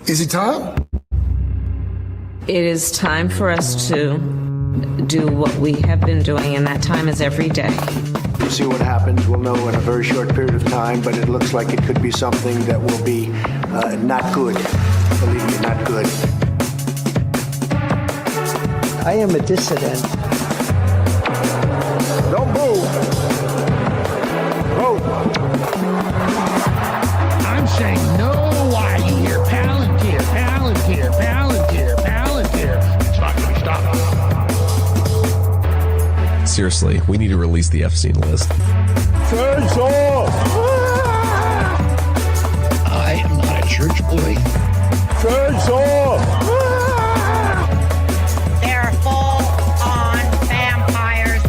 Is it time? It is time for us to do what we have been doing, and that time is every day. We'll see what happens. We'll know in a very short period of time, but it looks like it could be something that will be not good. Believe me, not good. I am a dissident. Don't move. Vote. I'm saying no. Why you hear Palantir, Palantir, Palantir, Palantir? It's not going to be stopped. Seriously, we need to release the Epstein list. Face off. I am not a church boy. Face off. They're full-on vampires.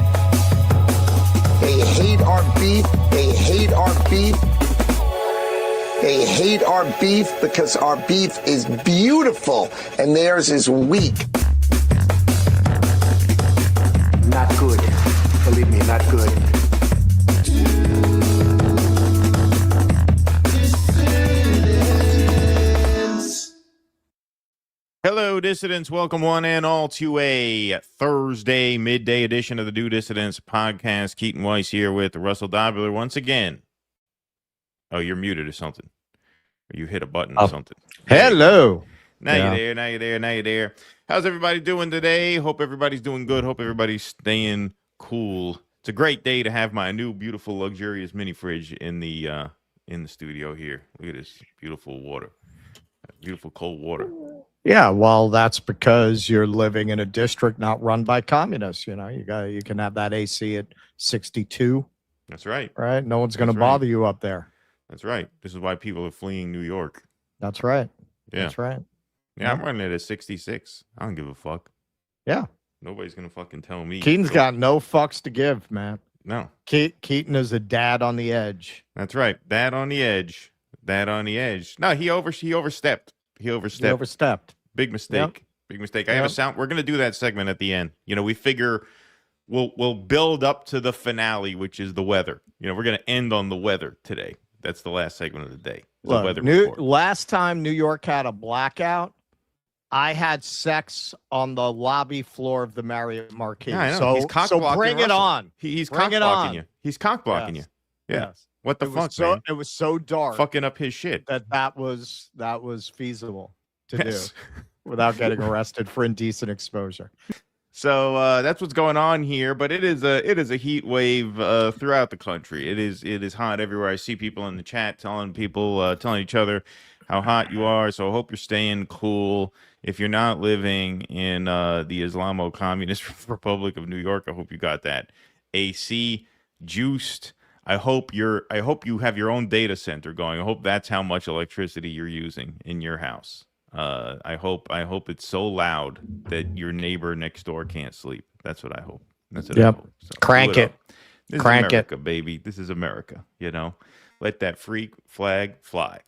They hate our beef. They hate our beef. They hate our beef because our beef is beautiful and theirs is weak. Not good. Believe me, not good. Hello, dissidents. Welcome one and all to a Thursday midday edition of the Do Dissidents podcast. Keaton Weiss here with Russell Dobler once again. Oh, you're muted or something. Or you hit a button or something. Hello. Now you're there. How's everybody doing today? Hope everybody's doing good. Hope everybody's staying cool. It's a great day to have my new, beautiful, luxurious mini fridge in the studio here. Look at this beautiful water. Beautiful cold water. Yeah, well, that's because you're living in a district not run by communists. You know, you can have that AC at 62. That's right. Right? No one's going to bother you up there. That's right. This is why people are fleeing New York. That's right. Yeah. That's right. Yeah, I'm running it at 66. I don't give a fuck. Yeah. Nobody's going to fucking tell me. Keaton's got no fucks to give, man. No. Keaton is a dad on the edge. That's right. Dad on the edge. Dad on the edge. No, he overstepped. He overstepped. Big mistake. Yep. Big mistake. I have a sound. We're going to do that segment at the end. You know, we figure we'll build up to the finale, which is the weather. You know, we're going to end on the weather today. That's the last segment of the day. Look, weather report. Last time New York had a blackout, I had sex on the lobby floor of the Marriott Marquis. Yeah, I know. So bring it on. He's cock blocking you. He's cock blocking you. Yeah. Yes. What the fuck, man? It was so dark. Fucking up his shit. That was feasible to do without getting arrested for indecent exposure. So that's what's going on here, but it is a heat wave throughout the country. It is hot everywhere. I see people in the chat telling each other how hot you are. So I hope you're staying cool. If you're not living in the Islamo-Communist Republic of New York, I hope you got that AC juiced. I hope you have your own data center going. I hope that's how much electricity you're using in your house. I hope it's so loud that your neighbor next door can't sleep. That's what I hope. That's what I hope. So, Crank it. This Crank is America, baby. This is America. You know, let that freak flag fly.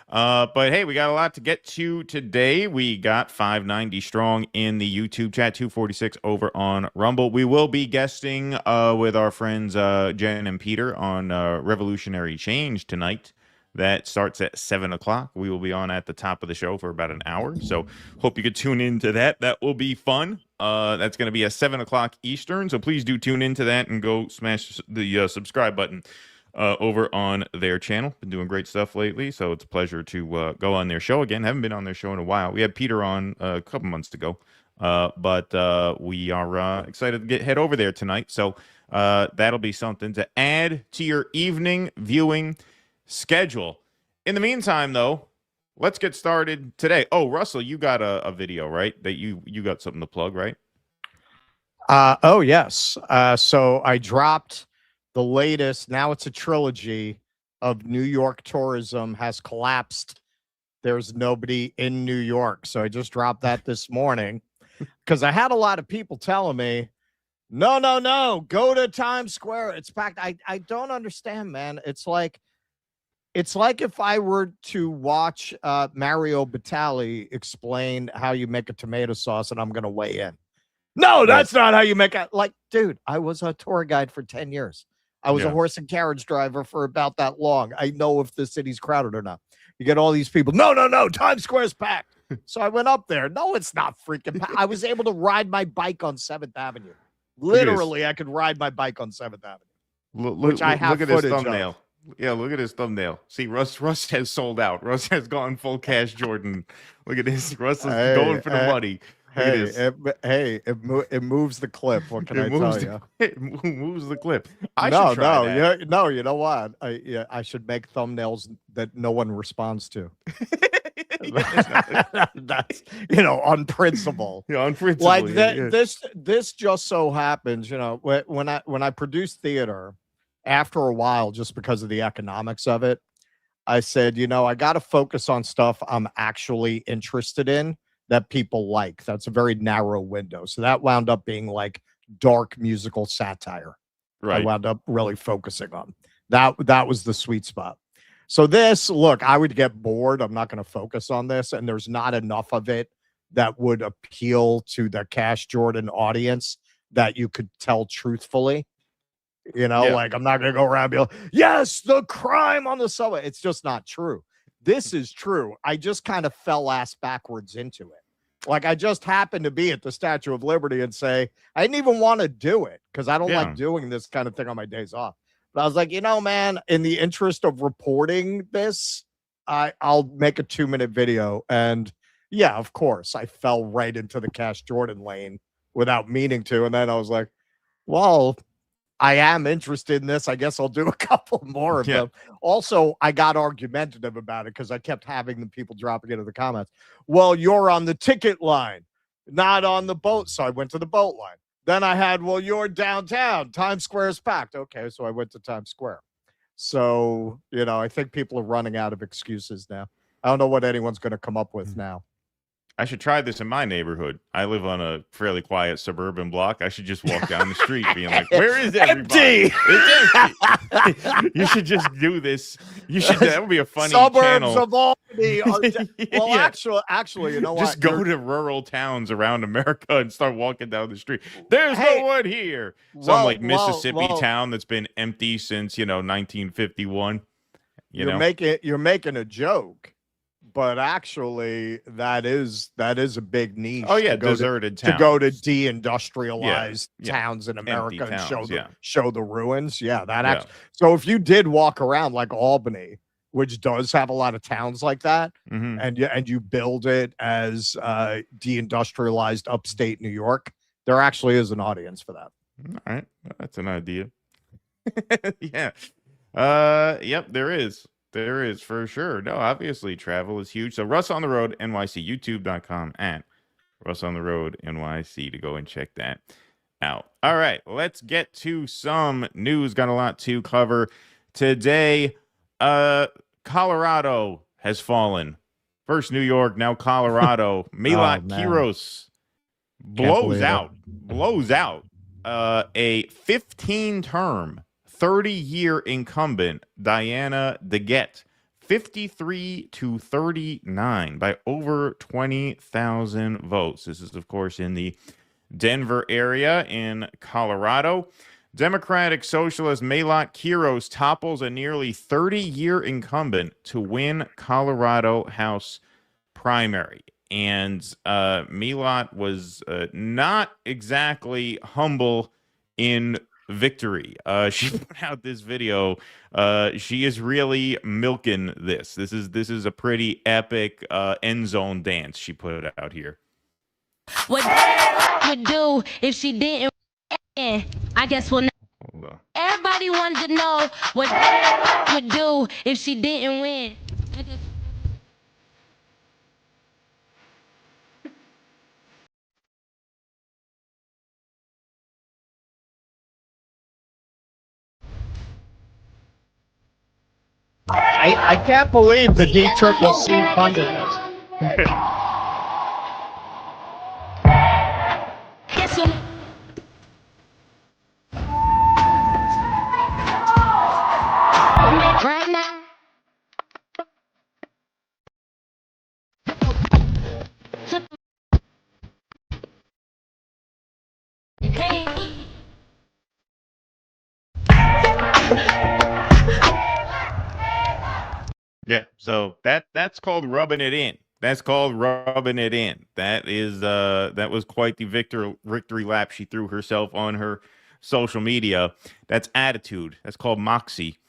But hey, we got a lot to get to today. We got 590 strong in the YouTube chat, 246 over on Rumble. We will be guesting with our friends Jen and Peter on Revolutionary Change tonight. That starts at 7 o'clock. We will be on at the top of the show for about an hour. So hope you could tune into that. That will be fun. That's going to be at 7 o'clock Eastern. So please do tune into that and go smash the subscribe button over on their channel. Been doing great stuff lately. So it's a pleasure to go on their show again. Haven't been on their show in a while. We had Peter on a couple months ago. But we are excited to head over there tonight. So that'll be something to add to your evening viewing schedule. In the meantime, though, let's get started today. Oh, Russell, you got a video, right? That you got something to plug, right? Oh, yes. So I dropped the latest. Now it's a trilogy of New York tourism has collapsed. There's nobody in New York. So I just dropped that this morning because I had a lot of people telling me, no, go to Times Square. It's packed. I don't understand, man. It's like if I were to watch Mario Batali explain how you make a tomato sauce and I'm going to weigh in. No, that's not how you make it. Like, dude, I was a tour guide for 10 years. I was a Yeah. horse and carriage driver for about that long. I know if the city's crowded or not. You get all these people. No. Times Square's packed. So I went up there. No, it's not freaking packed. I was able to ride my bike on 7th Avenue. Literally, I could ride my bike on 7th Avenue. Which I have look at his footage of. thumbnail. Yeah, look at his thumbnail. See, Russ has sold out. Russ has gone full cash Jordan. Look at this. Russ is going for the money. It moves the clip. What can I tell you? It moves the clip. You know what? I should make thumbnails that no one responds to. That's on principle. Yeah, on principle. Like this just so happens, when I produce theater, after a while, just because of the economics of it, I said, I got to focus on stuff I'm actually interested in that people like. That's a very narrow window. So that wound up being like dark musical satire. Right. I wound up really focusing on that was the sweet spot. So look, I would get bored. I'm not going to focus on this. And there's not enough of it that would appeal to the Cash Jordan audience that you could tell truthfully. Like I'm not going to go around and be like, yes, the crime on the subway. It's just not true. This is true. I just kind of fell ass backwards into it. Like I just happened to be at the Statue of Liberty and say, I didn't even want to do it because I don't like doing this kind of thing on my days off. But I was like, man, in the interest of reporting this, I'll make a 2-minute video. And yeah, of course, I fell right into the Cash Jordan lane without meaning to. And then I was like, well, I am interested in this. I guess I'll do a couple more of them. Also, I got argumentative about it because I kept having the people dropping into the comments. Well, you're on the ticket line, not on the boat. So I went to the boat line. Then I had, well, you're downtown. Times Square is packed. Okay, so I went to Times Square. So, I think people are running out of excuses now. I don't know what anyone's going to come up with now. I should try this in my neighborhood. I live on a fairly quiet suburban block. I should just walk down the street being like, where is everybody? Empty. It's empty. You should just do this. That would be a funny Suburbs channel. of Albany are actually, you know what? Just go to rural towns around America and start walking down the street. There's no one here. Some Mississippi town that's been empty since 1951. You're making a joke. But actually, that is a big niche. Oh yeah, deserted towns. To go to deindustrialized towns in America and show the ruins. Yeah, so if you did walk around like Albany, which does have a lot of towns like that, and you build it as deindustrialized upstate New York, there actually is an audience for that. All right, that's an idea. Yeah. Yep, there is. There is for sure. No, obviously travel is huge. So Russ on the Road NYC, youtube.com and Russ on the Road NYC to go and check that out. All right, let's get to some news. Got a lot to cover today. Colorado has fallen. First New York, now Colorado. Melat Kiros blows out a 15-term 30-year incumbent, Diana DeGette, 53-39 by over 20,000 votes. This is, of course, in the Denver area in Colorado. Democratic Socialist Melat Kiros topples a nearly 30-year incumbent to win Colorado House primary. And Melat was not exactly humble in victory. She put out this video. She is really milking this. This is a pretty epic end zone dance she put out here. What would do if she didn't win? I guess we'll know. Everybody wanted to know what would do if she didn't win. I can't believe the DCCC funded this. Guess we'll right now. Hey. Yeah, so that's called rubbing it in. That's called rubbing it in. That was quite the victory lap she threw herself on her social media. That's attitude. That's called moxie.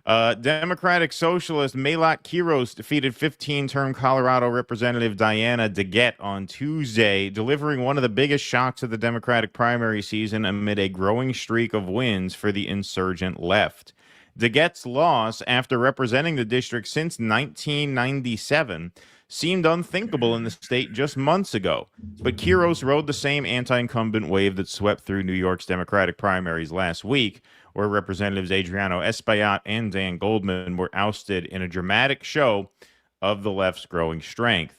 Democratic Socialist Melat Kiros defeated 15-term Colorado Representative Diana DeGette on Tuesday, delivering one of the biggest shocks of the Democratic primary season amid a growing streak of wins for the insurgent left. DeGette's loss, after representing the district since 1997, seemed unthinkable in the state just months ago. But Kiros rode the same anti-incumbent wave that swept through New York's Democratic primaries last week, where Representatives Adriano Espaillat and Dan Goldman were ousted in a dramatic show of the left's growing strength.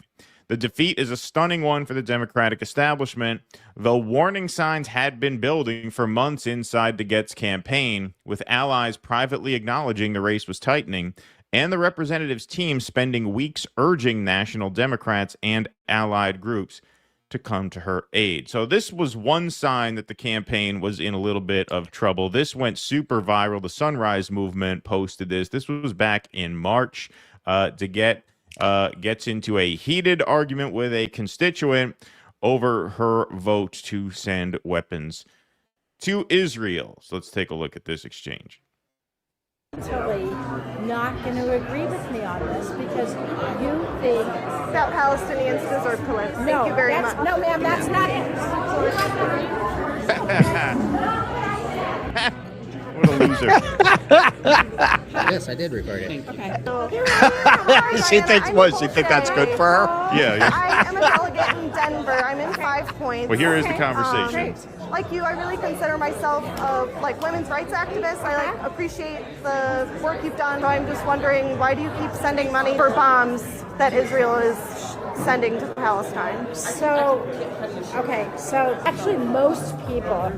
The defeat is a stunning one for the Democratic establishment, though warning signs had been building for months inside DeGette's campaign, with allies privately acknowledging the race was tightening, and the representative's team spending weeks urging national Democrats and allied groups to come to her aid. So this was one sign that the campaign was in a little bit of trouble. This went super viral. The Sunrise Movement posted this. This was back in March. DeGette gets into a heated argument with a constituent over her vote to send weapons to Israel. So let's take a look at this exchange. Totally not going to agree with me on this because you think that Palestinians deserve to live. Thank you very much. No, ma'am, that's not it. What a loser. Yes, I did record it. Okay. She think that's good for her? Yeah. I am a delegate in Denver. I'm in 5 points. Well, here is the conversation. Like you, I really consider myself a women's rights activist. I appreciate the work you've done. I'm just wondering, why do you keep sending money for bombs that Israel is sending to Palestine? So actually most people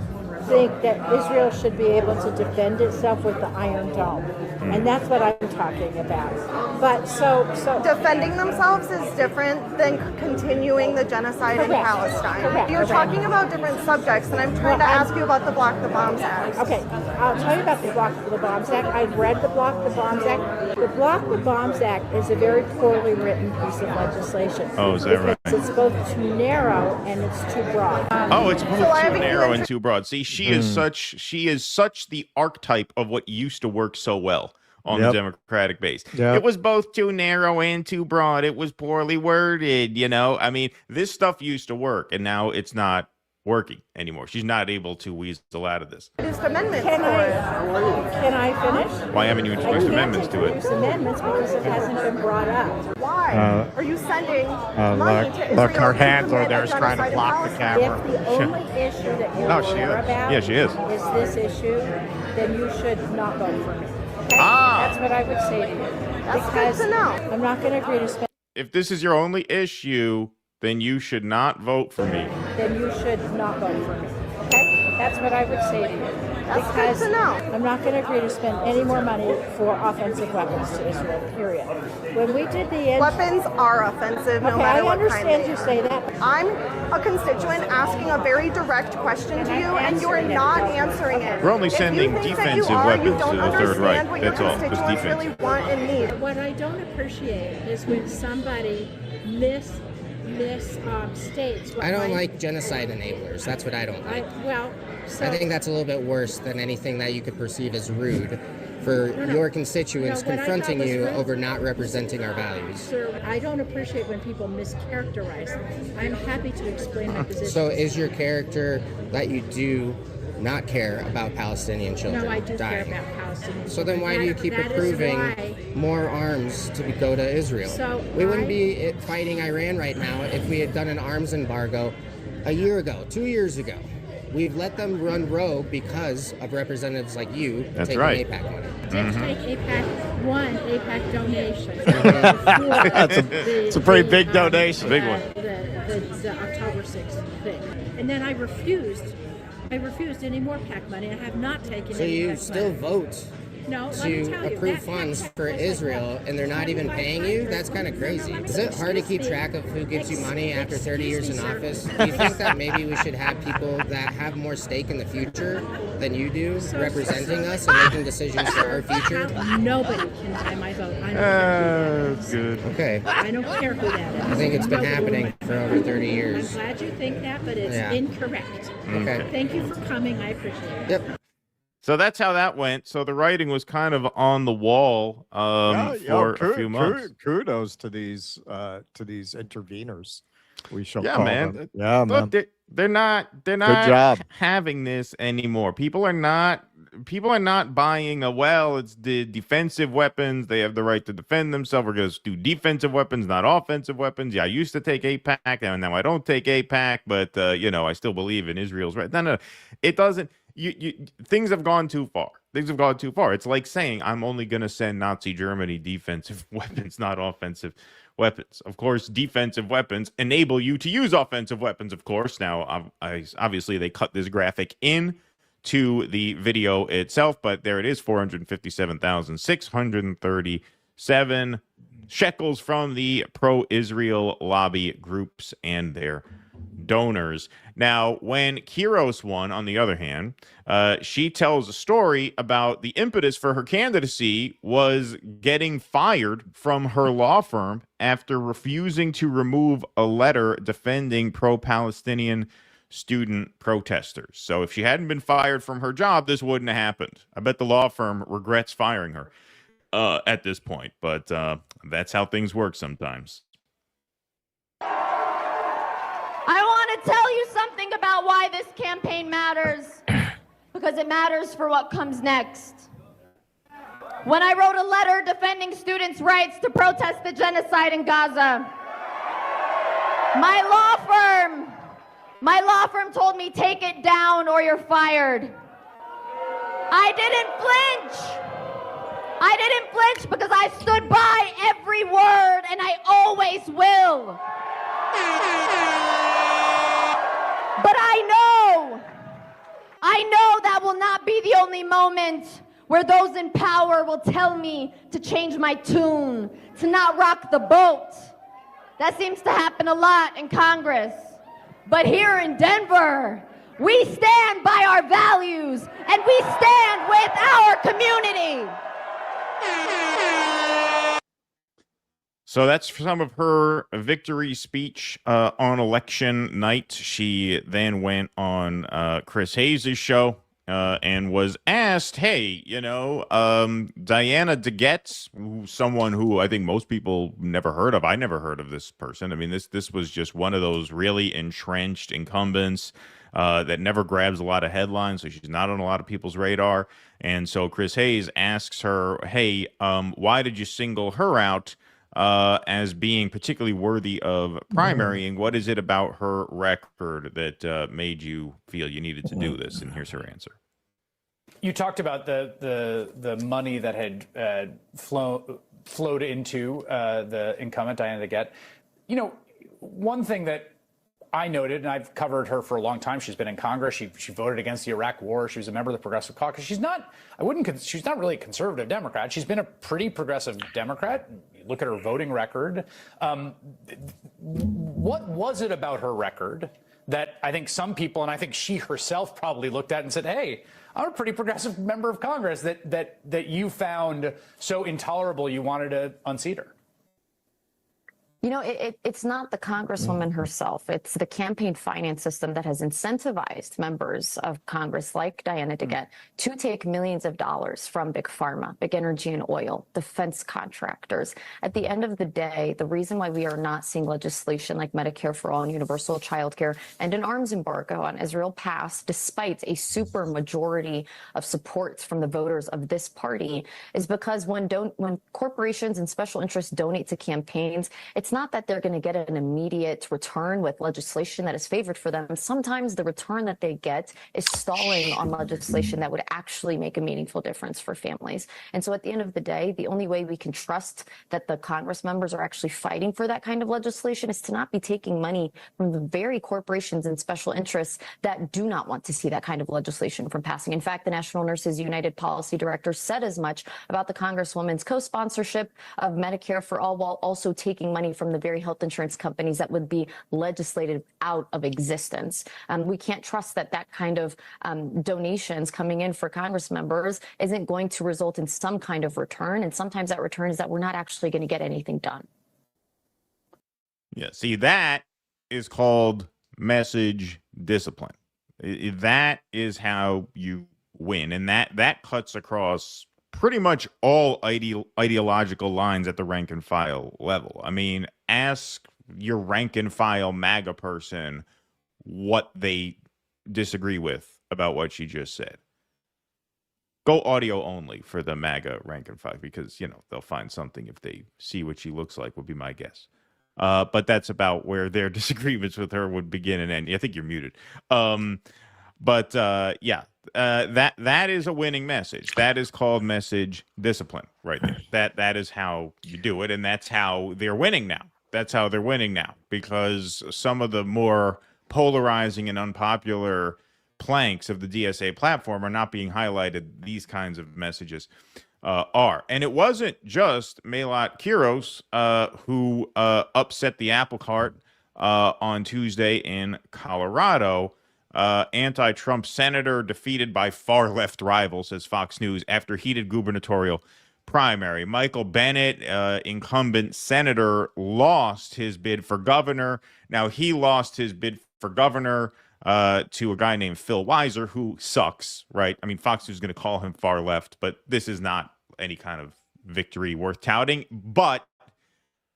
think that Israel should be able to defend itself with the Iron Dome. And that's what I'm talking about. But so defending themselves is different than continuing the genocide in Palestine. Correct. You're talking about different subjects, and I'm trying to ask you about the Block the Bombs Act. Okay, I'll tell you about the Block the Bombs Act. I've read the Block the Bombs Act. The Block the Bombs Act is a very poorly written piece of legislation. Oh, is that right? It's both too narrow and it's too broad. It's both too narrow and too broad. See, she is such the archetype of what used to work so well on the Democratic base. Yep. It was both too narrow and too broad. It was poorly worded, I mean, this stuff used to work, and now it's not working anymore. She's not able to weasel out of this. Amendments. Can I finish? Why haven't you introduced amendments to it? Amendments because it hasn't been brought up. Why are you sending money to Israel? Look, her handler there is trying to block the camera. If the only issue that you're aware about she is this issue, then you should not vote for me. Okay? That's what I would say to you. That's good to know. I'm not going to agree to spend. If this is your only issue, then you should not vote for me. Then you should not vote for me. Okay? That's what I would say to you. That's good to know. I'm not going to agree to spend any more money for offensive weapons to Israel, period. When we did the weapons are offensive no matter what kind I understand you say that. I'm a constituent asking a very direct question to you, and you're not answering it. We're only sending defensive weapons to the Third Reich. That's all. Just defense. Really want and need. What I don't appreciate is when somebody states. I don't like genocide enablers. That's what I don't like. I think that's a little bit worse than anything that you could perceive as rude for your constituents confronting you over not representing our values. Sir, I don't appreciate when people mischaracterize. I'm happy to explain my position. So is your character that you do not care about Palestinian children dying? No, I do care about Palestinian children. So then why do you keep approving more arms to go to Israel? We wouldn't be fighting Iran right now if we had done an arms embargo a year ago, 2 years ago. We've let them run rogue because of representatives like you taking AIPAC money. Did take AIPAC donation. It's a pretty big donation. Big one. The October 6th thing. And then I refused any more PAC money. I have not taken any So you PAC still money. vote to approve funds for Israel, and they're not even paying you? That's kind of crazy. Is it hard to keep track of who gives you money after 30 years in office? Do you think that maybe we should have people that have more stake in the future than you do, representing us and making decisions for our future? Nobody can buy my vote. I don't care who that is. Good. Okay. I don't care who that is. I think it's been happening for over 30 years. I'm glad you think that, but it's incorrect. Okay. Thank you for coming. I appreciate it. Yep. So that's how that went. So the writing was kind of on the wall for a few months. Kudos to these interveners. We shall Yeah, call man. them. Yeah, Look, man. they're not job. having this anymore. People are not buying it's the defensive weapons. They have the right to defend themselves. We're going to do defensive weapons, not offensive weapons. Yeah, I used to take AIPAC, and now I don't take AIPAC, but I still believe in Israel's right. No, it doesn't. Things have gone too far. Things have gone too far. It's like saying I'm only going to send Nazi Germany defensive weapons, not offensive weapons. Of course, defensive weapons enable you to use offensive weapons, of course. Now, obviously, they cut this graphic in to the video itself, but there it is, 457,637 shekels from the pro-Israel lobby groups and their donors. Now, when Kiros won, on the other hand, she tells a story about the impetus for her candidacy was getting fired from her law firm after refusing to remove a letter defending pro-Palestinian student protesters. So if she hadn't been fired from her job, this wouldn't have happened. I bet the law firm regrets firing her at this point, but that's how things work sometimes. I want to tell you something about why this campaign matters, because it matters for what comes next. When I wrote a letter defending students' rights to protest the genocide in Gaza, my law firm told me, take it down or you're fired. I didn't flinch because I stood by every word, and I always will. But I know that will not be the only moment where those in power will tell me to change my tune, to not rock the boat. That seems to happen a lot in Congress. But here in Denver, we stand by our values and we stand with our community. So that's some of her victory speech on election night. She then went on Chris Hayes' show and was asked, hey, Diana DeGette, someone who I think most people never heard of. I never heard of this person. I mean, this was just one of those really entrenched incumbents that never grabs a lot of headlines, so she's not on a lot of people's radar. And so Chris Hayes asks her, hey, why did you single her out as being particularly worthy of primarying? What is it about her record that made you feel you needed to do this? And here's her answer. You talked about the money that had flowed into the incumbent, Diana DeGette. One thing that I noted, and I've covered her for a long time. She's been in Congress. She voted against the Iraq War. She was a member of the Progressive Caucus. She's not really a conservative Democrat. She's been a pretty progressive Democrat. Look at her voting record. What was it about her record that I think some people, and I think she herself probably looked at and said, hey, I'm a pretty progressive member of Congress, that you found so intolerable you wanted to unseat her? It's not the Congresswoman herself. It's the campaign finance system that has incentivized members of Congress like Diana DeGette to take millions of dollars from big pharma, big energy and oil, defense contractors. At the end of the day, the reason why we are not seeing legislation like Medicare for all and universal child care and an arms embargo on Israel pass, despite a super majority of supports from the voters of this party, is because when corporations and special interests donate to campaigns, it's it's not that they're going to get an immediate return with legislation that is favored for them. Sometimes the return that they get is stalling on legislation that would actually make a meaningful difference for families. And so at the end of the day, the only way we can trust that the Congress members are actually fighting for that kind of legislation is to not be taking money from the very corporations and special interests that do not want to see that kind of legislation from passing. In fact, the National Nurses United Policy Director said as much about the Congresswoman's co-sponsorship of Medicare for All, while also taking money from the very health insurance companies that would be legislated out of existence. We can't trust that that kind of donations coming in for Congress members isn't going to result in some kind of return. And sometimes that return is that we're not actually going to get anything done. Yeah, see, that is called message discipline. That is how you win. And that cuts across pretty much all ideological lines at the rank and file level. I mean, ask your rank and file MAGA person what they disagree with about what she just said. Go audio only for the MAGA rank and file because, you know, they'll find something if they see what she looks like, would be my guess. But that's about where their disagreements with her would begin and end. I think you're muted. That is a winning message. That is called message discipline right there. That is how you do it, and that's how they're winning now. That's how they're winning now, because some of the more polarizing and unpopular planks of the DSA platform are not being highlighted. These kinds of messages are. And it wasn't just Melat Kiros who upset the apple cart on Tuesday in Colorado. Anti-Trump senator defeated by far-left rival, says Fox News, after heated gubernatorial primary. Michael Bennet, incumbent senator, lost his bid for governor. Now, he lost his bid for governor to a guy named Phil Weiser, who sucks, right? I mean, Fox News is going to call him far-left, but this is not any kind of victory worth touting. But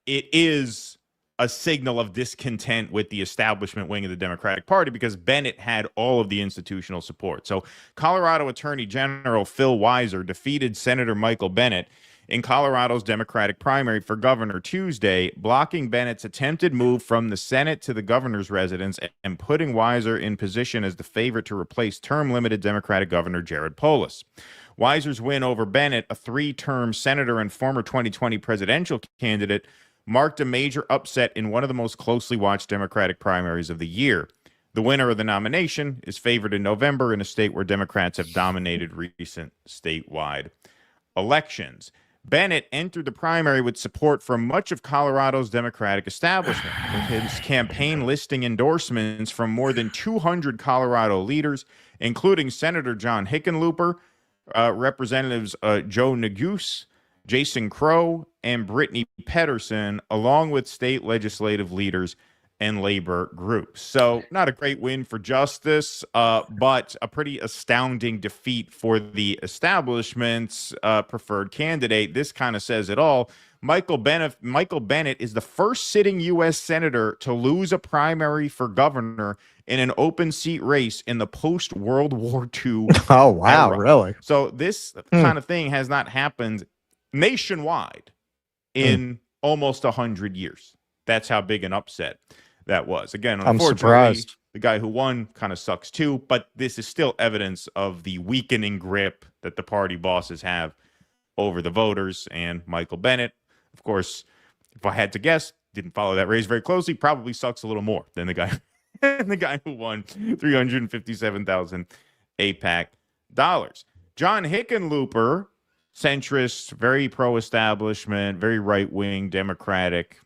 it is a signal of discontent with the establishment wing of the Democratic Party because Bennett had all of the institutional support. So Colorado Attorney General Phil Weiser defeated Senator Michael Bennet in Colorado's Democratic primary for governor Tuesday, blocking Bennett's attempted move from the Senate to the governor's residence and putting Weiser in position as the favorite to replace term-limited Democratic Governor Jared Polis. Weiser's win over Bennett, a three-term senator and former 2020 presidential candidate, marked a major upset in one of the most closely watched Democratic primaries of the year. The winner of the nomination is favored in November in a state where Democrats have dominated recent statewide elections. Bennett entered the primary with support from much of Colorado's Democratic establishment, with his campaign listing endorsements from more than 200 Colorado leaders, including Senator John Hickenlooper, Representatives Joe Neguse, Jason Crow, and Brittany Pedersen, along with state legislative leaders and labor groups. So not a great win for justice, but a pretty astounding defeat for the establishment's preferred candidate. This kind of says it all. Michael Bennet is the first sitting U.S. senator to lose a primary for governor in an open seat race in the post-World War II Oh, wow, era. really? So this kind of thing has not happened nationwide in almost 100 years. That's how big an upset that was. Again, I'm unfortunately, surprised. the guy who won kind of sucks too, but this is still evidence of the weakening grip that the party bosses have over the voters. And Michael Bennet, of course, if I had to guess, didn't follow that race very closely, probably sucks a little more than the guy who won $357,000 APAC dollars. John Hickenlooper, centrist, very pro-establishment, very right-wing Democratic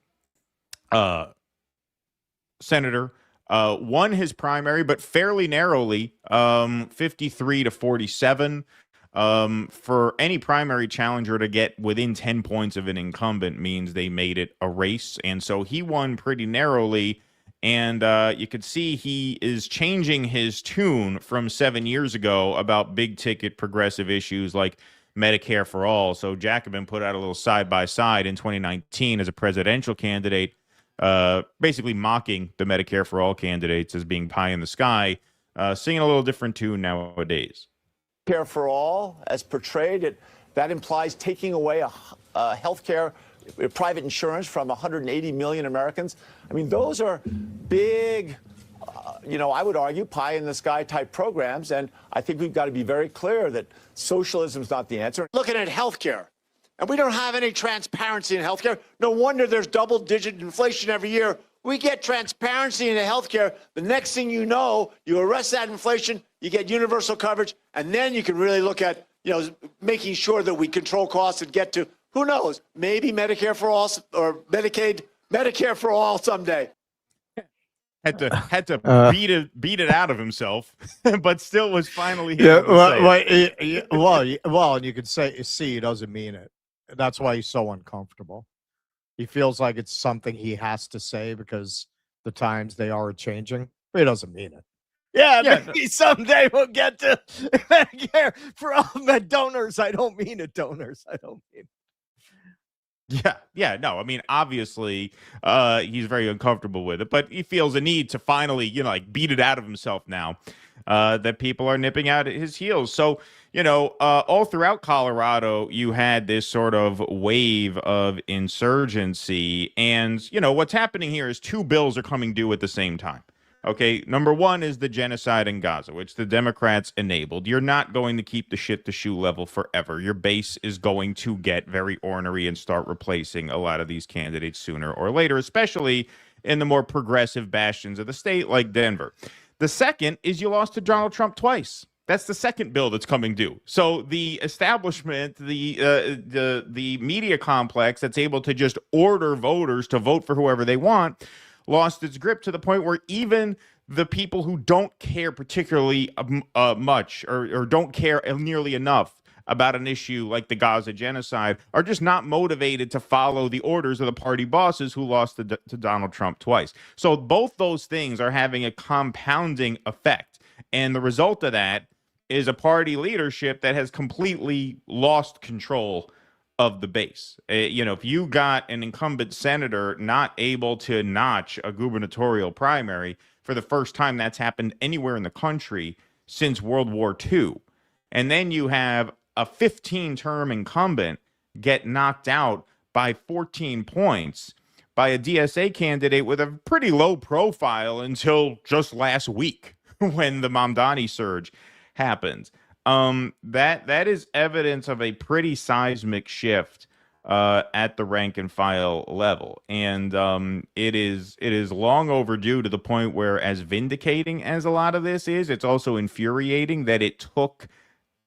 senator, won his primary, but fairly narrowly, 53 to 47. For any primary challenger to get within 10 points of an incumbent means they made it a race. And so he won pretty narrowly. And you could see he is changing his tune from 7 years ago about big ticket progressive issues like Medicare for All. So Jacobin put out a little side-by-side in 2019 as a presidential candidate, basically mocking the Medicare for All candidates as being pie in the sky, singing a little different tune nowadays. Care for all, as portrayed, that implies taking away a health care private insurance from 180 million Americans. I mean, those are big, I would argue, pie-in-the-sky type programs, and I think we've got to be very clear that socialism is not the answer. Looking at healthcare, and we don't have any transparency in healthcare. No wonder there's double-digit inflation every year. We get transparency into healthcare. The next thing you know, you arrest that inflation, you get universal coverage, and then you can really look at, making sure that we control costs and get to, who knows, maybe Medicare for all or Medicare for all someday. Had to beat it out of himself, but still was finally able to say it. Well, and you could see he doesn't mean it. That's why he's so uncomfortable. He feels like it's something he has to say because the times they are changing, but he doesn't mean it. Yeah, maybe someday we'll get to Medicare for all the donors. I don't mean it, donors. I don't mean it. Yeah, no, I mean, obviously, he's very uncomfortable with it, but he feels a need to finally, beat it out of himself now that people are nipping out at his heels. So, all throughout Colorado, you had this sort of wave of insurgency, and, what's happening here is two bills are coming due at the same time. Okay, number one is the genocide in Gaza, which the Democrats enabled. You're not going to keep the shit to shoe level forever. Your base is going to get very ornery and start replacing a lot of these candidates sooner or later, especially in the more progressive bastions of the state like Denver. The second is you lost to Donald Trump twice. That's the second bill that's coming due. So the establishment, the media complex that's able to just order voters to vote for whoever they want lost its grip to the point where even the people who don't care particularly much or don't care nearly enough about an issue like the Gaza genocide are just not motivated to follow the orders of the party bosses who lost to Donald Trump twice. So both those things are having a compounding effect. And the result of that is a party leadership that has completely lost control of the base. If you got an incumbent senator not able to notch a gubernatorial primary for the first time that's happened anywhere in the country since World War II, and then you have a 15-term incumbent get knocked out by 14 points by a DSA candidate with a pretty low profile until just last week when the Mamdani surge happened. That is evidence of a pretty seismic shift at the rank and file level, and it is long overdue to the point where, as vindicating as a lot of this is, it's also infuriating that it took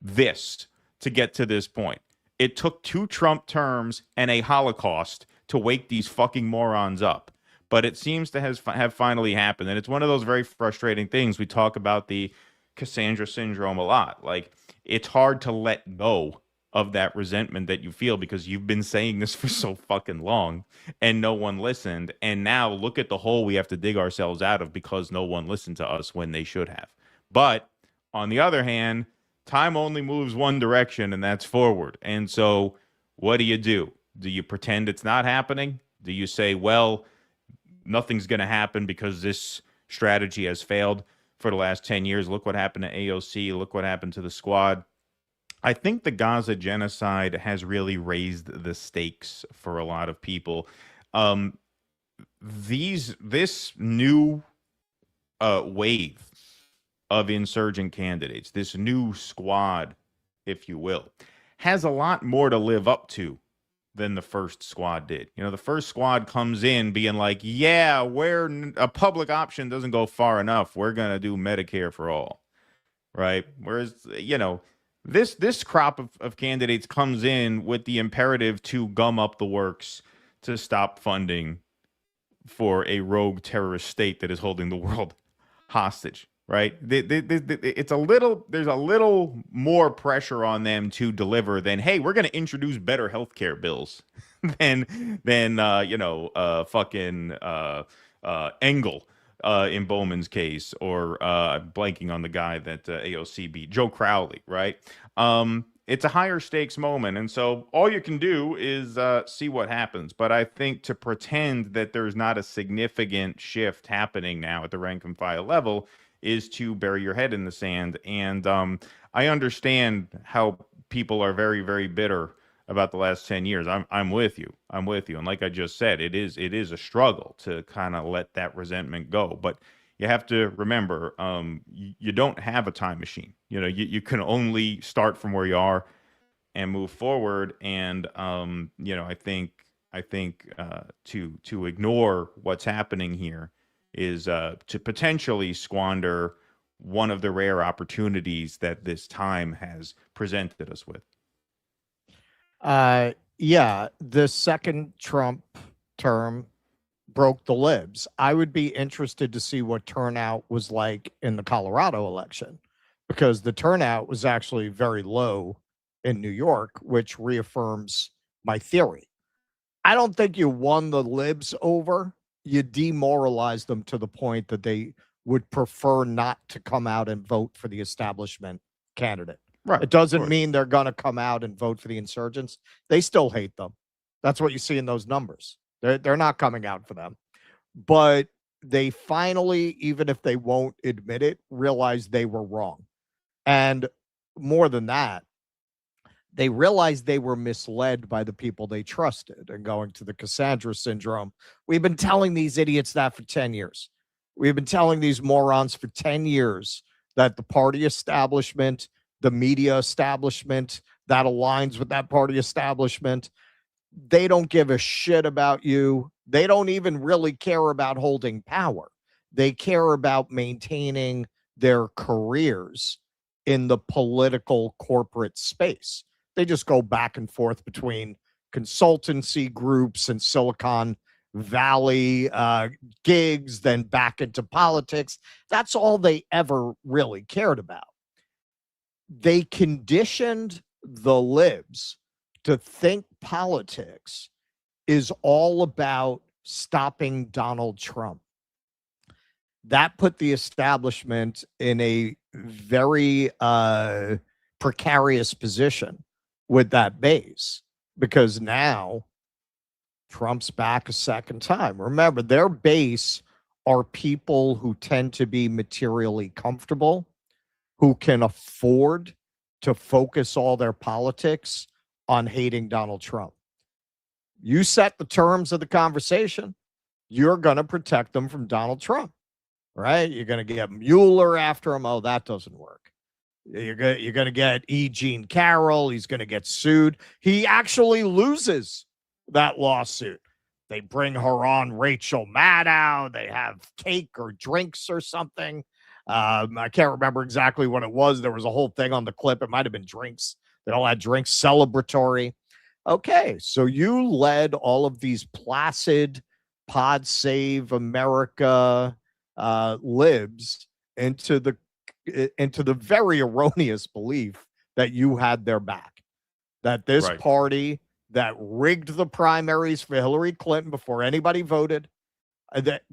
this to get to this point. It took 2 Trump terms and a Holocaust to wake these fucking morons up. But it seems to have finally happened, and it's one of those very frustrating things. We talk about the Cassandra syndrome a lot. Like, it's hard to let go of that resentment that you feel because you've been saying this for so fucking long and no one listened. And now look at the hole we have to dig ourselves out of because no one listened to us when they should have. But on the other hand, time only moves one direction, and that's forward. And so what do? Do you pretend it's not happening? Do you say, well, nothing's going to happen because this strategy has failed for the last 10 years. Look what happened to AOC. Look what happened to the squad. I think the Gaza genocide has really raised the stakes for a lot of people. This new wave of insurgent candidates, this new squad, if you will, has a lot more to live up to than the first squad did. The first squad comes in being like, yeah, where a public option doesn't go far enough, we're going to do Medicare for all, right? Whereas, this crop of candidates comes in with the imperative to gum up the works to stop funding for a rogue terrorist state that is holding the world hostage. Right? There's a little more pressure on them to deliver than, hey, we're going to introduce better healthcare bills than Engel in Bowman's case, or blanking on the guy that AOC beat, Joe Crowley, right? It's a higher stakes moment. And so all you can do is see what happens. But I think to pretend that there's not a significant shift happening now at the rank and file level is to bury your head in the sand. And I understand how people are very, very bitter about the last 10 years. I'm with you. I'm with you. And like I just said, it is a struggle to kind of let that resentment go. But you have to remember, you don't have a time machine. You know, you can only start from where you are and move forward. And you know, I think to ignore what's happening here is to potentially squander one of the rare opportunities that this time has presented us with. Yeah, the second Trump term broke the libs. I would be interested to see what turnout was like in the Colorado election, because the turnout was actually very low in New York, which reaffirms my theory. I don't think you won the libs over. You demoralized them to the point that they would prefer not to come out and vote for the establishment candidate. Right. It doesn't mean they're going to come out and vote for the insurgents. They still hate them. That's what you see in those numbers. They're not coming out for them. But they finally, even if they won't admit it, realize they were wrong. And more than that, they realized they were misled by the people they trusted, and going to the Cassandra syndrome. We've been telling these idiots that for 10 years. We've been telling these morons for 10 years that the party establishment, the media establishment that aligns with that party establishment, they don't give a shit about you. They don't even really care about holding power. They care about maintaining their careers in the political corporate space. They just go back and forth between consultancy groups and Silicon Valley gigs, then back into politics. That's all they ever really cared about. They conditioned the libs to think politics is all about stopping Donald Trump. That put the establishment in a very precarious position with that base, because now Trump's back a second time. Remember, their base are people who tend to be materially comfortable, who can afford to focus all their politics on hating Donald Trump. You set the terms of the conversation, you're going to protect them from Donald Trump, right? You're going to get Mueller after him. Oh, that doesn't work. You're going to get E. Jean Carroll. He's going to get sued. He actually loses that lawsuit. They bring her on, Rachel Maddow. They have cake or drinks or something. I can't remember exactly what it was. There was a whole thing on the clip. It might have been drinks. They all had drinks, celebratory. Okay, so you led all of these placid Pod Save America libs into the very erroneous belief that you had their back, that this party that rigged the primaries for Hillary Clinton before anybody voted, that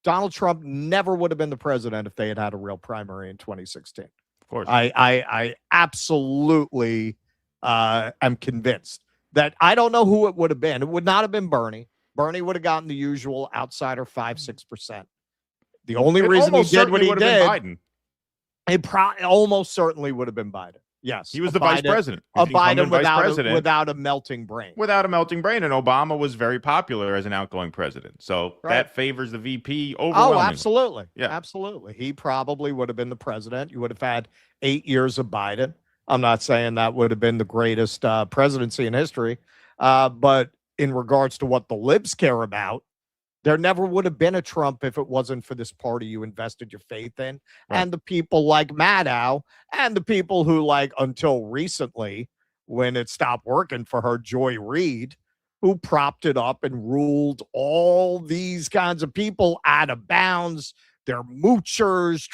Donald Trump never would have been the president if they had had a real primary in 2016. Of course. I absolutely am convinced that I don't know who it would have been. It would not have been Bernie. Bernie would have gotten the usual outsider 5-6%. The only reason he did what he did, it almost certainly would have been Biden. Yes, he was the vice president. A Biden without a melting brain. Without a melting brain, and Obama was very popular as an outgoing president. So that favors the VP overwhelmingly. Oh, absolutely. Yeah, absolutely. He probably would have been the president. You would have had 8 years of Biden. I'm not saying that would have been the greatest presidency in history, but in regards to what the libs care about, there never would have been a Trump if it wasn't for this party you invested your faith in, and the people like Maddow, and the people who, like, until recently, when it stopped working for her, Joy Reid, who propped it up and ruled all these kinds of people out of bounds. They're moochers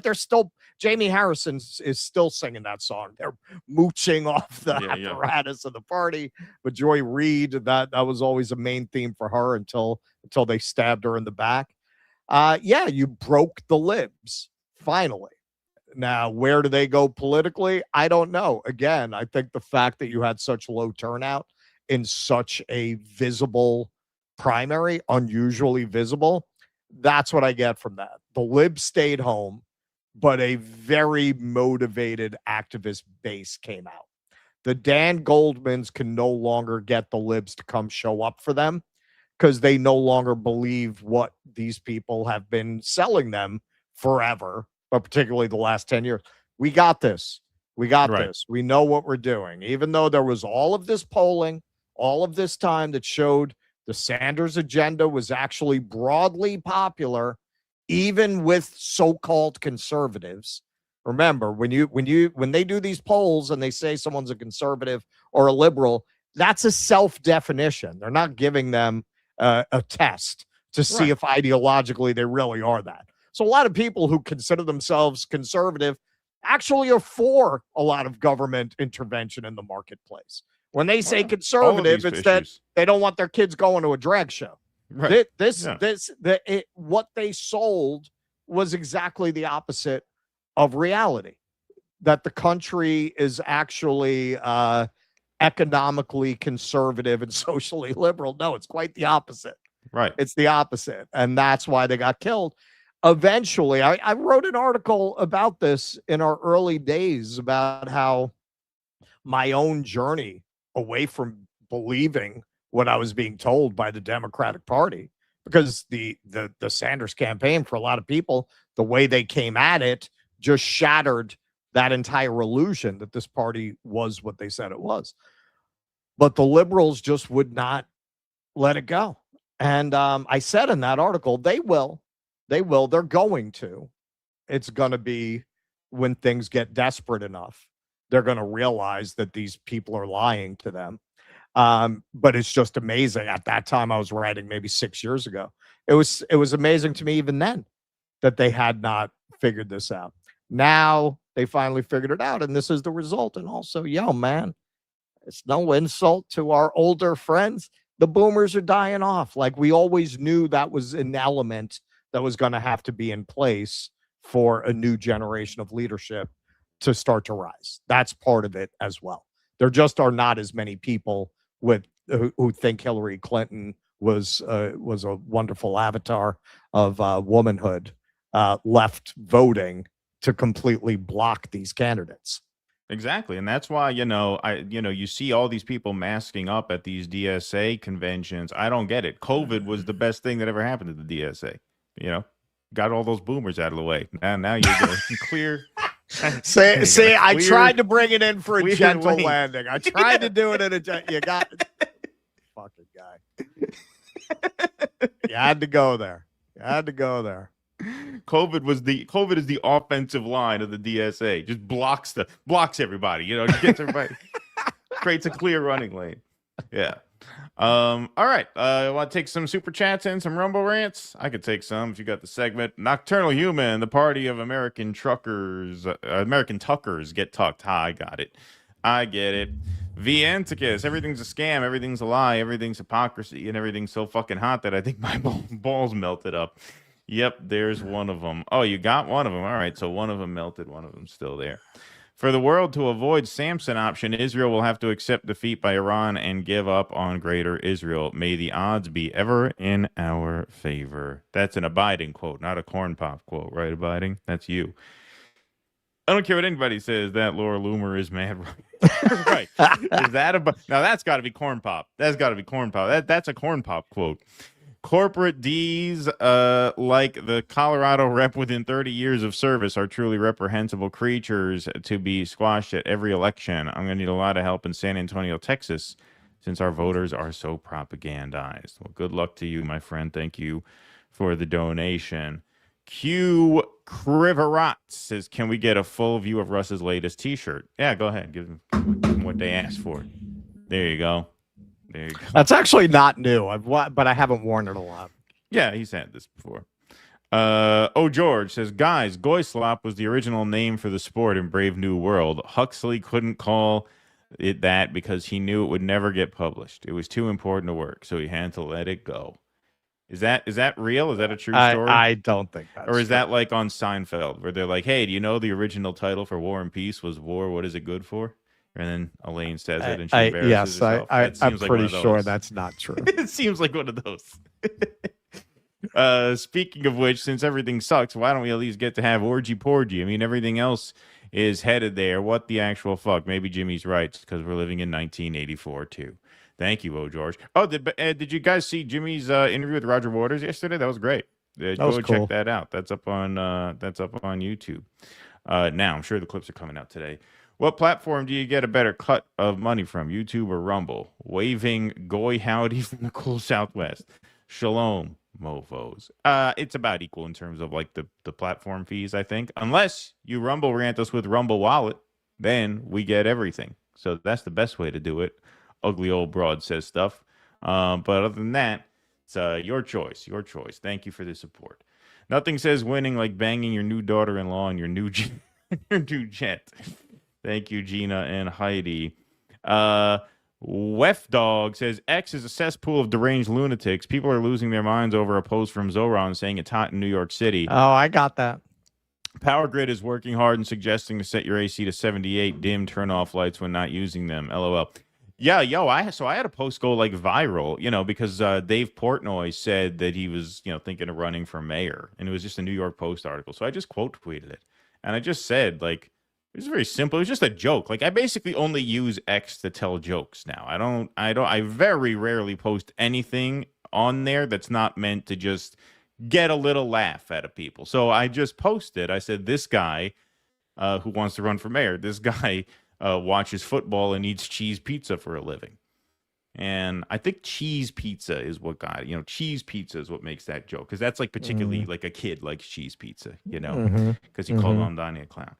they're still, Jamie Harrison is still singing that song. They're mooching off the apparatus of the party. But Joy Reid, that was always a main theme for her until they stabbed her in the back. You broke the libs, finally. Now, where do they go politically? I don't know. Again, I think the fact that you had such low turnout in such a visible primary, unusually visible, that's what I get from that. The libs stayed home, but a very motivated activist base came out. The Dan Goldmans can no longer get the libs to come show up for them because they no longer believe what these people have been selling them forever, but particularly the last 10 years. We got this. We got this. We know what we're doing. Even though there was all of this polling, all of this time that showed the Sanders agenda was actually broadly popular, even with so-called conservatives. Remember, when they do these polls and they say someone's a conservative or a liberal, that's a self-definition. They're not giving them a test to see if ideologically they really are that. So a lot of people who consider themselves conservative actually are for a lot of government intervention in the marketplace. When they say conservative, it's that they don't want their kids going to a drag show. Right. What they sold was exactly the opposite of reality. That the country is actually economically conservative and socially liberal. No, it's quite the opposite. Right. It's the opposite. And that's why they got killed. Eventually, I wrote an article about this in our early days about how my own journey away from believing what I was being told by the Democratic Party, because the Sanders campaign, for a lot of people, the way they came at it just shattered that entire illusion that this party was what they said it was. But the liberals just would not let it go. And I said in that article, they will. They're going to. It's going to be when things get desperate enough. They're going to realize that these people are lying to them. But it's just amazing. At that time, I was writing maybe 6 years ago. It was amazing to me even then that they had not figured this out. Now they finally figured it out, and this is the result. And also, man, it's no insult to our older friends. The boomers are dying off. Like, we always knew that was an element that was going to have to be in place for a new generation of leadership to start to rise. That's part of it as well. There just are not as many people who think Hillary Clinton was a wonderful avatar of womanhood left voting to completely block these candidates. Exactly. And that's why, you see all these people masking up at these DSA conventions. I don't get it. COVID was the best thing that ever happened to the DSA. Got all those boomers out of the way. Now you're going clear. See, I tried to bring it in for a gentle landing. I tried to do it in you got fucking guy. You had to go there. COVID is the offensive line of the DSA. Just blocks everybody. Gets everybody, creates a clear running lane. Yeah. All right. Want to take some super chats and some Rumble rants? I could take some if you got the segment. Nocturnal Human, the party of American truckers, American tuckers get tucked. I got it. I get it. Vienticus, everything's a scam, everything's a lie, everything's hypocrisy, and everything's so fucking hot that I think my balls melted up. Yep, there's one of them. Oh, you got one of them. All right, so one of them melted, one of them's still there. For the world to avoid Samson option, Israel will have to accept defeat by Iran and give up on greater Israel. May the odds be ever in our favor. That's an Abiding quote, not a Corn Pop quote, right, Abiding? That's you. I don't care what anybody says. That Laura Loomer is mad right. Right. Is that now that's got to be Corn Pop. That's got to be Corn Pop. That's a Corn Pop quote. Corporate D's like the Colorado rep within 30 years of service are truly reprehensible creatures to be squashed at every election. I'm going to need a lot of help in San Antonio, Texas, since our voters are so propagandized. Well, good luck to you, my friend. Thank you for the donation. Q Criverot says, can we get a full view of Russ's latest T-shirt? Yeah, go ahead. Give them what they asked for. There you go. There you go. That's actually not new. But I haven't worn it a lot. Yeah, he's had this before. George says, guys, Goyslop was the original name for the sport in Brave New World. Huxley couldn't call it that because he knew it would never get published. It was too important to work, so he had to let it go. Is that real? Is that a true story? I don't think that's Or is that like on Seinfeld, where they're like, hey, do you know the original title for War and Peace was War, What Is It Good For? And then Elaine says it and she embarrasses herself. I'm pretty sure that's not true. It seems like one of those. Speaking of which, since everything sucks, why don't we at least get to have orgy porgy? I mean, everything else is headed there. What the actual fuck? Maybe Jimmy's right because we're living in 1984 too. Thank you, George. Oh, did you guys see Jimmy's interview with Roger Waters yesterday? That was great. Go cool. check that out. That's up on YouTube. Now I'm sure the clips are coming out today. What platform do you get a better cut of money from, YouTube or Rumble? Waving goy howdy from the cool Southwest. Shalom, mofos. It's about equal in terms of like the platform fees, I think. Unless you Rumble rant us with Rumble Wallet, then we get everything. So that's the best way to do it. Ugly old broad says stuff. But other than that, it's your choice. Your choice. Thank you for the support. Nothing says winning like banging your new daughter-in-law and your new jet. Thank you, Gina and Heidi. Wef Dog says X is a cesspool of deranged lunatics. People are losing their minds over a post from Zohran saying it's hot in New York City. Oh, I got that. Power Grid is working hard and suggesting to set your AC to 78, dim, turn off lights when not using them. LOL. Yeah, I had a post go like viral, because Dave Portnoy said that he was, thinking of running for mayor, and it was just a New York Post article. So I just quote tweeted it, and I just said like, it was very simple. It was just a joke. Like I basically only use X to tell jokes now. I very rarely post anything on there that's not meant to just get a little laugh out of people. So I just posted. I said, this guy who wants to run for mayor, this guy watches football and eats cheese pizza for a living. And I think cheese pizza is what got it. Cheese pizza is what makes that joke. Because that's like particularly like a kid likes cheese pizza, because he called Mamdani a clown.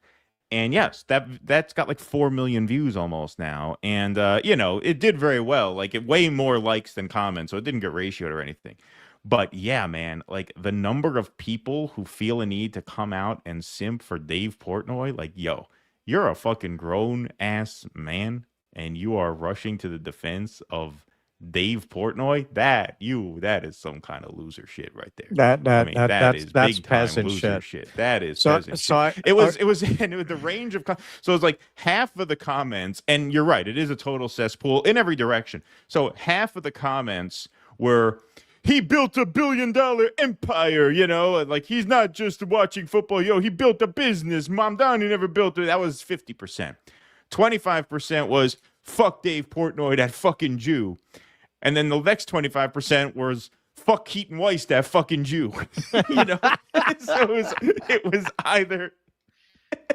And yes, that's got like 4 million views almost now. And, it did very well. Like it way more likes than comments. So it didn't get ratioed or anything. But yeah, man, like the number of people who feel a need to come out and simp for Dave Portnoy, like, yo, you're a fucking grown ass man and you are rushing to the defense of Dave Portnoy. That is some kind of loser shit right there. That's big peasant shit. That is peasant shit. It was the range of so it was like half of the comments, and you're right, it is a total cesspool in every direction. So half of the comments were, he built $1 billion empire, like he's not just watching football. He built a business. Mamdani never built it. That was 50%. 25% was fuck Dave Portnoy, that fucking Jew. And then the next 25% was fuck Keaton Weiss, that fucking Jew. So it was either.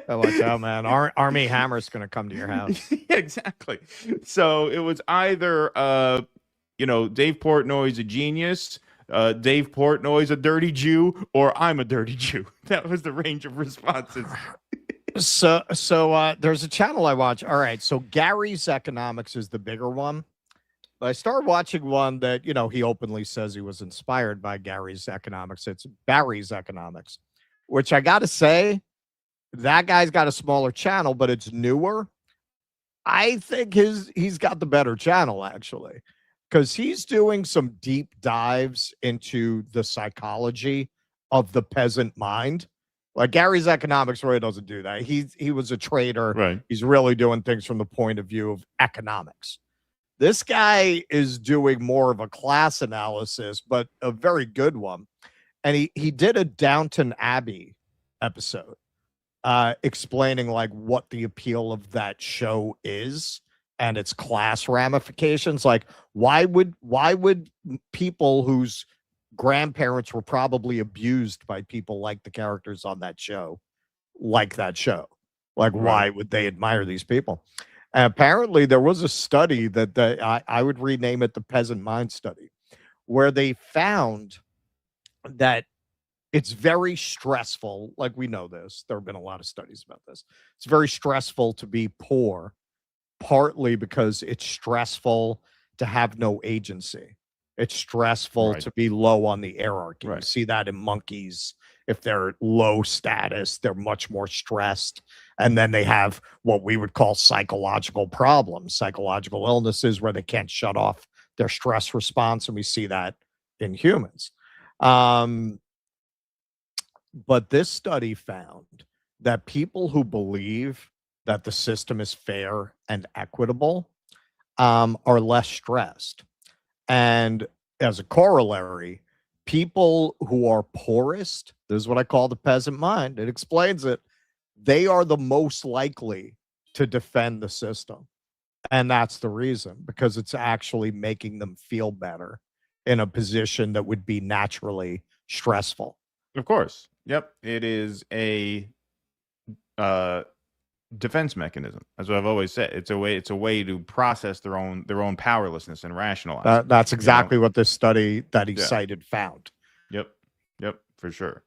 Oh, watch out, man. Army Hammer's going to come to your house. Yeah, exactly. So it was either, Dave Portnoy's a genius, Dave Portnoy's a dirty Jew, or I'm a dirty Jew. That was the range of responses. So there's a channel I watch. All right. So Gary's Economics is the bigger one. I started watching one that, he openly says he was inspired by Gary's Economics. It's Barry's Economics, which I got to say, that guy's got a smaller channel, but it's newer. I think he's got the better channel, actually, because he's doing some deep dives into the psychology of the peasant mind. Like Gary's Economics really doesn't do that. He was a trader. Right. He's really doing things from the point of view of economics. This guy is doing more of a class analysis, but a very good one. And he did a Downton Abbey episode explaining like what the appeal of that show is and its class ramifications. Like why would people whose grandparents were probably abused by people like the characters on that show, like that show? Like why would they admire these people? And apparently there was a study that I would rename it the peasant mind study, where they found that it's very stressful. Like we know this, there have been a lot of studies about this. It's very stressful to be poor, partly because it's stressful to have no agency. It's stressful to be low on the hierarchy. You see that in monkeys. If they're low status, they're much more stressed. And then they have what we would call psychological problems, psychological illnesses where they can't shut off their stress response. And we see that in humans. But this study found that people who believe that the system is fair and equitable are less stressed. And as a corollary, people who are poorest, this is what I call the peasant mind, it explains it, they are the most likely to defend the system. And that's the reason, because it's actually making them feel better in a position that would be naturally stressful. Of course. Yep. It is a defense mechanism. That's what I've always said. It's a way to process their own powerlessness and rationalize. That's exactly what this study that he cited found. Yep, for sure.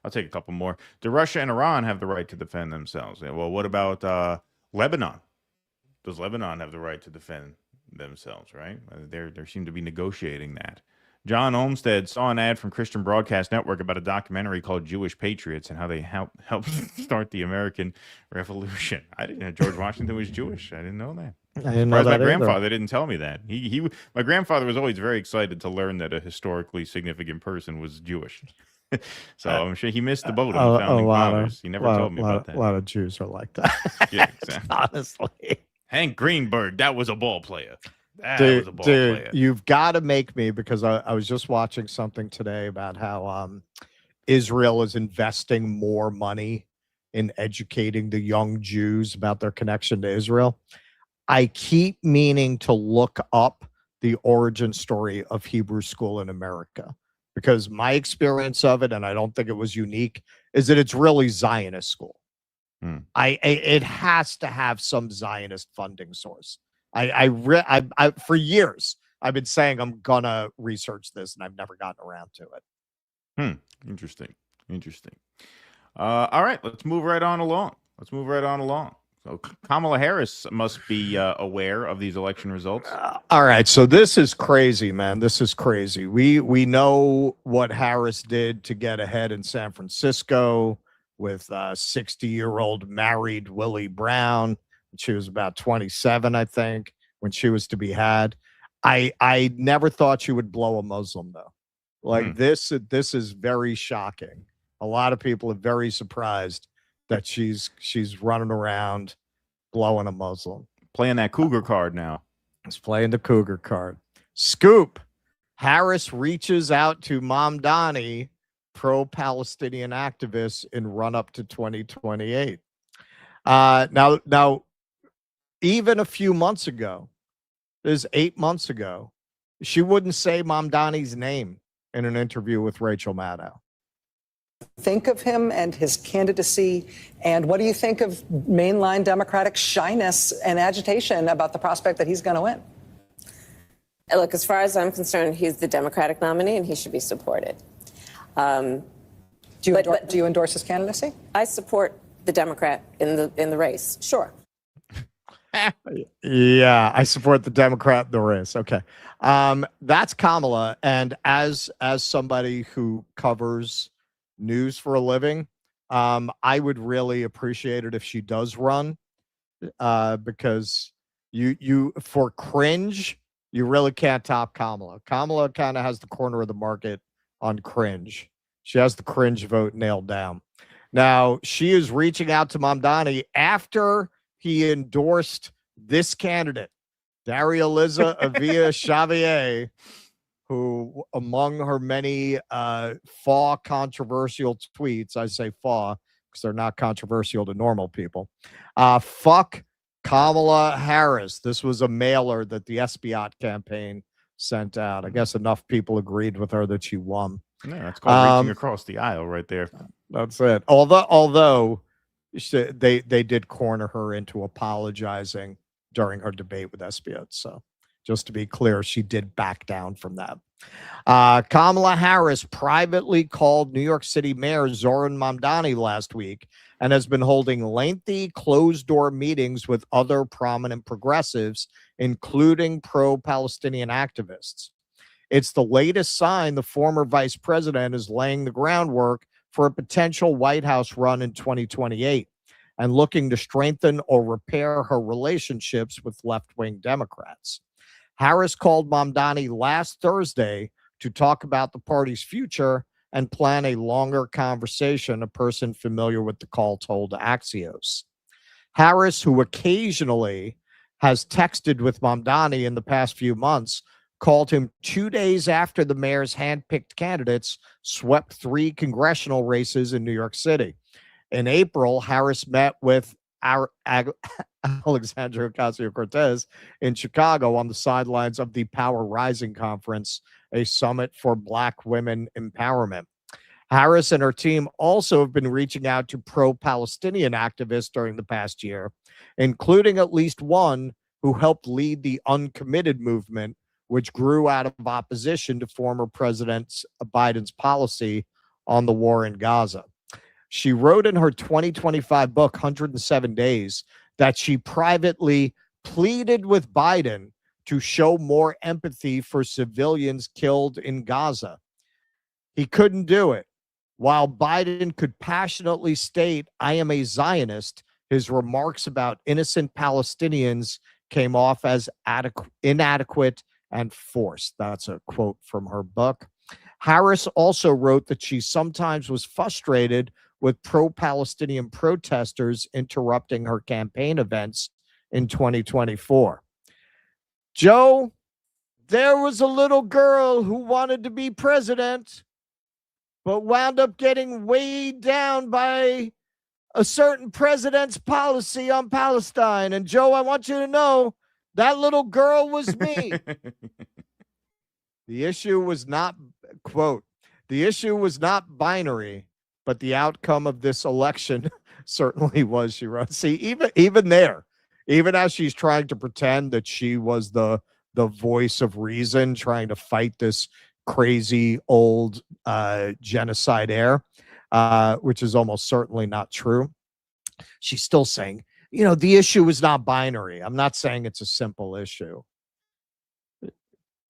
I'll take a couple more. Do Russia and Iran have the right to defend themselves? Well, what about Lebanon? Does Lebanon have the right to defend themselves, right? They seem to be negotiating that. John Olmsted saw an ad from Christian Broadcast Network about a documentary called Jewish Patriots and how they helped start the American Revolution. I didn't know George Washington was Jewish. I didn't know that. I didn't know that my either. grandfather didn't tell me that. My grandfather was always very excited to learn that a historically significant person was Jewish. So I'm sure he missed the boat on the founding fathers. He never told me about that. A lot of Jews are like that. Yeah, exactly. Honestly. Hank Greenberg, that was a ball player. Dude, you've got to make me, because I was just watching something today about how Israel is investing more money in educating the young Jews about their connection to Israel. I keep meaning to look up the origin story of Hebrew school in America, because my experience of it, and I don't think it was unique, is that it's really Zionist school. It has to have some Zionist funding source. I for years I've been saying I'm gonna research this, and I've never gotten around to it. Interesting. All right, let's move right on along. So Kamala Harris must be aware of these election results. All right, so this is crazy, man. This is crazy. We know what Harris did to get ahead in San Francisco with 60-year-old married Willie Brown. She was about 27, I think, when she was to be had. I never thought she would blow a Muslim, though. Like this is very shocking. A lot of people are very surprised that she's running around blowing a Muslim. Playing that cougar card now. He's playing the cougar card. Scoop. Harris reaches out to Mamdani, pro-Palestinian activists, in run-up to 2028. Now, even a few months ago, this is 8 months ago, she wouldn't say Mamdani's name in an interview with Rachel Maddow. Think of him and his candidacy, and what do you think of mainline Democratic shyness and agitation about the prospect that he's going to win? Look, as far as I'm concerned, he's the Democratic nominee, and he should be supported. Do you endorse his candidacy? I support the Democrat in the race. Sure. Yeah, I support the Democrat in the race. Okay. That's Kamala. And as somebody who covers news for a living, I would really appreciate it if she does run, because you for cringe, you really can't top Kamala. Kamala kind of has the corner of the market on cringe. She has the cringe vote nailed down. Now, she is reaching out to Mamdani after he endorsed this candidate, Daria Liza Avia Xavier, who, among her many FAW controversial tweets, I say FAW because they're not controversial to normal people, fuck Kamala Harris. This was a mailer that the Espiat campaign sent out. I guess enough people agreed with her that she won. Yeah, that's called reaching across the aisle right there. That's it. Although they did corner her into apologizing during her debate with Espiat. So just to be clear, she did back down from that. Kamala Harris privately called New York City Mayor Zohran Mamdani last week and has been holding lengthy closed-door meetings with other prominent progressives, including pro-Palestinian activists. It's the latest sign the former vice president is laying the groundwork for a potential White House run in 2028 and looking to strengthen or repair her relationships with left-wing Democrats. Harris called Mamdani last Thursday to talk about the party's future and plan a longer conversation, a person familiar with the call told Axios. Harris, who occasionally has texted with Mamdani in the past few months, called him 2 days after the mayor's handpicked candidates swept 3 congressional races in New York City. In April, Harris met with Alexandria Ocasio-Cortez in Chicago on the sidelines of the Power Rising Conference, a summit for Black women empowerment. Harris and her team also have been reaching out to pro-Palestinian activists during the past year, including at least one who helped lead the Uncommitted movement, which grew out of opposition to former President Biden's policy on the war in Gaza. She wrote in her 2025 book, 107 Days, that she privately pleaded with Biden to show more empathy for civilians killed in Gaza. He couldn't do it. While Biden could passionately state, "I am a Zionist," his remarks about innocent Palestinians came off as inadequate and forced. That's a quote from her book. Harris also wrote that she sometimes was frustrated with pro-Palestinian protesters interrupting her campaign events in 2024. Joe, there was a little girl who wanted to be president, but wound up getting weighed down by a certain president's policy on Palestine. And Joe, I want you to know that little girl was me. The issue was not, quote, the issue was not binary, but the outcome of this election certainly was, she wrote. See, even there, even as she's trying to pretend that she was the voice of reason, trying to fight this crazy old genocide heir, which is almost certainly not true, she's still saying, the issue is not binary. I'm not saying it's a simple issue. It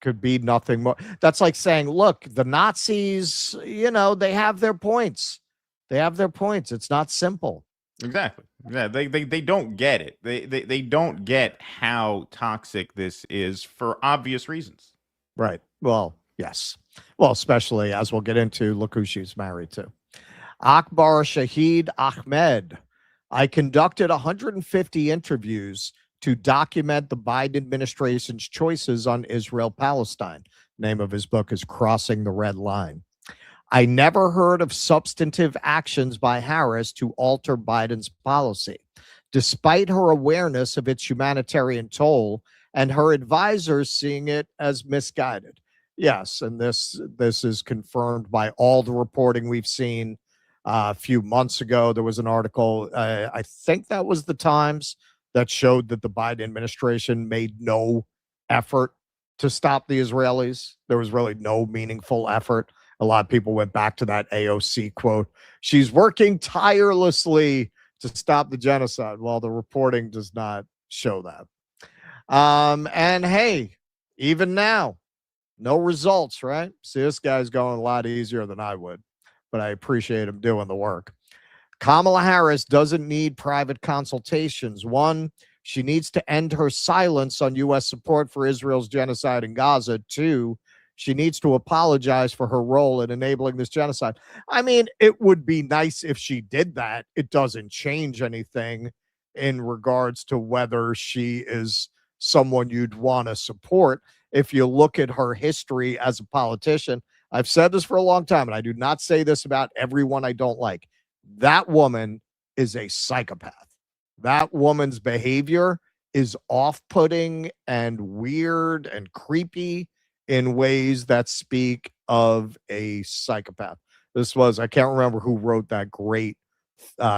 could be nothing more. That's like saying, look, the Nazis, they have their points. They have their points. It's not simple. Exactly. Yeah, they don't get it. They don't get how toxic this is for obvious reasons. Right. Well, yes. Well, especially as we'll get into, look who she's married to. Akbar Shahid Ahmed. I conducted 150 interviews to document the Biden administration's choices on Israel-Palestine. Name of his book is Crossing the Red Line. I never heard of substantive actions by Harris to alter Biden's policy, despite her awareness of its humanitarian toll and her advisors seeing it as misguided. Yes, and this is confirmed by all the reporting we've seen. A few months ago, there was an article, I think that was the Times, that showed that the Biden administration made no effort to stop the Israelis. There was really no meaningful effort. A lot of people went back to that AOC quote. She's working tirelessly to stop the genocide. Well, the reporting does not show that. And hey, even now, no results, right? See, this guy's going a lot easier than I would, but I appreciate him doing the work. Kamala Harris doesn't need private consultations. One, she needs to end her silence on U.S. support for Israel's genocide in Gaza. Two, she needs to apologize for her role in enabling this genocide. I mean, it would be nice if she did that. It doesn't change anything in regards to whether she is someone you'd want to support. If you look at her history as a politician, I've said this for a long time, and I do not say this about everyone I don't like. That woman is a psychopath. That woman's behavior is off-putting and weird and creepy in ways that speak of a psychopath. This was, I can't remember who wrote that great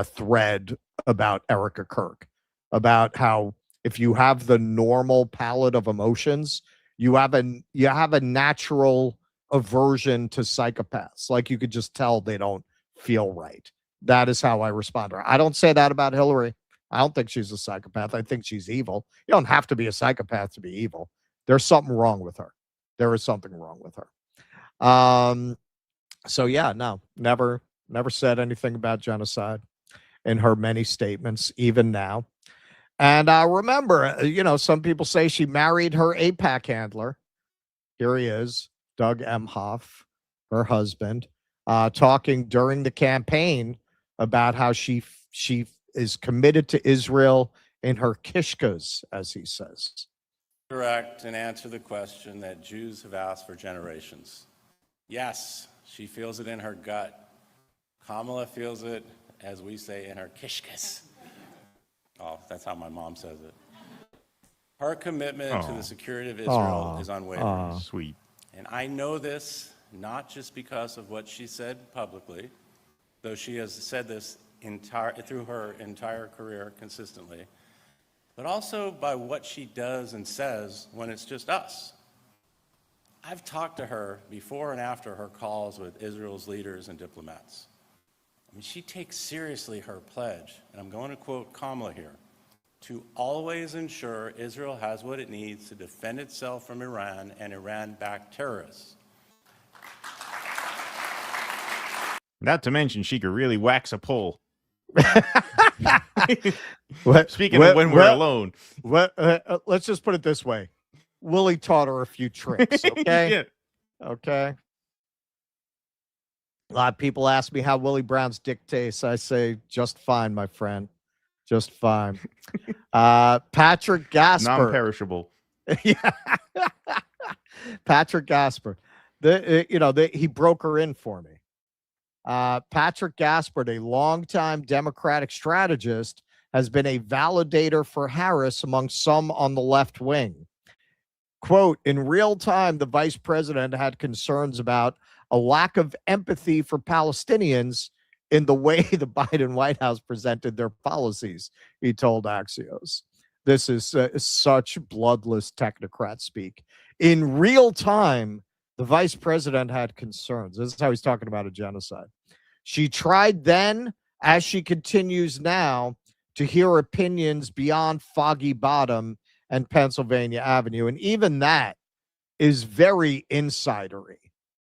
thread about Erica Kirk, about how if you have the normal palette of emotions, you have a natural aversion to psychopaths. Like you could just tell they don't feel right. That is how I respond to her. I don't say that about Hillary. I don't think she's a psychopath. I think she's evil. You don't have to be a psychopath to be evil. There's something wrong with her. There is something wrong with her. So yeah, no, never said anything about genocide in her many statements, even now. And remember, some people say she married her AIPAC handler. Here he is, Doug Emhoff, her husband, talking during the campaign about how she is committed to Israel in her kishkas, as he says. Correct and answer the question that Jews have asked for generations. Yes, she feels it in her gut. Kamala feels it, as we say in her kishkas. Oh, that's how my mom says it. Her commitment to the security of Israel is unwavering. Sweet. And I know this not just because of what she said publicly, though she has said this through her entire career consistently, but also by what she does and says when it's just us. I've talked to her before and after her calls with Israel's leaders and diplomats. I mean, she takes seriously her pledge, and I'm going to quote Kamala here, to always ensure Israel has what it needs to defend itself from Iran and Iran-backed terrorists. Not to mention, she could really wax a pole. Speaking of when we're alone. Let's just put it this way. Willie taught her a few tricks, okay? Yeah. Okay. A lot of people ask me how Willie Brown's dick tastes. I say, just fine, my friend. Just fine. Patrick Gasper. Non-perishable. Yeah. Patrick Gasper. He broke her in for me. Patrick Gaspard, a longtime Democratic strategist, has been a validator for Harris among some on the left wing. Quote, in real time, the vice president had concerns about a lack of empathy for Palestinians in the way the Biden White House presented their policies, he told Axios. This is such bloodless technocrat speak. In real time, the vice president had concerns. This is how he's talking about a genocide. She tried then, as she continues now, to hear opinions beyond Foggy Bottom and Pennsylvania Avenue. And even that is very insidery.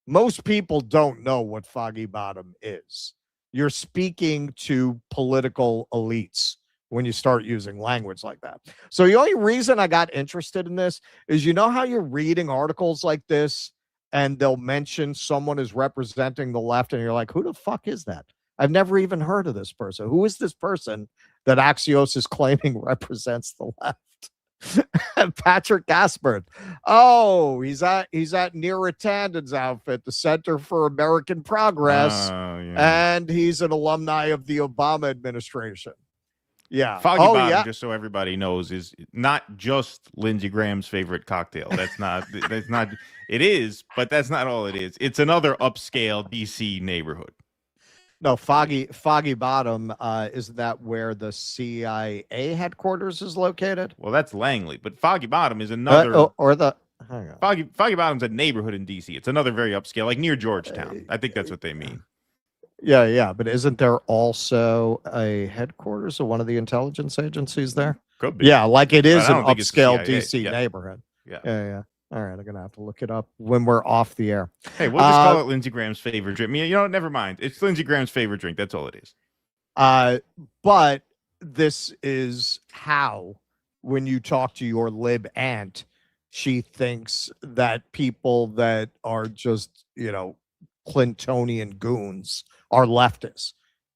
Most people don't know what Foggy Bottom is. You're speaking to political elites when you start using language like that. So the only reason I got interested in this is, you know how you're reading articles like this and they'll mention someone is representing the left and you're like, who the fuck is that? I've never even heard of this person. Who is this person that Axios is claiming represents the left? Patrick Gaspard. Oh, he's at Neera Tanden's outfit, the Center for American Progress, and he's an alumni of the Obama administration. Yeah. Foggy Bottom, just so everybody knows, is not just Lindsey Graham's favorite cocktail. That's not it is, but that's not all it is. It's another upscale DC neighborhood. No, Foggy Bottom, isn't that where the CIA headquarters is located? Well, that's Langley, but Foggy Bottom is another. Hang on. Foggy Bottom's a neighborhood in DC. It's another very upscale, like near Georgetown. I think that's what they mean. Yeah, but isn't there also a headquarters of one of the intelligence agencies there? Could be. Yeah, like it is an think it's upscale CIA. DC neighborhood. Yeah. All right, I'm gonna have to look it up when we're off the air. Hey, we'll just call it Lindsey Graham's favorite drink. You know, never mind. It's Lindsey Graham's favorite drink. That's all it is. But this is how, when you talk to your lib aunt, she thinks that people that are just, Clintonian goons are leftists,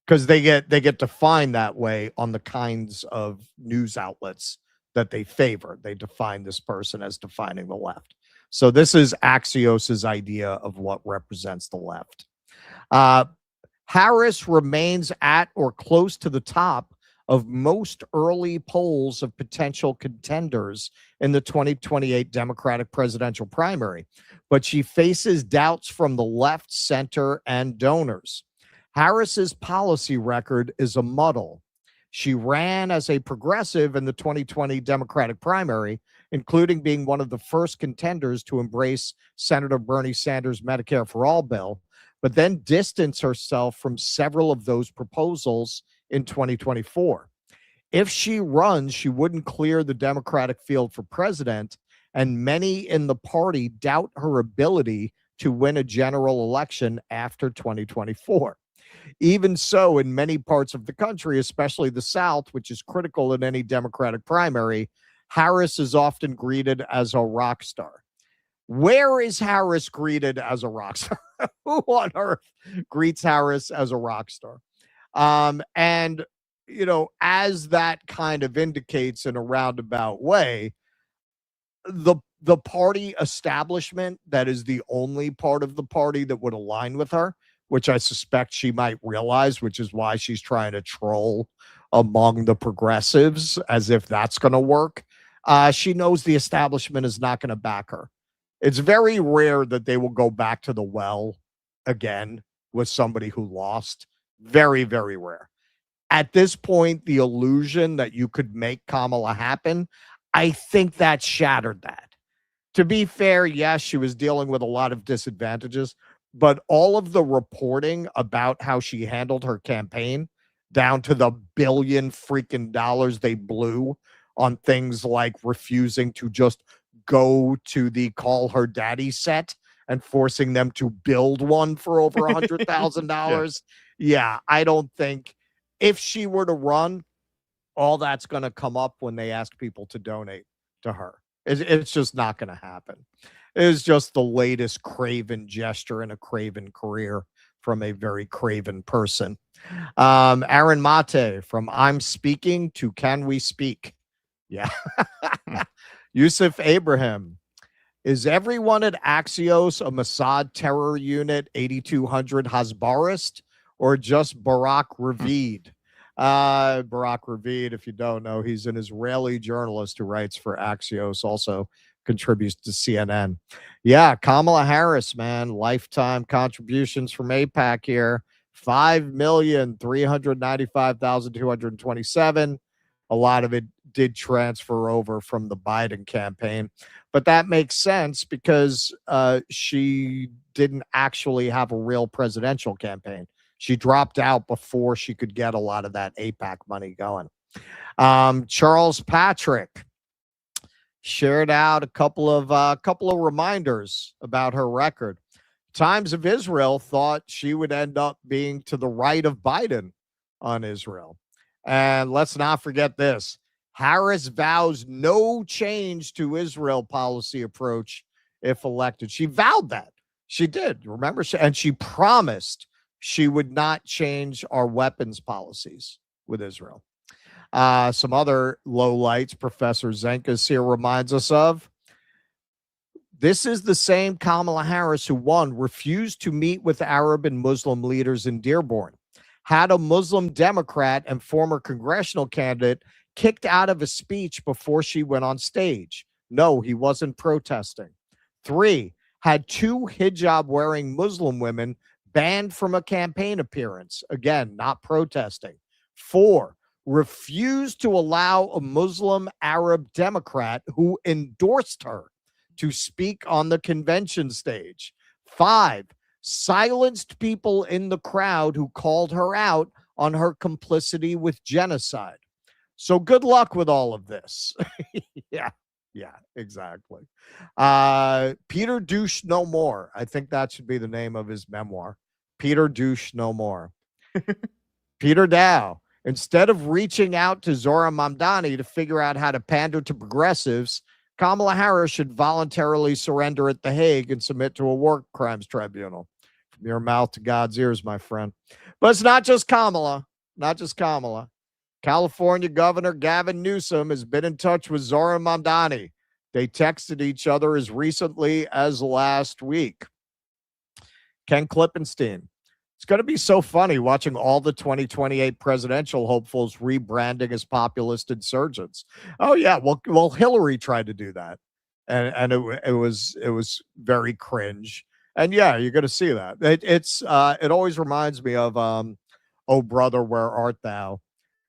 because they get defined that way on the kinds of news outlets that they favor. They define this person as defining the left. So this is Axios's idea of what represents the left. Harris remains at or close to the top of most early polls of potential contenders in the 2028 Democratic presidential primary, but she faces doubts from the left, center, and donors. Harris's policy record is a muddle. She ran as a progressive in the 2020 Democratic primary, including being one of the first contenders to embrace Senator Bernie Sanders' Medicare for All bill, but then distanced herself from several of those proposals in 2024. If she runs, she wouldn't clear the Democratic field for president, and many in the party doubt her ability to win a general election after 2024. Even so, in many parts of the country, especially the South, which is critical in any Democratic primary, Harris is often greeted as a rock star. Where is Harris greeted as a rock star? Who on earth greets Harris as a rock star? And, as that kind of indicates in a roundabout way, the party establishment, that is the only part of the party that would align with her, which I suspect she might realize, which is why she's trying to troll among the progressives as if that's going to work. She knows the establishment is not going to back her. It's very rare that they will go back to the well again with somebody who lost. Very, very rare. At this point, the illusion that you could make Kamala happen, I think that shattered that. To be fair, yes, she was dealing with a lot of disadvantages, but all of the reporting about how she handled her campaign, down to the billion freaking dollars they blew on things like refusing to just go to the Call Her Daddy set and forcing them to build one for over $100,000. Yeah, I don't think if she were to run, all that's going to come up when they ask people to donate to her. It's just not going to happen. It's just the latest craven gesture in a craven career from a very craven person. Aaron Mate from I'm Speaking to Can We Speak? Yeah. Yusuf Abraham. Is everyone at Axios a Mossad terror unit 8200 Hasbarist or just Barak Ravid? Barak Ravid, if you don't know, he's an Israeli journalist who writes for Axios, also contributes to CNN. Yeah, Kamala Harris, man, lifetime contributions from AIPAC here. 5,395,227. A lot of it did transfer over from the Biden campaign, but that makes sense because she didn't actually have a real presidential campaign. She dropped out before she could get a lot of that AIPAC money going. Charles Patrick shared out a couple of reminders about her record. Times of Israel thought she would end up being to the right of Biden on Israel. And let's not forget this. Harris vows no change to Israel policy approach if elected. She vowed that. She did. Remember? And she promised she would not change our weapons policies with Israel. Some other lowlights Professor Zenkas here reminds us of. This is the same Kamala Harris who refused to meet with Arab and Muslim leaders in Dearborn, had a Muslim Democrat and former congressional candidate kicked out of a speech before she went on stage. No, he wasn't protesting. 3, had 2 hijab-wearing Muslim women banned from a campaign appearance. Again, not protesting. 4, refused to allow a Muslim Arab Democrat who endorsed her to speak on the convention stage. 5, silenced people in the crowd who called her out on her complicity with genocide. So good luck with all of this. Yeah, exactly. Peter Douche No More. I think that should be the name of his memoir. Peter Douche No More. Peter Dow. Instead of reaching out to Zohran Mamdani to figure out how to pander to progressives, Kamala Harris should voluntarily surrender at The Hague and submit to a war crimes tribunal. From your mouth to God's ears, my friend. But it's not just Kamala. Not just Kamala. California Governor Gavin Newsom has been in touch with Zohran Mamdani. They texted each other as recently as last week. Ken Klippenstein. It's going to be so funny watching all the 2028 presidential hopefuls rebranding as populist insurgents. Oh, yeah. Well, Hillary tried to do that. And it was very cringe. And yeah, you're going to see that. It always reminds me of Oh Brother, Where Art Thou?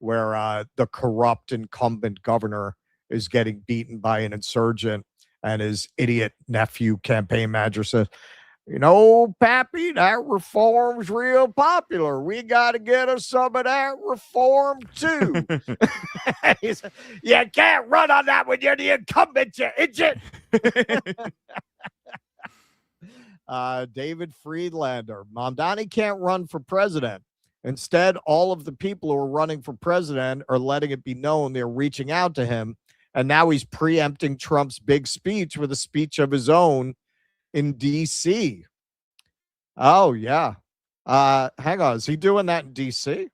Where the corrupt incumbent governor is getting beaten by an insurgent, and his idiot nephew campaign manager says, you know, Pappy, that reform's real popular. We got to get us some of that reform, too. He said, you can't run on that when you're the incumbent, you idiot. David Friedlander. Mamdani can't run for president. Instead, all of the people who are running for president are letting it be known they're reaching out to him. And now he's preempting Trump's big speech with a speech of his own in D.C. Oh, yeah. Hang on. Is he doing that in D.C.?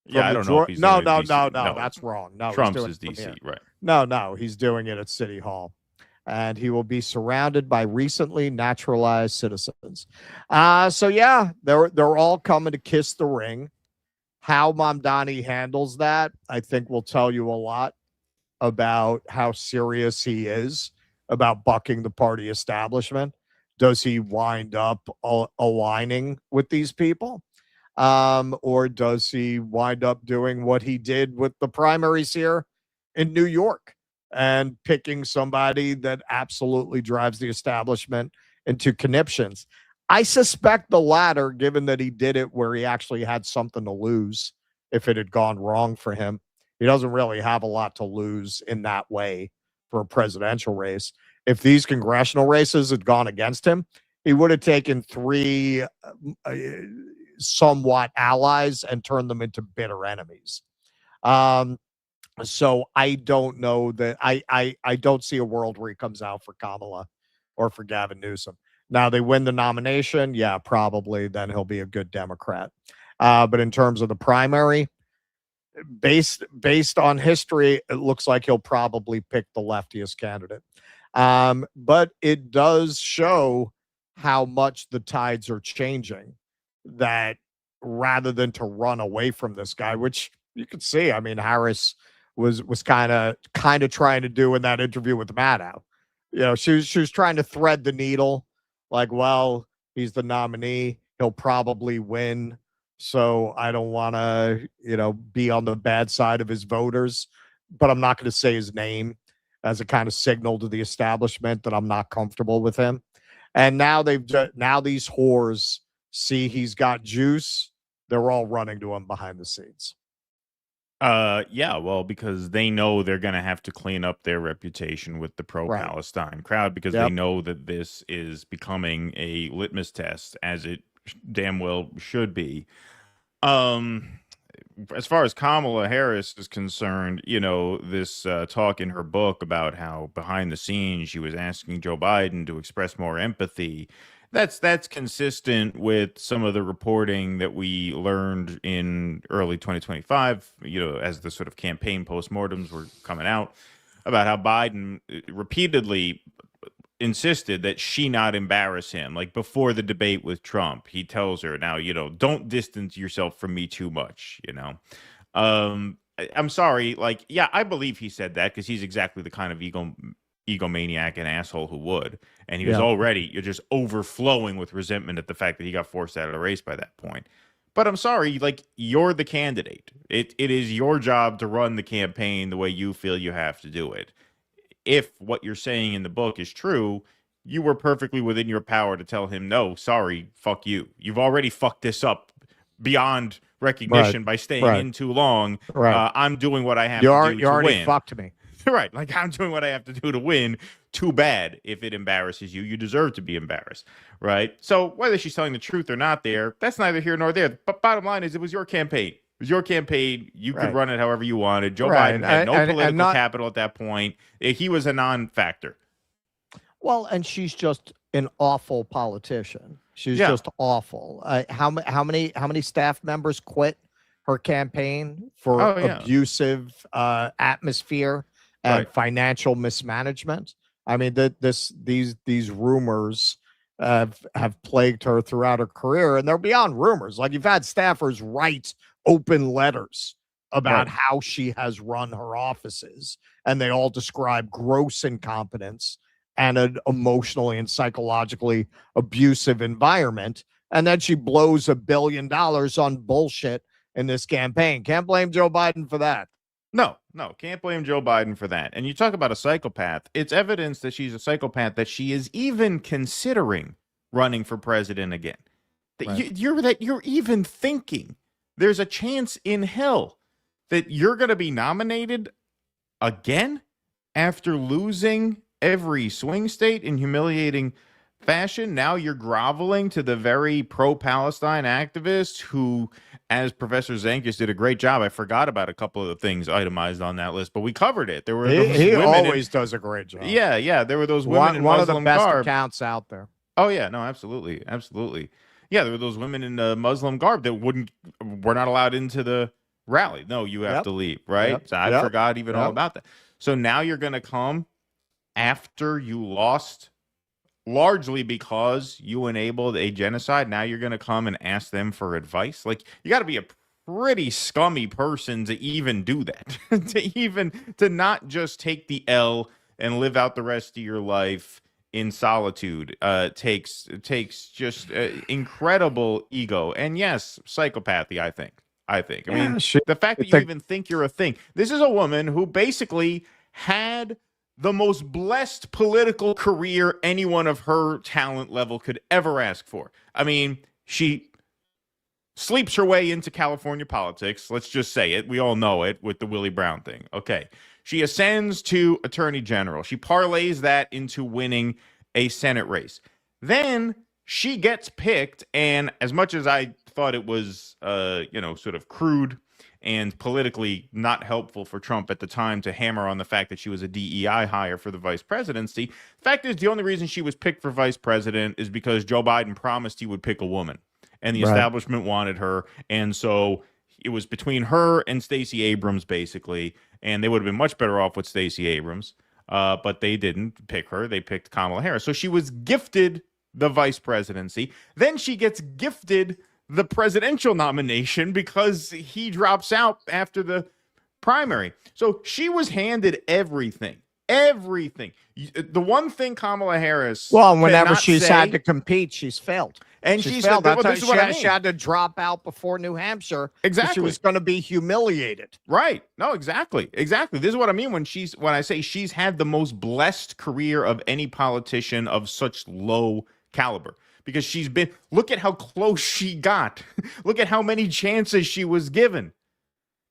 Yeah, I don't know if he's doing it in DC. No. That's wrong. No, Trump's is D.C., right. No, he's doing it at City Hall. and he will be surrounded by recently naturalized citizens. So yeah, they're all coming to kiss the ring. How Mamdani handles that, I think, will tell you a lot about how serious he is about bucking the party establishment. Does he wind up aligning with these people? Or does he wind up doing what he did with the primaries here in New York and picking somebody that absolutely drives the establishment into conniptions? I suspect the latter, given that he did it where he actually had something to lose if it had gone wrong for him. He doesn't really have a lot to lose in that way for a presidential race. If these congressional races had gone against him, he would have taken three somewhat allies and turned them into bitter enemies. So I don't know that I don't see a world where he comes out for Kamala or for Gavin Newsom. Now they win the nomination, yeah, probably then he'll be a good Democrat. But in terms of the primary, based on history, it looks like he'll probably pick the leftiest candidate. But it does show how much the tides are changing, that rather than to run away from this guy, which you could see, I mean, Harris was kind of trying to do in that interview with Maddow. You know, she was trying to thread the needle, like, well, he's the nominee, he'll probably win, so I don't want to, be on the bad side of his voters, but I'm not going to say his name as a kind of signal to the establishment that I'm not comfortable with him. And now now these whores see he's got juice. They're all running to him behind the scenes. Yeah, well, because they know they're going to have to clean up their reputation with the pro-Palestine crowd, because they know that this is becoming a litmus test, as it damn well should be. As far as Kamala Harris is concerned, this talk in her book about how behind the scenes she was asking Joe Biden to express more empathy, that's consistent with some of the reporting that we learned in early 2025, as the sort of campaign postmortems were coming out, about how Biden repeatedly insisted that she not embarrass him. Like before the debate with Trump, he tells her, now, don't distance yourself from me too much, I'm sorry, I believe he said that because he's exactly the kind of egomaniac and asshole who would. And he was already, you're just overflowing with resentment at the fact that he got forced out of the race by that point. But I'm sorry, you're the candidate. It is your job to run the campaign the way you feel you have to do it. If what you're saying in the book is true, you were perfectly within your power to tell him, no, sorry, fuck you. You've already fucked this up beyond recognition by staying in too long. I'm doing what I have to do to win. You already fucked me. Right. I'm doing what I have to do to win. Too bad if it embarrasses you. You deserve to be embarrassed. Right. So whether she's telling the truth or not that's neither here nor there. But bottom line is, it was your campaign. It was your campaign. You could run it however you wanted. Joe Biden had no political capital at that point. He was a non-factor. Well, and she's just an awful politician. She's just awful. How many staff members quit her campaign for abusive atmosphere and financial mismanagement? I mean, these rumors have plagued her throughout her career, and they're beyond rumors. Like, you've had staffers write open letters about how she has run her offices, and they all describe gross incompetence and an emotionally and psychologically abusive environment. And then she blows $1 billion on bullshit in this campaign. Can't blame Joe Biden for that. No, can't blame Joe Biden for that. And you talk about a psychopath. It's evidence that she's a psychopath that she is even considering running for president again. That you're even thinking there's a chance in hell that you're going to be nominated again after losing every swing state in humiliating fashion. Now you're groveling to the very pro-Palestine activists who, as Professor Zankus did a great job. I forgot about a couple of the things itemized on that list, but we covered it. There were he always does a great job. Yeah. There were those women in one Muslim of the best garb. accounts out there. Oh yeah, no, absolutely. Yeah, there were those women in Muslim garb that were not allowed into the rally. No, you have to leave, right? So I forgot even all about that. So now you're going to come after you lost, largely because you enabled a genocide, now you're going to come and ask them for advice? Like, you got to be a pretty scummy person to even do that, to not just take the L and live out the rest of your life in solitude. Takes just incredible ego, and yes, psychopathy. I think. I mean, the fact that you even think you're a thing. This is a woman who basically had the most blessed political career anyone of her talent level could ever ask for. I mean, she sleeps her way into California politics. Let's just say it. We all know it with the Willie Brown thing. Okay. She ascends to attorney general. She parlays that into winning a Senate race. Then she gets picked. And as much as I thought it was, sort of crude and politically not helpful for Trump at the time to hammer on the fact that she was a DEI hire for the vice presidency, the fact is the only reason she was picked for vice president is because Joe Biden promised he would pick a woman. And the establishment wanted her. And so it was between her and Stacey Abrams, basically. And they would have been much better off with Stacey Abrams. But they didn't pick her. They picked Kamala Harris. So she was gifted the vice presidency. Then she gets gifted the presidential nomination because he drops out after the primary. So she was handed everything. Everything. The one thing Kamala Harris. Well, whenever she's had to compete, she's failed. And she's failed. That's this is what I mean. She had to drop out before New Hampshire. Exactly. She was going to be humiliated. Right. No, exactly. Exactly. This is what I mean when I say she's had the most blessed career of any politician of such low caliber. Because she's been, look at how close she got. Look at how many chances she was given.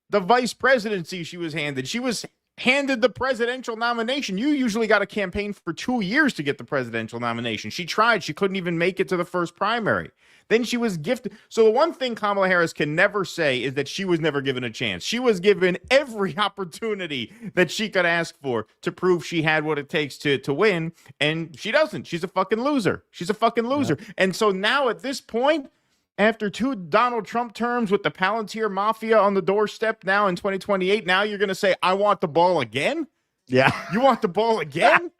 The vice presidency she was handed. She was handed the presidential nomination. You usually got to campaign for 2 years to get the presidential nomination. She tried. She couldn't even make it to the first primary. Then she was gifted. So the one thing Kamala Harris can never say is that she was never given a chance. She was given every opportunity that she could ask for to prove she had what it takes to win. And she doesn't. She's a fucking loser. She's a fucking loser. Yeah. And so now at this point, after 2 Donald Trump terms with the Palantir Mafia on the doorstep now in 2028, now you're going to say, I want the ball again? Yeah. You want the ball again?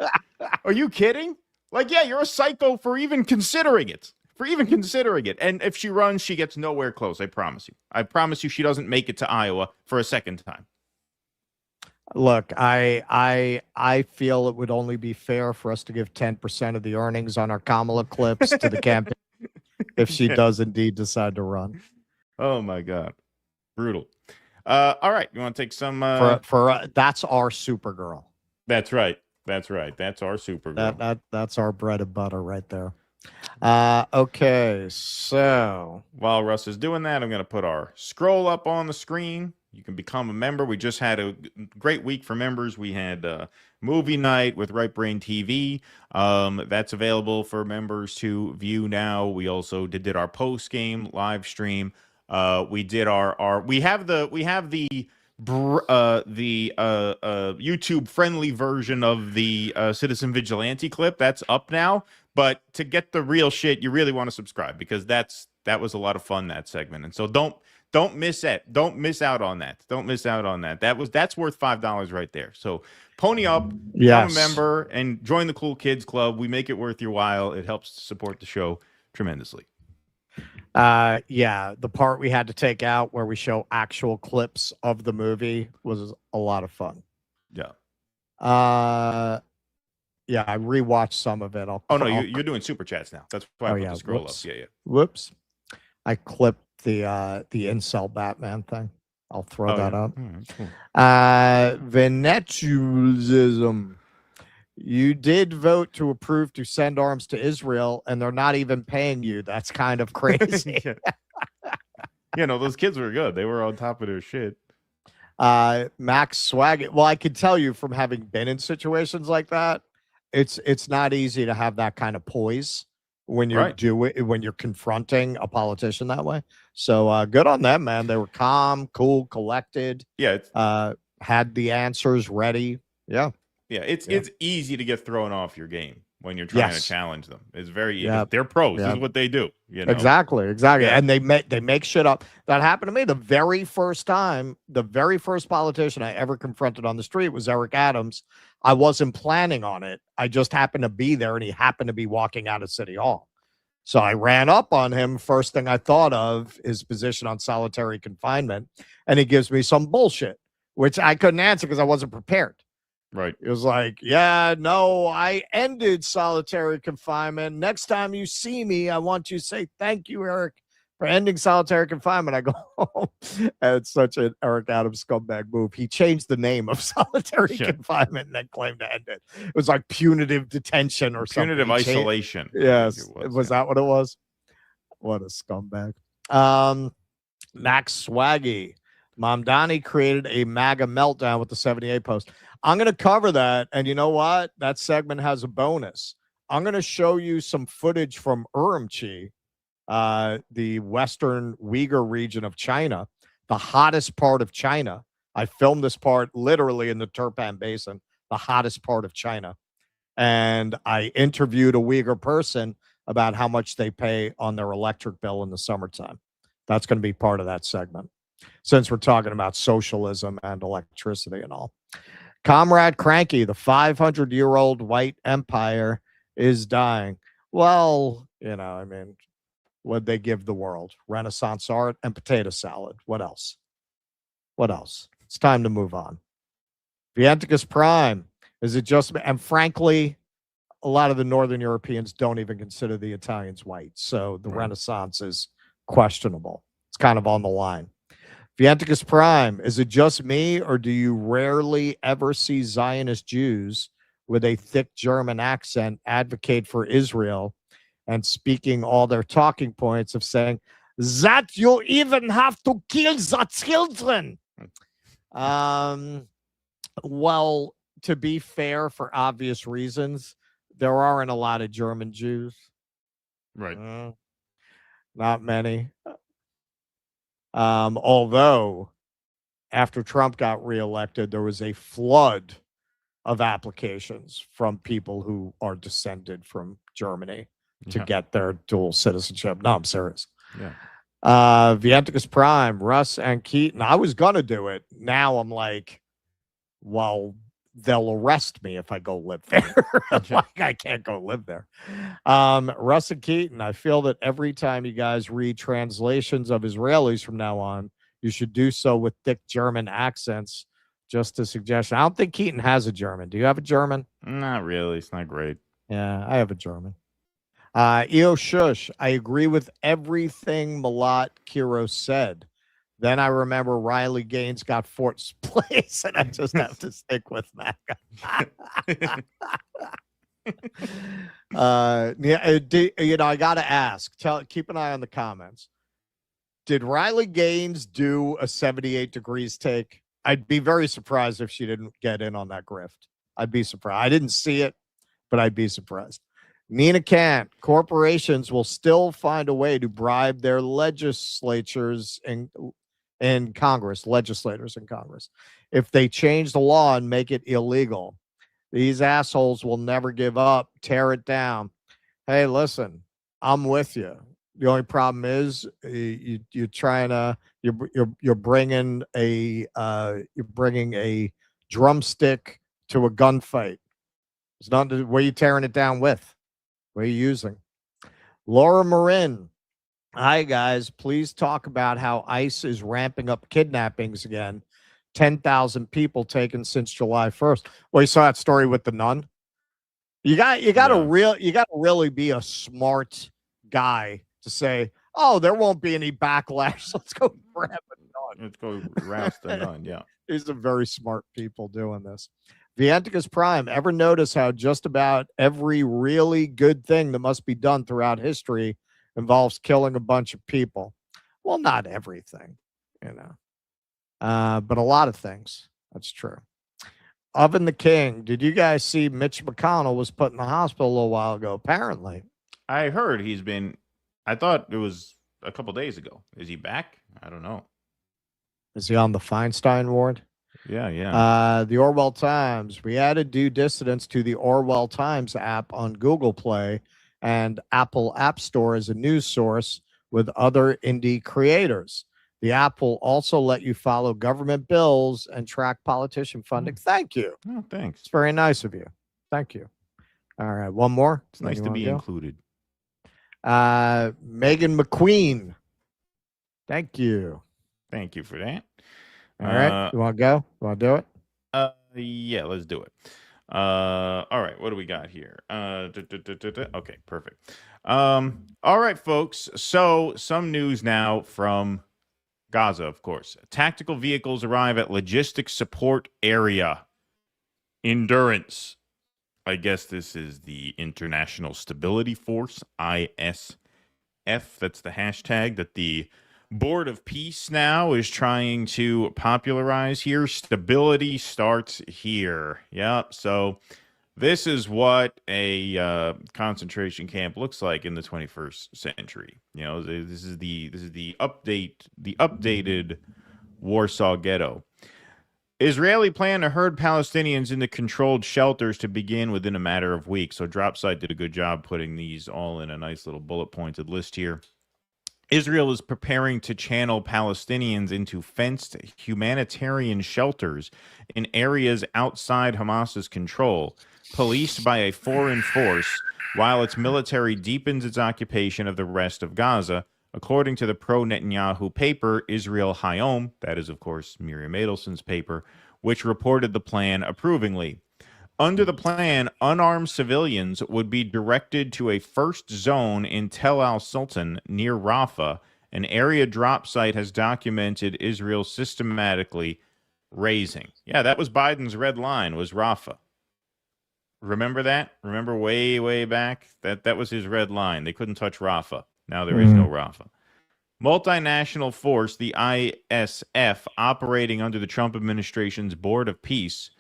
Are you kidding? Like, yeah, you're a psycho for even considering it. And if she runs, she gets nowhere close. I promise you. I promise you she doesn't make it to Iowa for a second time. Look, I feel it would only be fair for us to give 10% of the earnings on our Kamala clips to the campaign if she does indeed decide to run. Oh, my God. Brutal. All right. You want to take some... that's our Supergirl. That's right. That's our Supergirl. That's our bread and butter right there. Okay, so while Russ is doing that, I'm going to put our scroll up on the screen. You can become a member. We just had a great week for members. We had movie night with Right Brain TV. That's available for members to view now. We also did our post game live stream. We did we have the YouTube friendly version of the Citizen Vigilante clip that's up now. But to get the real shit, you really want to subscribe because that was a lot of fun, that segment. And so don't miss it. Don't miss out on that. That's worth $5 right there. So pony up, become a member, and join the Cool Kids Club. We make it worth your while. It helps support the show tremendously. The part we had to take out where we show actual clips of the movie was a lot of fun. Yeah. Yeah, I rewatched some of it. You're doing super chats now. That's why I put the scroll up. Yeah. Whoops. I clipped the incel Batman thing. I'll throw that up. Cool. Venezuelism. You did vote to approve to send arms to Israel, and they're not even paying you. That's kind of crazy. Those kids were good. They were on top of their shit. Max Swag. Well, I can tell you from having been in situations like that, it's not easy to have that kind of poise when you're when you're confronting a politician that way. So good on them, man. They were calm, cool, collected. Yeah, had the answers ready. Yeah. Yeah, it's easy to get thrown off your game. when you're trying to Yes. challenge them. It's very Yep. they're pros. This Yep. is what they do. You know? Exactly. Yeah. And they make shit up. That happened to me the very first time. The very first politician I ever confronted on the street was Eric Adams. I wasn't planning on it. I just happened to be there, and he happened to be walking out of City Hall. So I ran up on him. First thing I thought of is position on solitary confinement, and he gives me some bullshit, which I couldn't answer because I wasn't prepared. Right. It was like, yeah, no, I ended solitary confinement. Next time you see me, I want you to say thank you, Eric, for ending solitary confinement. I go, oh, it's such an Eric Adams scumbag move. He changed the name of solitary confinement and then claimed to end it. It was like punitive detention or something. Punitive isolation. Yes. Was that what it was? What a scumbag. Max Swaggy. Mamdani created a MAGA meltdown with the 78 post. I'm going to cover that. And you know what? That segment has a bonus. I'm going to show you some footage from Urumqi, the Western Uyghur region of China, the hottest part of China. I filmed this part literally in the Turpan Basin, the hottest part of China. And I interviewed a Uyghur person about how much they pay on their electric bill in the summertime. That's going to be part of that segment, since we're talking about socialism and electricity and all. Comrade Cranky, the 500-year-old white empire is dying. Well, you know, I mean, what'd they give the world? Renaissance art and potato salad. What else? What else? It's time to move on. Vienticus Prime. Is it just, and frankly, a lot of the Northern Europeans don't even consider the Italians white. So the Renaissance is questionable. It's kind of on the line. Vienticus Prime, is it just me, or do you rarely ever see Zionist Jews with a thick German accent advocate for Israel and speaking all their talking points of saying that you even have to kill the children? Well, to be fair, for obvious reasons, there aren't a lot of German Jews. Right. Not many. Although after Trump got reelected, there was a flood of applications from people who are descended from Germany to get their dual citizenship. No, I'm serious. Yeah. Vienticus Prime, Russ and Keaton. I was going to do it. Now I'm like, well, they'll arrest me if I go live there. Like, I can't go live there. Russ and Keaton, I feel that every time you guys read translations of Israelis from now on, you should do so with thick German accents. Just a suggestion. I don't think Keaton has a German. Do you have a German? Not really. It's not great. Yeah, I have a German. Eo Shush, I agree with everything Melat Kiros said. Then I remember Riley Gaines got fourth place, and I just have to stick with MAGA. I got to ask. Keep an eye on the comments. Did Riley Gaines do a 78 degrees take? I'd be very surprised if she didn't get in on that grift. I'd be surprised. I didn't see it, but I'd be surprised. Nina Kant, corporations will still find a way to bribe their legislators in Congress, legislators in Congress. If they change the law and make it illegal, these assholes will never give up. Tear it down. Hey, listen, I'm with you. The only problem is you're bringing a drumstick to a gunfight. It's not what are you tearing it down with? What are you using? Laura Marin. Hi, guys. Please talk about how ICE is ramping up kidnappings again. 10,000 people taken since July 1st. Well, you saw that story with the nun. You got to really be a smart guy to say, oh, there won't be any backlash. Let's go grab a nun. Let's go roust the nun. Yeah. These are very smart people doing this. Vienticus Prime, ever notice how just about every really good thing that must be done throughout history involves killing a bunch of people? Well, not everything, but a lot of things. That's true. Oven the King, did you guys see Mitch McConnell was put in the hospital a little while ago? Apparently. I heard I thought it was a couple days ago. Is he back? I don't know. Is he on the Feinstein ward? Yeah. The Orwell Times. We added Due Dissidence to the Orwell Times app on Google Play and Apple App Store as a news source with other indie creators. The app will also let you follow government bills and track politician funding. Thank you. Oh, thanks. It's very nice of you. Thank you. All right, one more. It's nice to be included. Megan McQueen. Thank you. Thank you for that. All right. You want to go? You want to do it? Yeah, let's do it. All right, what do we got here? Okay, perfect. All right, folks. So some news now from Gaza, of course. Tactical vehicles arrive at logistics support area. Endurance. I guess this is the International Stability Force, ISF. That's the hashtag that the Board of Peace now is trying to popularize here. Stability starts here. Yep. So this is what a concentration camp looks like in the 21st century. You know, this is the updated Warsaw Ghetto. Israeli plan to herd Palestinians into controlled shelters to begin within a matter of weeks. So Dropsite did a good job putting these all in a nice little bullet-pointed list here. Israel is preparing to channel Palestinians into fenced humanitarian shelters in areas outside Hamas's control, policed by a foreign force, while its military deepens its occupation of the rest of Gaza, according to the pro-Netanyahu paper Israel Hayom, that is, of course, Miriam Adelson's paper, which reported the plan approvingly. Under the plan, unarmed civilians would be directed to a first zone in Tel al-Sultan near Rafah, an area Dropsite has documented Israel systematically raising. Yeah, that was Biden's red line, was Rafah. Remember that? Remember way back? That was his red line. They couldn't touch Rafah. Now there is no Rafah. Multinational force, the ISF, operating under the Trump administration's Board of Peace,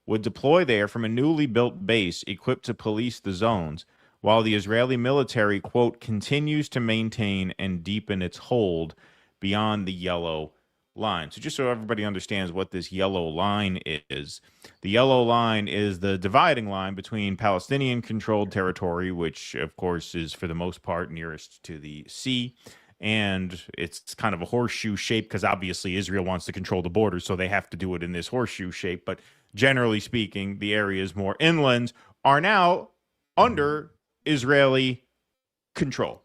would deploy there from a newly built base equipped to police the zones, while the Israeli military, quote, continues to maintain and deepen its hold beyond the yellow line. So just so everybody understands what this yellow line is, the yellow line is the dividing line between Palestinian-controlled territory, which, of course, is for the most part nearest to the sea, and it's kind of a horseshoe shape because obviously Israel wants to control the border, so they have to do it in this horseshoe shape. But generally speaking, the areas more inland are now under Israeli control.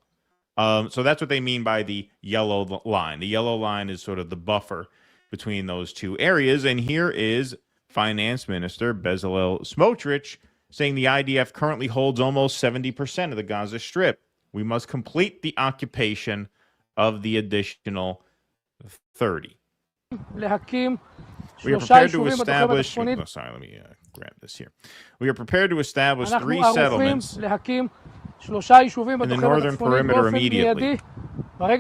So that's what they mean by the yellow line. The yellow line is sort of the buffer between those two areas. And here is Finance Minister Bezalel Smotrich saying the IDF currently holds almost 70% of the Gaza Strip. We must complete the occupation of the additional 30. We are prepared to establish... Oh, sorry, let me grab this here. We are prepared to establish 3 settlements in the northern perimeter immediately. The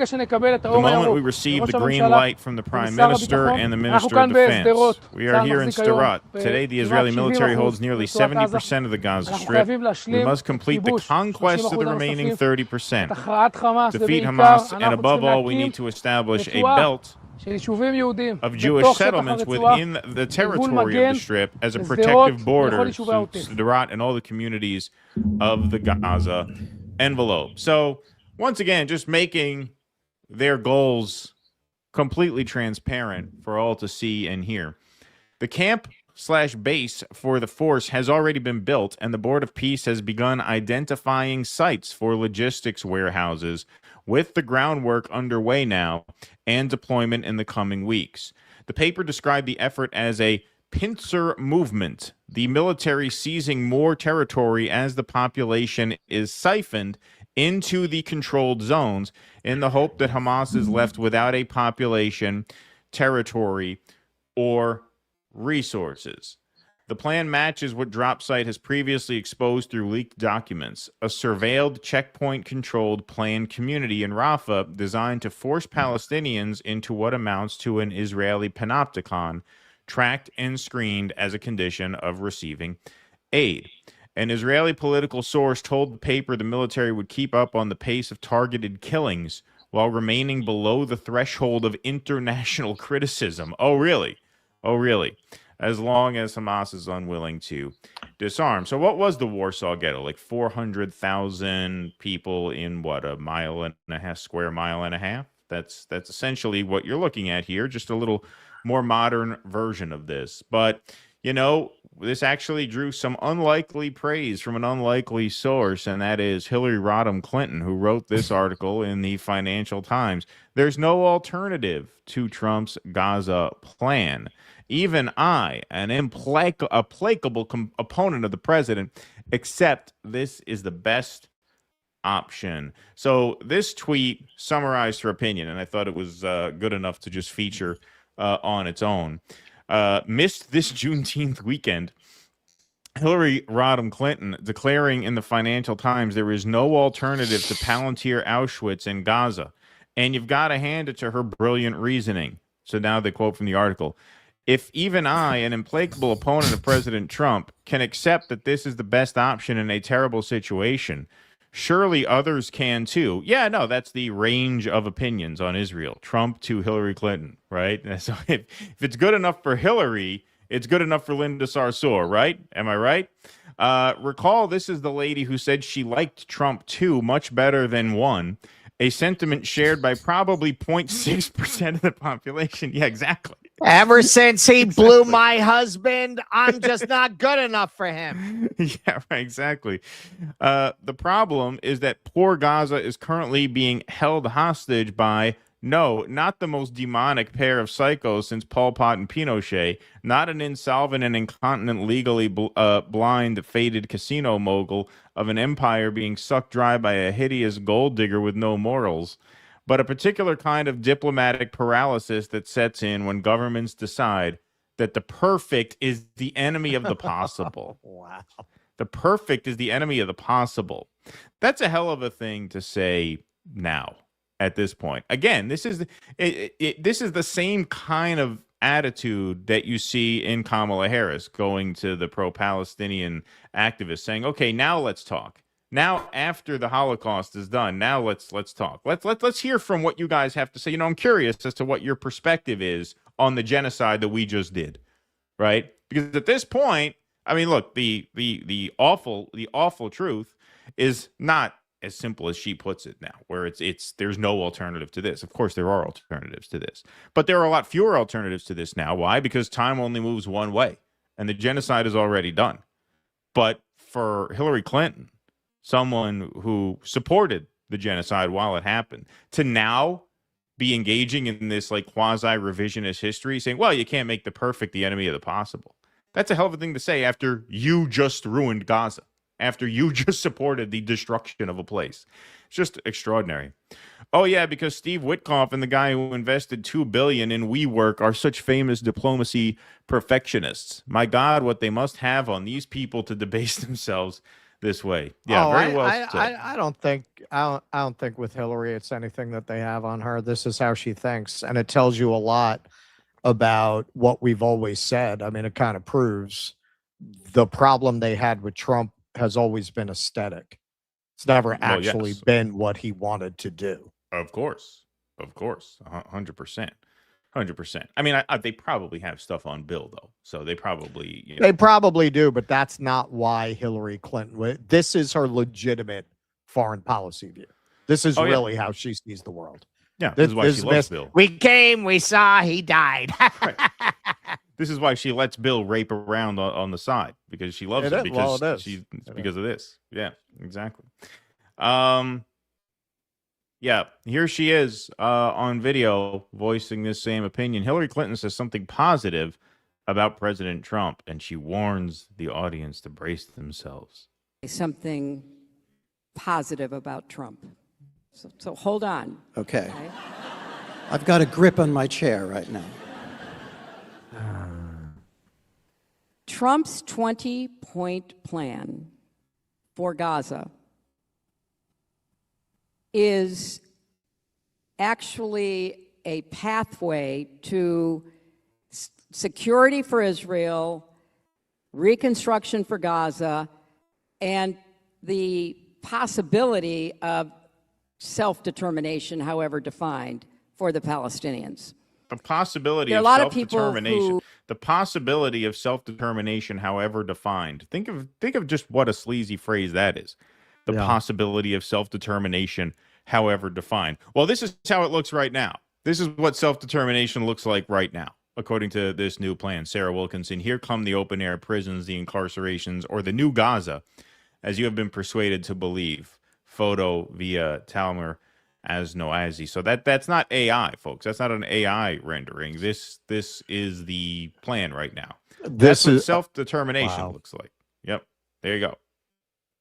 moment we receive the green light from the Prime Minister and the Minister of Defense, we are here in Sderot. Today, the Israeli military holds nearly 70% of the Gaza Strip. We must complete the conquest of the remaining 30%. Defeat Hamas, and above all, we need to establish a belt of Jewish settlements within the territory of the Strip as a protective border to Sderot and all the communities of the Gaza envelope. So, once again, just making their goals completely transparent for all to see and hear. The camp/base for the force has already been built, and the Board of Peace has begun identifying sites for logistics warehouses, with the groundwork underway now and deployment in the coming weeks. The paper described the effort as a pincer movement, the military seizing more territory as the population is siphoned into the controlled zones in the hope that Hamas is left without a population, territory, or resources. The plan matches what Dropsite has previously exposed through leaked documents, a surveilled, checkpoint-controlled planned community in Rafah designed to force Palestinians into what amounts to an Israeli panopticon, tracked and screened as a condition of receiving aid. An Israeli political source told the paper the military would keep up on the pace of targeted killings while remaining below the threshold of international criticism. Oh, really? Oh, really? As long as Hamas is unwilling to disarm. So what was the Warsaw Ghetto? Like 400,000 people in what, a mile and a half, square mile and a half? That's essentially what you're looking at here, just a little more modern version of this. But, you know, this actually drew some unlikely praise from an unlikely source, and that is Hillary Rodham Clinton, who wrote this article in the Financial Times. There's no alternative to Trump's Gaza plan. Even I, an implacable opponent of the president, accept this is the best option. So this tweet summarized her opinion, and I thought it was good enough to just feature on its own. Missed this Juneteenth weekend. Hillary Rodham Clinton declaring in the Financial Times there is no alternative to Palantir Auschwitz in Gaza. And you've got to hand it to her brilliant reasoning. So now the quote from the article. If even I, an implacable opponent of President Trump, can accept that this is the best option in a terrible situation, surely others can too. Yeah, no, that's the range of opinions on Israel. Trump to Hillary Clinton, right? So if it's good enough for Hillary, it's good enough for Linda Sarsour, right? Am I right? Recall, this is the lady who said she liked Trump too, much better than one. A sentiment shared by probably 0.6% of the population. Yeah, exactly. Ever since he blew my husband, I'm just not good enough for him. Yeah, right, exactly. The problem is that poor Gaza is currently being held hostage by, no, not the most demonic pair of psychos since Pol Pot and Pinochet, not an insolvent and incontinent, legally blind, faded casino mogul of an empire being sucked dry by a hideous gold digger with no morals, but a particular kind of diplomatic paralysis that sets in when governments decide that the perfect is the enemy of the possible. Wow. The perfect is the enemy of the possible. That's a hell of a thing to say now at this point. Again, this is this is the same kind of attitude that you see in Kamala Harris going to the pro-Palestinian activists saying, okay, now let's talk. Now, after the Holocaust is done, now let's talk. Let's hear from what you guys have to say. You know, I'm curious as to what your perspective is on the genocide that we just did, right? Because at this point, I mean, look, the awful truth is not as simple as she puts it now, where it's there's no alternative to this. Of course, there are alternatives to this, but there are a lot fewer alternatives to this now. Why? Because time only moves one way, and the genocide is already done. But for Hillary Clinton, someone who supported the genocide while it happened, to now be engaging in this like quasi-revisionist history, saying, well, you can't make the perfect the enemy of the possible. That's a hell of a thing to say after you just ruined Gaza, after you just supported the destruction of a place. It's just extraordinary. Oh, yeah, because Steve Witkoff and the guy who invested $2 billion in WeWork are such famous diplomacy perfectionists. My God, what they must have on these people to debase themselves this way. Yeah, very well said. I don't think with Hillary it's anything that they have on her. This is how she thinks, and it tells you a lot about what we've always said. I mean, it kind of proves the problem they had with Trump has always been aesthetic. It's never actually been what he wanted to do. Of course, 100%. 100%. I mean, they probably have stuff on Bill, though. So they probably... You know. They probably do, but that's not why Hillary Clinton... This is her legitimate foreign policy view. This is really how she sees the world. Yeah, this is why she loves Bill. We came, we saw, he died. Right. This is why she lets Bill rape around on the side, because she loves him. Because because of this. Yeah, exactly. Yeah, here she is on video voicing this same opinion. Hillary Clinton says something positive about President Trump, and she warns the audience to brace themselves. Something positive about Trump. So hold on. Okay. I've got a grip on my chair right now. Trump's 20-point plan for Gaza is actually a pathway to security for Israel, reconstruction for Gaza, and the possibility of self-determination, however defined, for the Palestinians. the possibility there are of a lot of people self-determination, who, the possibility of self-determination, however defined. Think of just what a sleazy phrase that is. The Yeah. possibility of self-determination, however defined. Well, this is how it looks right now. This is what self-determination looks like right now, according to this new plan. Sarah Wilkinson, here come the open-air prisons, the incarcerations, or the new Gaza, as you have been persuaded to believe. Photo via Talmer Asnoazi. So that's not AI, folks. That's not an AI rendering. This is the plan right now. This That's what is self-determination wow. looks like. Yep. There you go.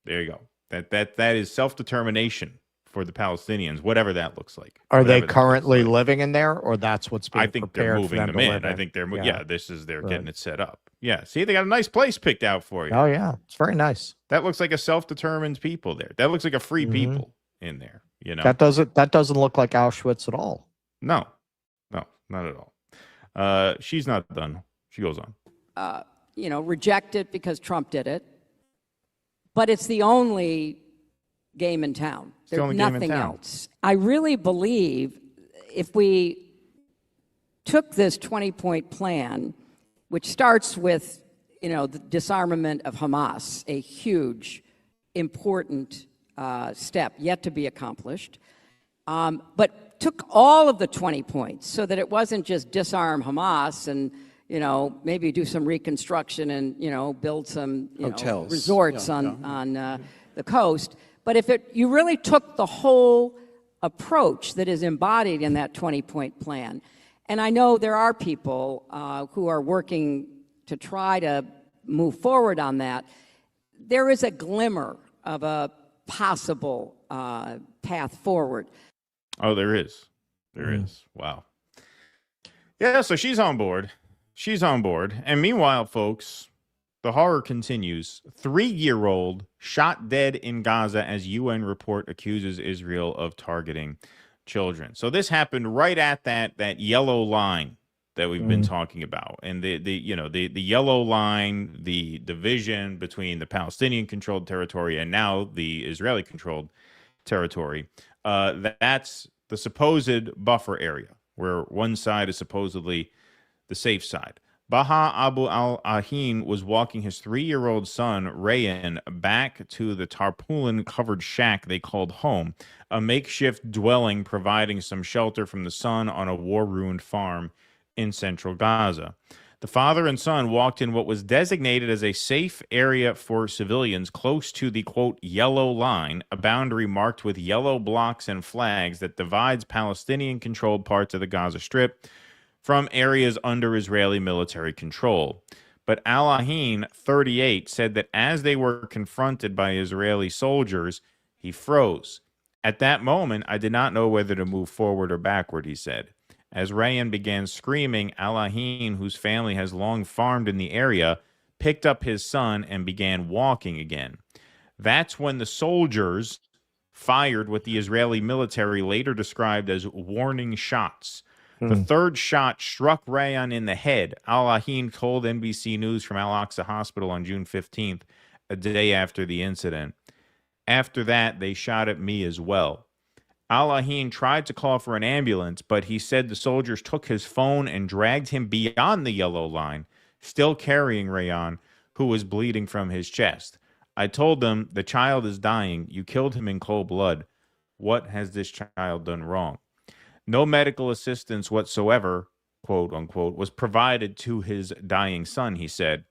There you go. That is self-determination for the Palestinians, whatever that looks like. Are they Whatever that currently living in there, or that's what's being I think they're prepared for moving them them to in. live I think they're they're Right. getting it set up. Yeah. See, they got a nice place picked out for you. Oh yeah, it's very nice. That looks like a self-determined people there. That looks like a free Mhm. people in there. You know, That doesn't look like Auschwitz at all. no, not at all. She's not done. She goes on. reject it because Trump did it. But it's the only game in town. the There's only game in nothing town. else. I really believe if we took this 20-point plan, which starts with, the disarmament of Hamas, a huge, important step yet to be accomplished, but took all of the 20 points so that it wasn't just disarm Hamas and, maybe do some reconstruction and, build some Hotels. resorts Yeah, on the coast. But if you really took the whole approach that is embodied in that 20-point plan, and I know there are people who are working to try to move forward on that, there is a glimmer of a possible path forward. Oh, there is. There is. Wow. Yeah, so she's on board. She's on board. And meanwhile, folks, the horror continues. 3-year-old shot dead in Gaza as UN report accuses Israel of targeting children. So this happened right at that yellow line that we've been talking about. And the yellow line, the division between the Palestinian-controlled territory and now the Israeli-controlled territory, that's the supposed buffer area where one side is supposedly the safe side. Baha Abu al-Ahin was walking his 3-year-old son, Rayan, back to the tarpaulin-covered shack they called home, a makeshift dwelling providing some shelter from the sun on a war-ruined farm in central Gaza. The father and son walked in what was designated as a safe area for civilians close to the, quote, yellow line, a boundary marked with yellow blocks and flags that divides Palestinian-controlled parts of the Gaza Strip from areas under Israeli military control. But Al-Ahin, 38, said that as they were confronted by Israeli soldiers, he froze. At that moment, I did not know whether to move forward or backward, he said. As Rayan began screaming, Al-Ahin, whose family has long farmed in the area, picked up his son and began walking again. That's when the soldiers fired what the Israeli military later described as warning shots. The third shot struck Rayan in the head. Al-Ahin told NBC News from Al-Aqsa Hospital on June 15th, a day after the incident. After that, they shot at me as well. Al-Ahin tried to call for an ambulance, but he said the soldiers took his phone and dragged him beyond the yellow line, still carrying Rayan, who was bleeding from his chest. I told them, the child is dying. You killed him in cold blood. What has this child done wrong? No medical assistance whatsoever, quote unquote, was provided to his dying son, he said.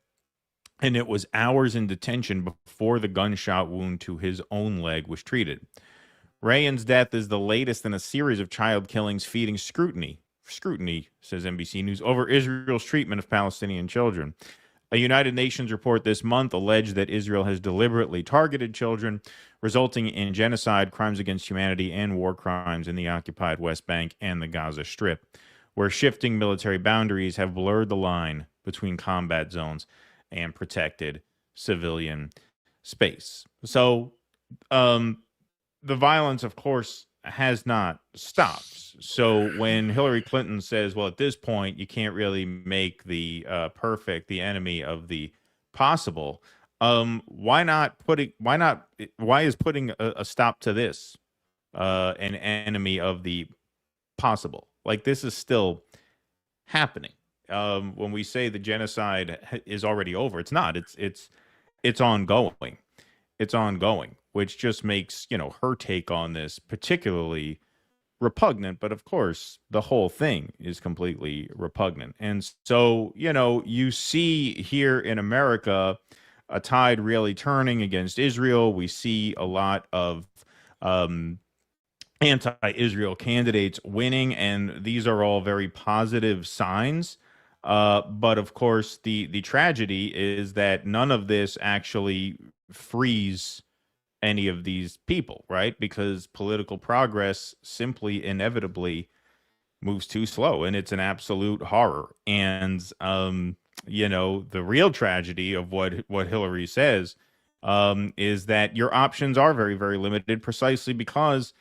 And it was hours in detention before the gunshot wound to his own leg was treated. Rayan's death is the latest in a series of child killings feeding scrutiny, says NBC News, over Israel's treatment of Palestinian children. A United Nations report this month alleged that Israel has deliberately targeted children, resulting in genocide, crimes against humanity, and war crimes in the occupied West Bank and the Gaza Strip, where shifting military boundaries have blurred the line between combat zones and protected civilian space. So, the violence, of course, has not stopped. So when Hillary Clinton says, well, at this point, you can't really make the perfect the enemy of the possible, why is putting a stop to this an enemy of the possible? Like, this is still happening. When we say the genocide is already over, it's not. It's ongoing. It's ongoing, which just makes, her take on this particularly repugnant. But of course, the whole thing is completely repugnant. And so, you see here in America a tide really turning against Israel. We see a lot of anti-Israel candidates winning, and these are all very positive signs. But of course, the tragedy is that none of this actually frees any of these people, right? Because political progress simply inevitably moves too slow, and it's an absolute horror. And the real tragedy of what Hillary says is that your options are very, very limited, precisely because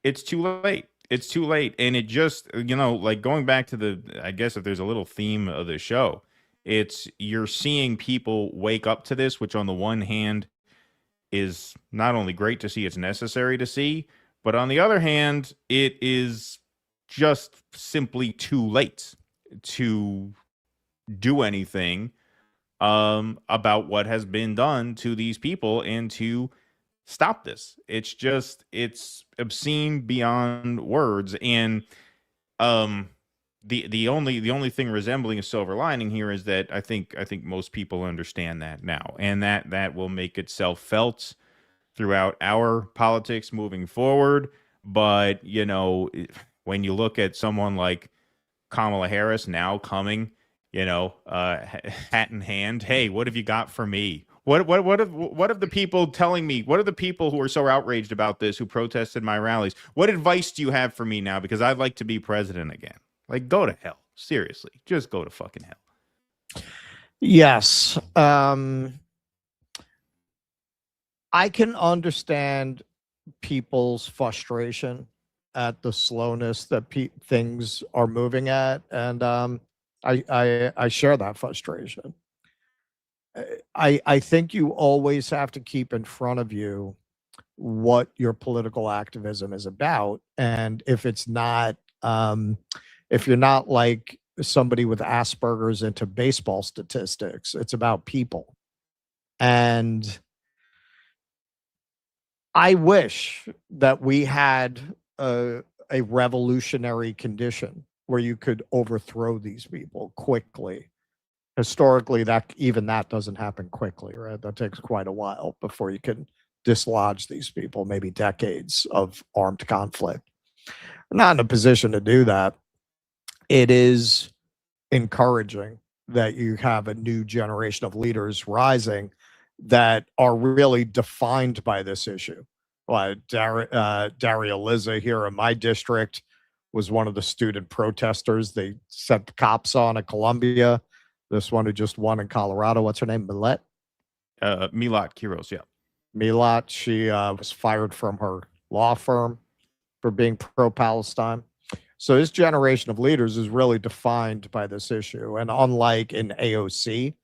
it's too late. It's too late. And it just, like going back to I guess if there's a little theme of the show, you're seeing people wake up to this, which on the one hand is not only great to see, it's necessary to see, but on the other hand, it is just simply too late to do anything about what has been done to these people and to stop this. It's obscene beyond words. And the only thing resembling a silver lining here is that I think most people understand that now, and that will make itself felt throughout our politics moving forward. But when you look at someone like Kamala Harris now coming, hat in hand, hey, what have you got for me? What have the people telling me? What are the people who are so outraged about this, who protested my rallies? What advice do you have for me now? Because I'd like to be president again. Like, go to hell. Seriously, just go to fucking hell. Yes. I can understand people's frustration at the slowness that things are moving at, and I share that frustration. I think you always have to keep in front of you what your political activism is about, and if it's not, if you're not like somebody with Asperger's into baseball statistics, it's about people. And I wish that we had a revolutionary condition where you could overthrow these people quickly. Historically, that doesn't happen quickly, right? That takes quite a while before you can dislodge these people, maybe decades of armed conflict. We're not in a position to do that. It is encouraging that you have a new generation of leaders rising that are really defined by this issue. Daria Liza here in my district was one of the student protesters. They set the cops on at Columbia. This one who just won in Colorado, what's her name? Melat Kiros, yeah. Melat, she was fired from her law firm for being pro-Palestine. So this generation of leaders is really defined by this issue. And unlike in AOC,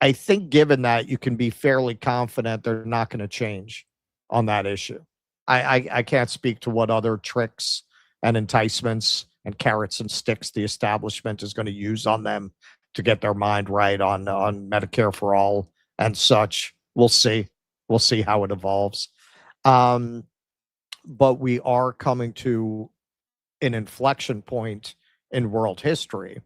I think given that, you can be fairly confident they're not going to change on that issue. I can't speak to what other tricks and enticements and carrots and sticks the establishment is going to use on them to get their mind right on Medicare for all and such. We'll see. We'll see how it evolves. But we are coming to an inflection point in world history.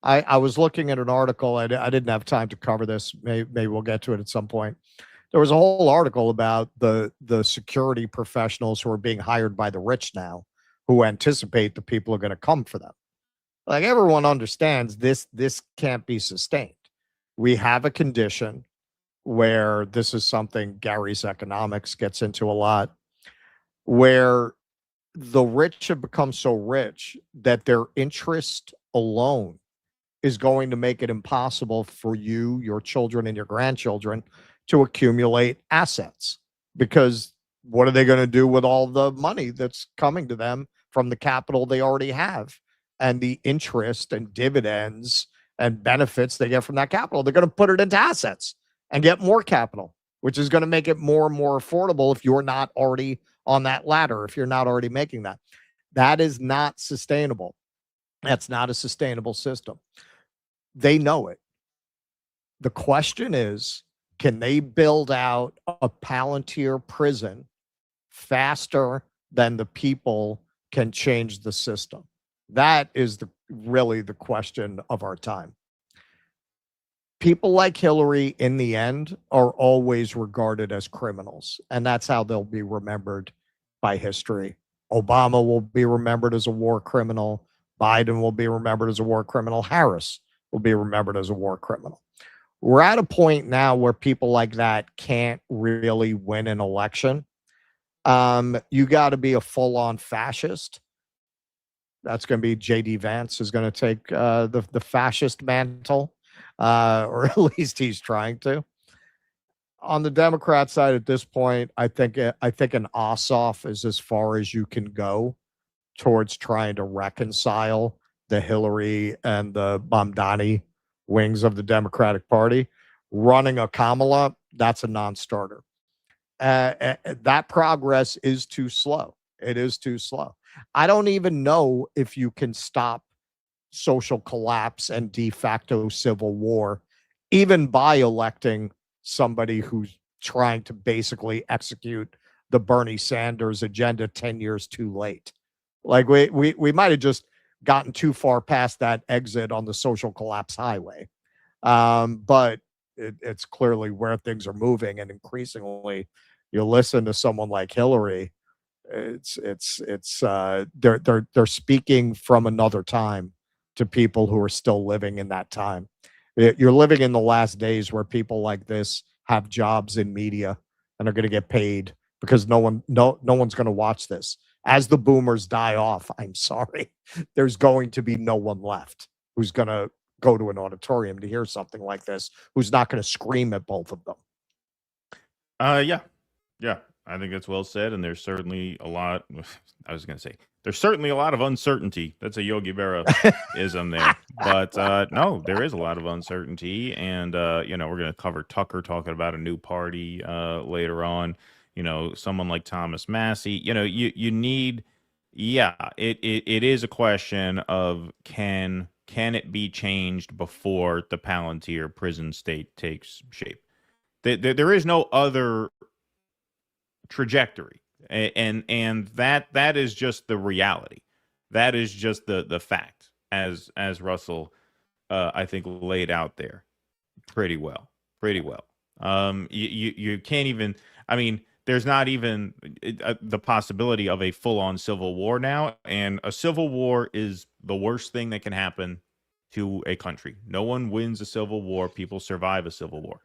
I was looking at an article. I didn't have time to cover this. Maybe we'll get to it at some point. There was a whole article about the security professionals who are being hired by the rich now, who anticipate the people are going to come for them. Like, everyone understands this can't be sustained. We have a condition where this is something Gary's economics gets into a lot, where the rich have become so rich that their interest alone is going to make it impossible for you, your children, and your grandchildren to accumulate assets. Because what are they going to do with all the money that's coming to them from the capital they already have and the interest and dividends and benefits they get from that capital? They're going to put it into assets and get more capital, which is going to make it more and more affordable if you're not already on that ladder, if you're not already making that. That is not sustainable. That's not a sustainable system. They know it. The question is, can they build out a Palantir prison faster than the people can change the system? That is really the question of our time. People like Hillary, in the end, are always regarded as criminals, and that's how they'll be remembered by history. Obama will be remembered as a war criminal. Biden will be remembered as a war criminal. Harris will be remembered as a war criminal. We're at a point now where people like that can't really win an election. You got to be a full-on fascist. That's going to be J.D. Vance is going to take the fascist mantle, or at least he's trying to. On the Democrat side at this point, I think an Ossoff is as far as you can go towards trying to reconcile the Hillary and the Mamdani wings of the Democratic Party. Running a Kamala, that's a non-starter. That progress is too slow. It is too slow. I don't even know if you can stop social collapse and de facto civil war, even by electing somebody who's trying to basically execute the Bernie Sanders agenda 10 years too late. Like we might have just gotten too far past that exit on the social collapse highway. But it's clearly where things are moving, and increasingly you listen to someone like Hillary, they're speaking from another time to people who are still living in that time. You're living in the last days where people like this have jobs in media and are going to get paid because no one's going to watch this. As the boomers die off, I'm sorry, there's going to be no one left who's going to go to an auditorium to hear something like this, who's not going to scream at both of them. Yeah, I think that's well said. And there's certainly a lot. I was going to say there's certainly a lot of uncertainty. That's a Yogi Berra-ism there. But no, there is a lot of uncertainty. And, we're going to cover Tucker talking about a new party later on. Someone like Thomas Massey. You need, it is a question of can it be changed before the Palantir prison state takes shape? There is no other trajectory, and that is just the reality. That is just the fact, as Russell I think laid out there pretty well. You can't even, I mean, there's not even the possibility of a full-on civil war now, and a civil war is the worst thing that can happen to a country. No one wins a civil war. People survive a civil war.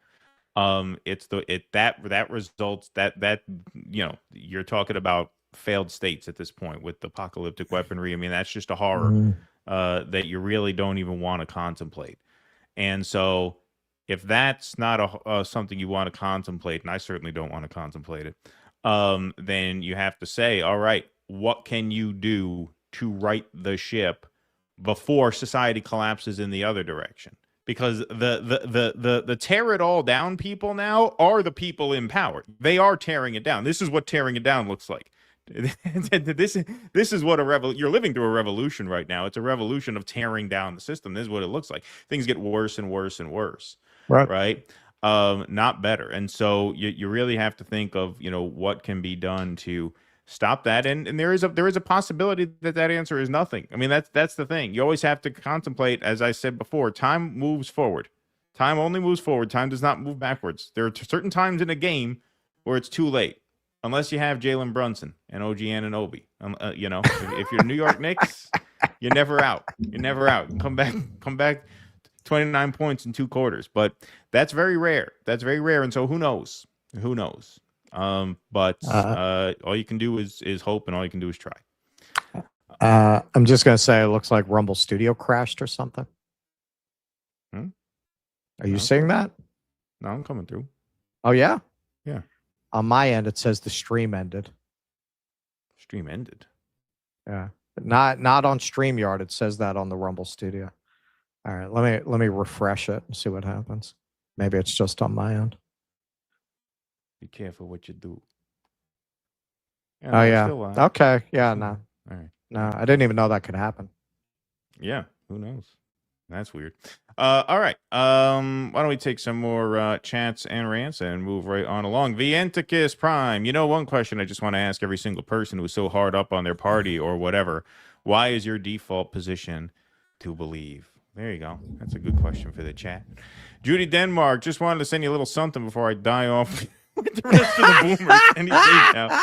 That results that you're talking about failed states at this point with apocalyptic weaponry. I mean, that's just a horror that you really don't even want to contemplate. And so if that's not something you want to contemplate, and I certainly don't want to contemplate it, then you have to say, all right, what can you do to right the ship before society collapses in the other direction? Because the tear it all down people now are the people in power. They are tearing it down. This is what tearing it down looks like. This is what you're living through a revolution right now. It's a revolution of tearing down the system. This is what it looks like. Things get worse and worse and worse. Right? Not better. And so you really have to think of, what can be done to stop that. And there is a possibility that answer is nothing. I mean, that's the thing. You always have to contemplate, as I said before, time moves forward. Time only moves forward. Time does not move backwards. There are certain times in a game where it's too late. Unless you have Jalen Brunson and OG Anunoby. If you're New York Knicks, you're never out. You're never out. Come back 29 points in 2 quarters. But that's very rare. And so who knows? But all you can do is hope, and all you can do is try. I'm just going to say it looks like Rumble Studio crashed or something. Are you seeing that? No, I'm coming through. Oh, yeah? Yeah. On my end, it says the stream ended. Stream ended? Yeah. But not on StreamYard. It says that on the Rumble Studio. All right, let me refresh it and see what happens. Maybe it's just on my end. Be careful what you do. Yeah, okay. Yeah, no. All right. No, I didn't even know that could happen. Yeah, who knows? That's weird. All right. Why don't we take some more chats and rants and move right on along? Vienticus Prime. You know, one question I just want to ask every single person who's so hard up on their party or whatever. Why is your default position to believe? There you go. That's a good question for the chat. Judy Denmark, just wanted to send you a little something before I die off with the rest of the boomers. Any day now.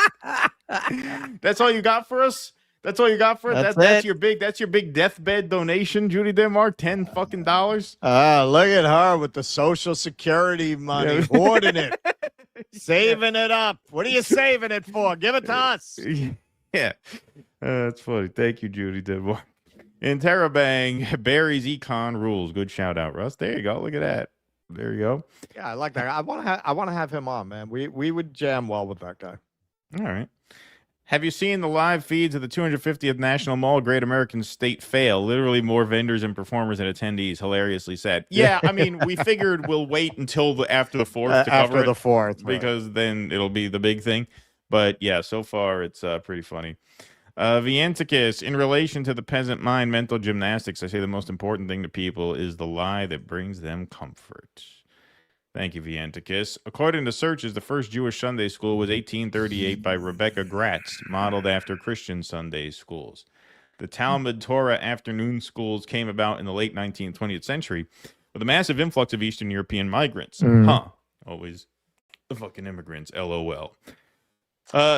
That's all you got for us? That's all you got for it? That's your big deathbed donation, Judy Denmark, $10 fucking. Look at her with the Social Security money, hoarding it, saving it up. What are you saving it for? Give it to us. Yeah, that's funny. Thank you, Judy Denmark. Interrobang, Barry's Econ rules. Good shout out, Russ. There you go. Look at that. There you go. Yeah, I like that. I want to have him on, man. We would jam well with that guy. All right. Have you seen the live feeds of the 250th National Mall Great American State Fail? Literally more vendors and performers and attendees. Hilariously sad. Yeah, I mean, we figured we'll wait until after the 4th to cover after the 4th, because then it'll be the big thing. But yeah, so far it's pretty funny. Vienticus, in relation to the peasant mind mental gymnastics, I say the most important thing to people is the lie that brings them comfort. Thank you, Vienticus. According to searches, the first Jewish Sunday school was 1838 by Rebecca Gratz, modeled after Christian Sunday schools. The Talmud Torah afternoon schools came about in the late 19th, 20th century with a massive influx of Eastern European migrants. Always the fucking immigrants, LOL.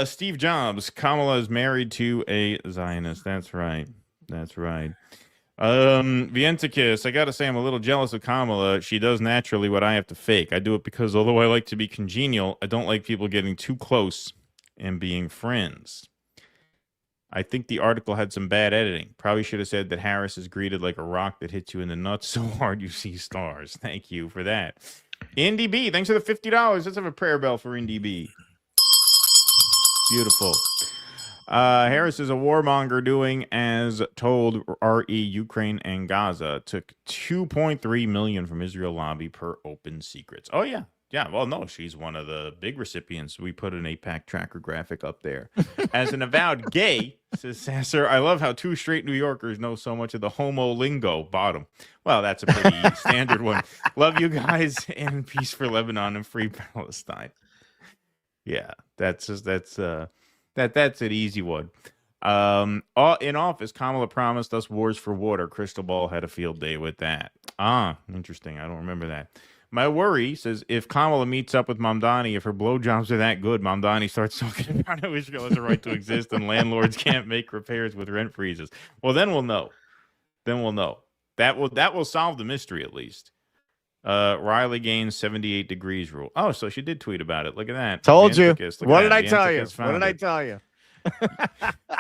Steve Jobs, Kamala is married to a Zionist. That's right. That's right. Vienticus, I gotta say I'm a little jealous of Kamala. She does naturally what I have to fake. I do it because although I like to be congenial, I don't like people getting too close and being friends. I think the article had some bad editing. Probably should have said that Harris is greeted like a rock that hits you in the nuts so hard you see stars. Thank you for that. Indy B, thanks for the $50. Let's have a prayer bell for Indy B. Beautiful. Harris is a warmonger doing as told. RE Ukraine and Gaza took $2.3 million from Israel lobby per open secrets. Oh yeah. Well, no, she's one of the big recipients. We put an APAC tracker graphic up there. As an avowed gay, says Sasser, I love how two straight New Yorkers know so much of the homo lingo. Bottom. Well, that's a pretty standard one. Love you guys, and peace for Lebanon and free Palestine. Yeah, that's an easy one. In office, Kamala promised us wars for water. Crystal Ball had a field day with that. Interesting. I don't remember that. My worry says if Kamala meets up with Mamdani, if her blowjobs are that good, Mamdani starts talking about how Israel has a right to exist and landlords can't make repairs with rent freezes. Well, then we'll know. That will solve the mystery at least. Riley gains 78 degrees rule. Oh, so she did tweet about it. Look at that. Told you. What did I tell you? What did I tell you?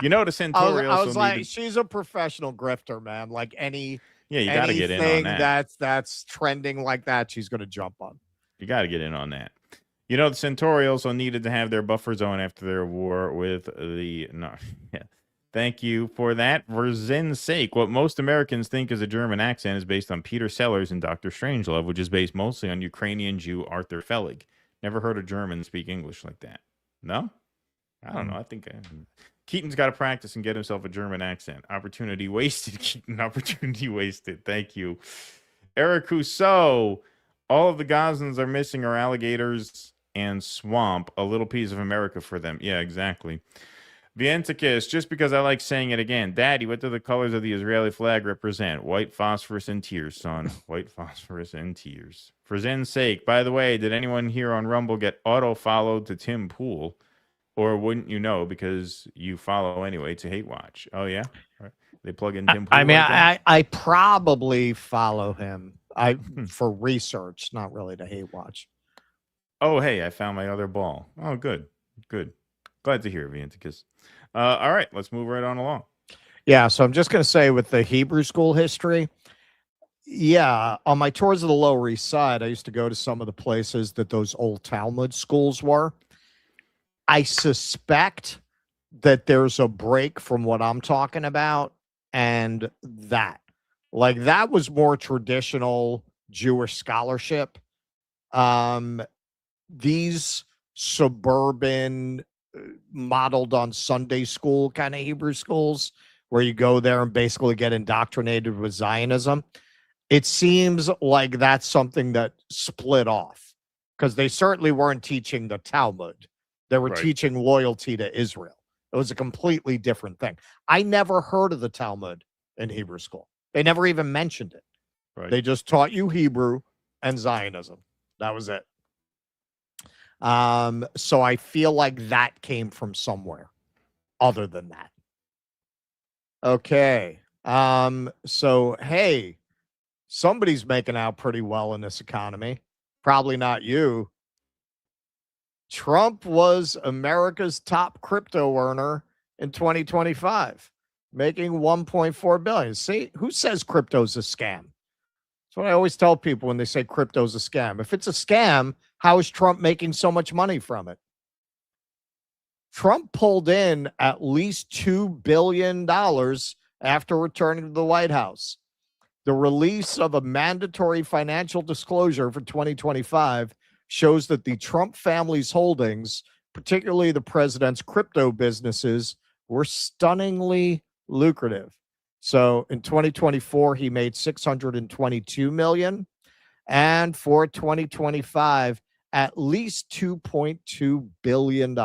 You know, the Centauri I was like, she's a professional grifter, man. Like you got to get in on that. That's trending like that, she's going to jump on. You got to get in on that. You know, the Centauri also needed to have their buffer zone after their war with the... No, yeah. Thank you for that. For Zen's sake, what most Americans think is a German accent is based on Peter Sellers and Dr. Strangelove, which is based mostly on Ukrainian Jew Arthur Felig. Never heard a German speak English like that. No? I don't know. I think Keaton's got to practice and get himself a German accent. Opportunity wasted, Keaton. Opportunity wasted. Thank you. Eric Rousseau. All of the Gazans are missing are alligators and swamp. A little piece of America for them. Yeah, exactly. Vienticus, just because I like saying it again. Daddy, what do the colors of the Israeli flag represent? White phosphorus and tears, son. White phosphorus and tears. For Zen's sake, by the way, did anyone here on Rumble get auto-followed to Tim Pool? Or wouldn't you know because you follow anyway to Hate Watch? Oh, yeah? Right. They plug in Tim Pool. I mean, I probably follow him for research, not really to Hate Watch. Oh, hey, I found my other ball. Oh, good. Good. Glad to hear, Vienticus. All right, let's move right on along. Yeah, so I'm just going to say with the Hebrew school history, yeah, on my tours of the Lower East Side, I used to go to some of the places that those old Talmud schools were. I suspect that there's a break from what I'm talking about and that. Like, that was more traditional Jewish scholarship. These suburban modeled on Sunday school kind of Hebrew schools where you go there and basically get indoctrinated with Zionism. It seems like that's something that split off, because they certainly weren't teaching the Talmud. They were teaching loyalty to Israel. It was a completely different thing. I never heard of the Talmud in Hebrew school. They never even mentioned it. They just taught you Hebrew and Zionism. That was it. So I feel like that came from somewhere other than that. Okay. So, hey, somebody's making out pretty well in this economy. Probably not you. Trump was America's top crypto earner in 2025, making $1.4 billion. See, who says crypto's a scam? That's what I always tell people when they say crypto's a scam. If it's a scam, how is Trump making so much money from it? Trump pulled in at least $2 billion after returning to the White House. The release of a mandatory financial disclosure for 2025 shows that the Trump family's holdings, particularly the president's crypto businesses, were stunningly lucrative. So in 2024, he made $622 million. And for 2025, at least $2.2 billion.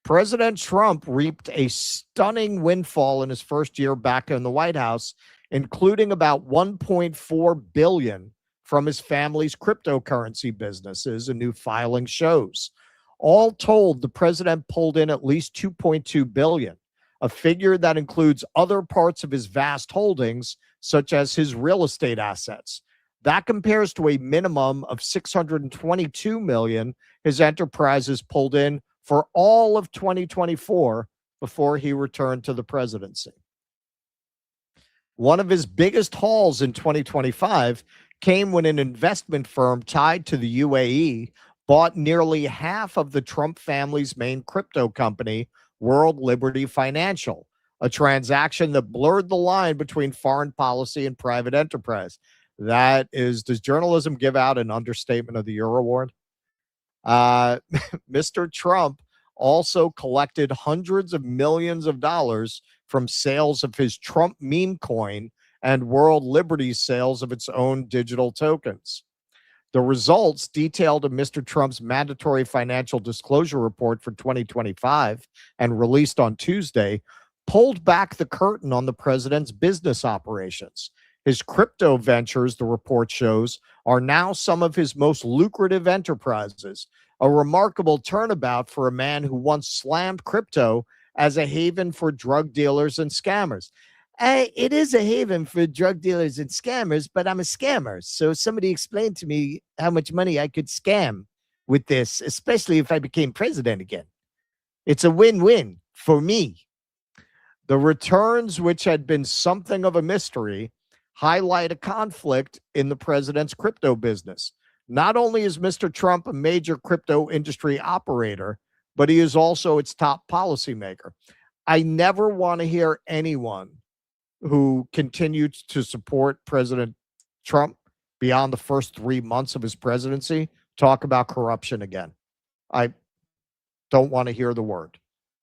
President Trump reaped a stunning windfall in his first year back in the White House, including about $1.4 billion from his family's cryptocurrency businesses, a new filing shows. All told, the president pulled in at least $2.2 billion, a figure that includes other parts of his vast holdings, such as his real estate assets. That compares to a minimum of $622 million his enterprises pulled in for all of 2024 before he returned to the presidency. One of his biggest hauls in 2025 came when an investment firm tied to the UAE bought nearly half of the Trump family's main crypto company, World Liberty Financial, a transaction that blurred the line between foreign policy and private enterprise. That is, does journalism give out an understatement of the year award? Mr. Trump also collected hundreds of millions of dollars from sales of his Trump meme coin and World Liberty's sales of its own digital tokens. The results, detailed in Mr. Trump's mandatory financial disclosure report for 2025 and released on Tuesday, pulled back the curtain on the president's business operations. His crypto ventures, the report shows, are now some of his most lucrative enterprises, a remarkable turnabout for a man who once slammed crypto as a haven for drug dealers and scammers. It is a haven for drug dealers and scammers, but I'm a scammer. So somebody explained to me how much money I could scam with this, especially if I became president again. It's a win-win for me. The returns, which had been something of a mystery, highlight a conflict in the president's crypto business. Not only is Mr. Trump a major crypto industry operator, but he is also its top policymaker. I never want to hear anyone who continued to support President Trump beyond the first 3 months of his presidency talk about corruption again. I don't want to hear the word.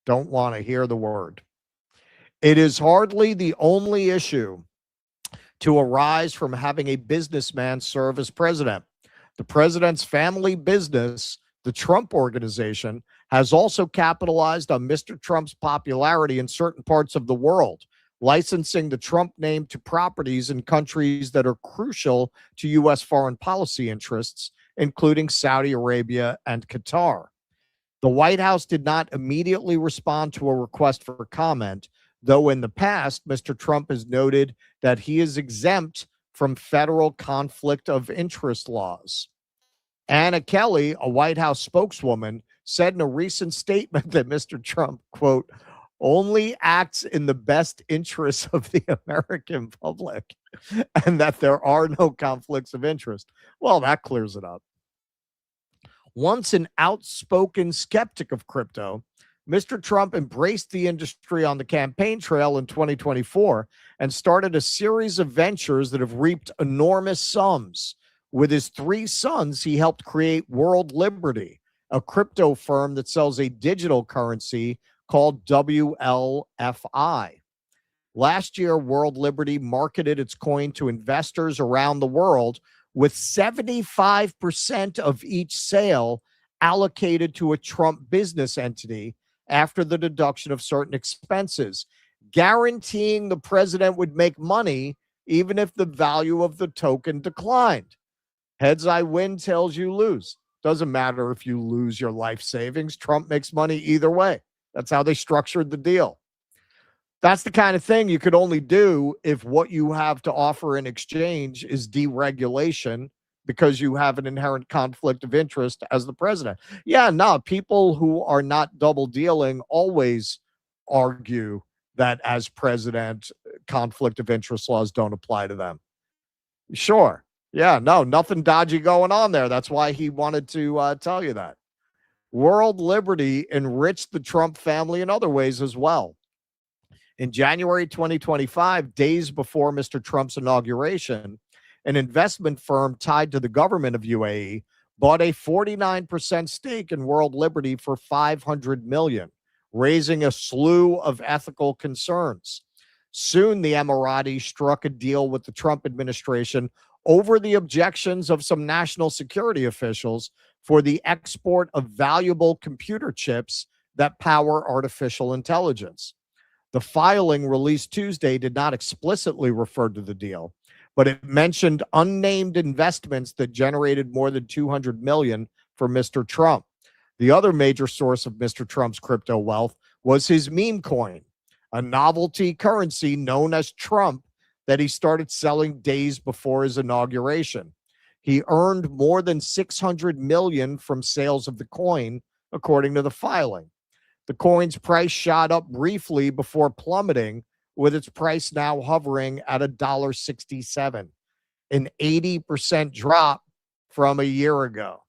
Don't want to hear the word. It is hardly the only issue to arise from having a businessman serve as president. The president's family business, the Trump Organization, has also capitalized on Mr. Trump's popularity in certain parts of the world, licensing the Trump name to properties in countries that are crucial to U.S. foreign policy interests, including Saudi Arabia and Qatar. The White House did not immediately respond to a request for comment, though in the past, Mr. Trump has noted that he is exempt from federal conflict of interest laws. Anna Kelly, a White House spokeswoman, said in a recent statement that Mr. Trump, quote, only acts in the best interests of the American public and that there are no conflicts of interest. Well, that clears it up. Once an outspoken skeptic of crypto, Mr. Trump embraced the industry on the campaign trail in 2024 and started a series of ventures that have reaped enormous sums. With his 3 sons, he helped create World Liberty, a crypto firm that sells a digital currency called WLFI. Last year, World Liberty marketed its coin to investors around the world with 75% of each sale allocated to a Trump business entity after the deduction of certain expenses, guaranteeing the president would make money even if the value of the token declined. Heads I win, tails you lose. Doesn't matter if you lose your life savings. Trump makes money either way. That's how they structured the deal. That's the kind of thing you could only do if what you have to offer in exchange is deregulation, because you have an inherent conflict of interest as the president. Yeah, no, people who are not double dealing always argue that as president, conflict of interest laws don't apply to them. Sure. Yeah, no, nothing dodgy going on there. That's why he wanted to tell you that. World Liberty enriched the Trump family in other ways as well. In January 2025, days before Mr. Trump's inauguration, an investment firm tied to the government of UAE bought a 49% stake in World Liberty for $500 million, raising a slew of ethical concerns. Soon, the Emiratis struck a deal with the Trump administration over the objections of some national security officials for the export of valuable computer chips that power artificial intelligence. The filing released Tuesday did not explicitly refer to the deal, but it mentioned unnamed investments that generated more than $200 million for Mr. Trump. The other major source of Mr. Trump's crypto wealth was his meme coin, a novelty currency known as Trump that he started selling days before his inauguration. He earned more than $600 million from sales of the coin, according to the filing. The coin's price shot up briefly before plummeting, with its price now hovering at $1.67, an 80% drop from a year ago.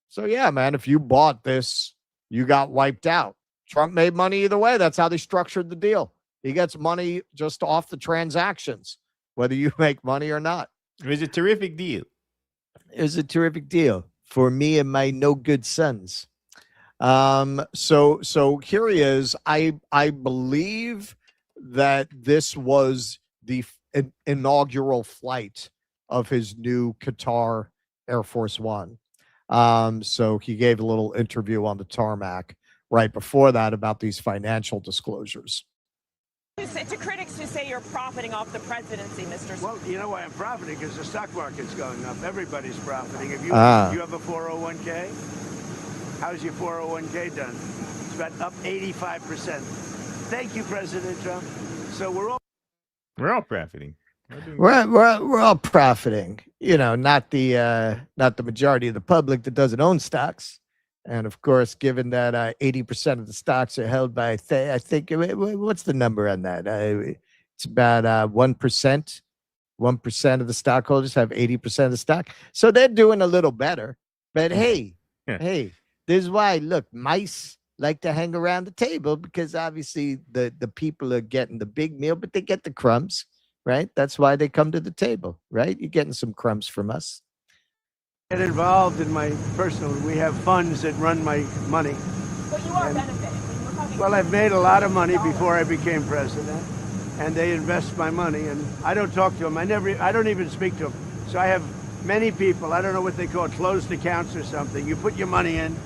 So, yeah, man, if you bought this, you got wiped out. Trump made money either way. That's how they structured the deal. He gets money just off the transactions, whether you make money or not. It was a terrific deal. It was a terrific deal for me and my no good sons. So here he is. I believe that this was the inaugural flight of his new Qatar Air Force One. So he gave a little interview on the tarmac right before that about these financial disclosures. To critics who say you're profiting off the presidency, Mr. Well, you know why I'm profiting? Because the stock market's going up. Everybody's profiting. If you have a 401k, how's your 401k done? It's about up 85%. Thank you, President Trump. So we're all profiting. We're all profiting. You know, not the majority of the public that doesn't own stocks. And of course, given that 80% of the stocks are held by, I think, what's the number on that? It's about 1%. 1% of the stockholders have 80% of the stock. So they're doing a little better. But hey, this is why, look, mice like to hang around the table, because obviously the people are getting the big meal, but they get the crumbs, right? That's why they come to the table, right? You're getting some crumbs from us. get involved in my personal. We have funds that run my money. But you are benefiting. Well, I've made a lot of money before I became president, and they invest my money, and I don't talk to them. I don't even speak to them. So I have many people, I don't know what they call it, closed accounts or something. You put your money in,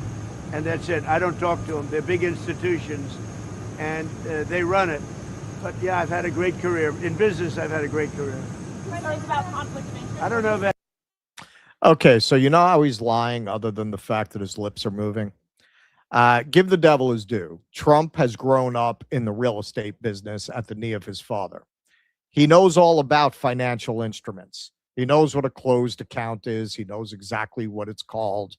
and that's it. I don't talk to them. They're big institutions, and they run it. But yeah, I've had a great career. In business, I've had a great career. Concerns about conflict of interest? I don't know that. Okay, so you know how he's lying other than the fact that his lips are moving? Give the devil his due. Trump has grown up in the real estate business at the knee of his father. He knows all about financial instruments. He knows what a closed account is. He knows exactly what it's called.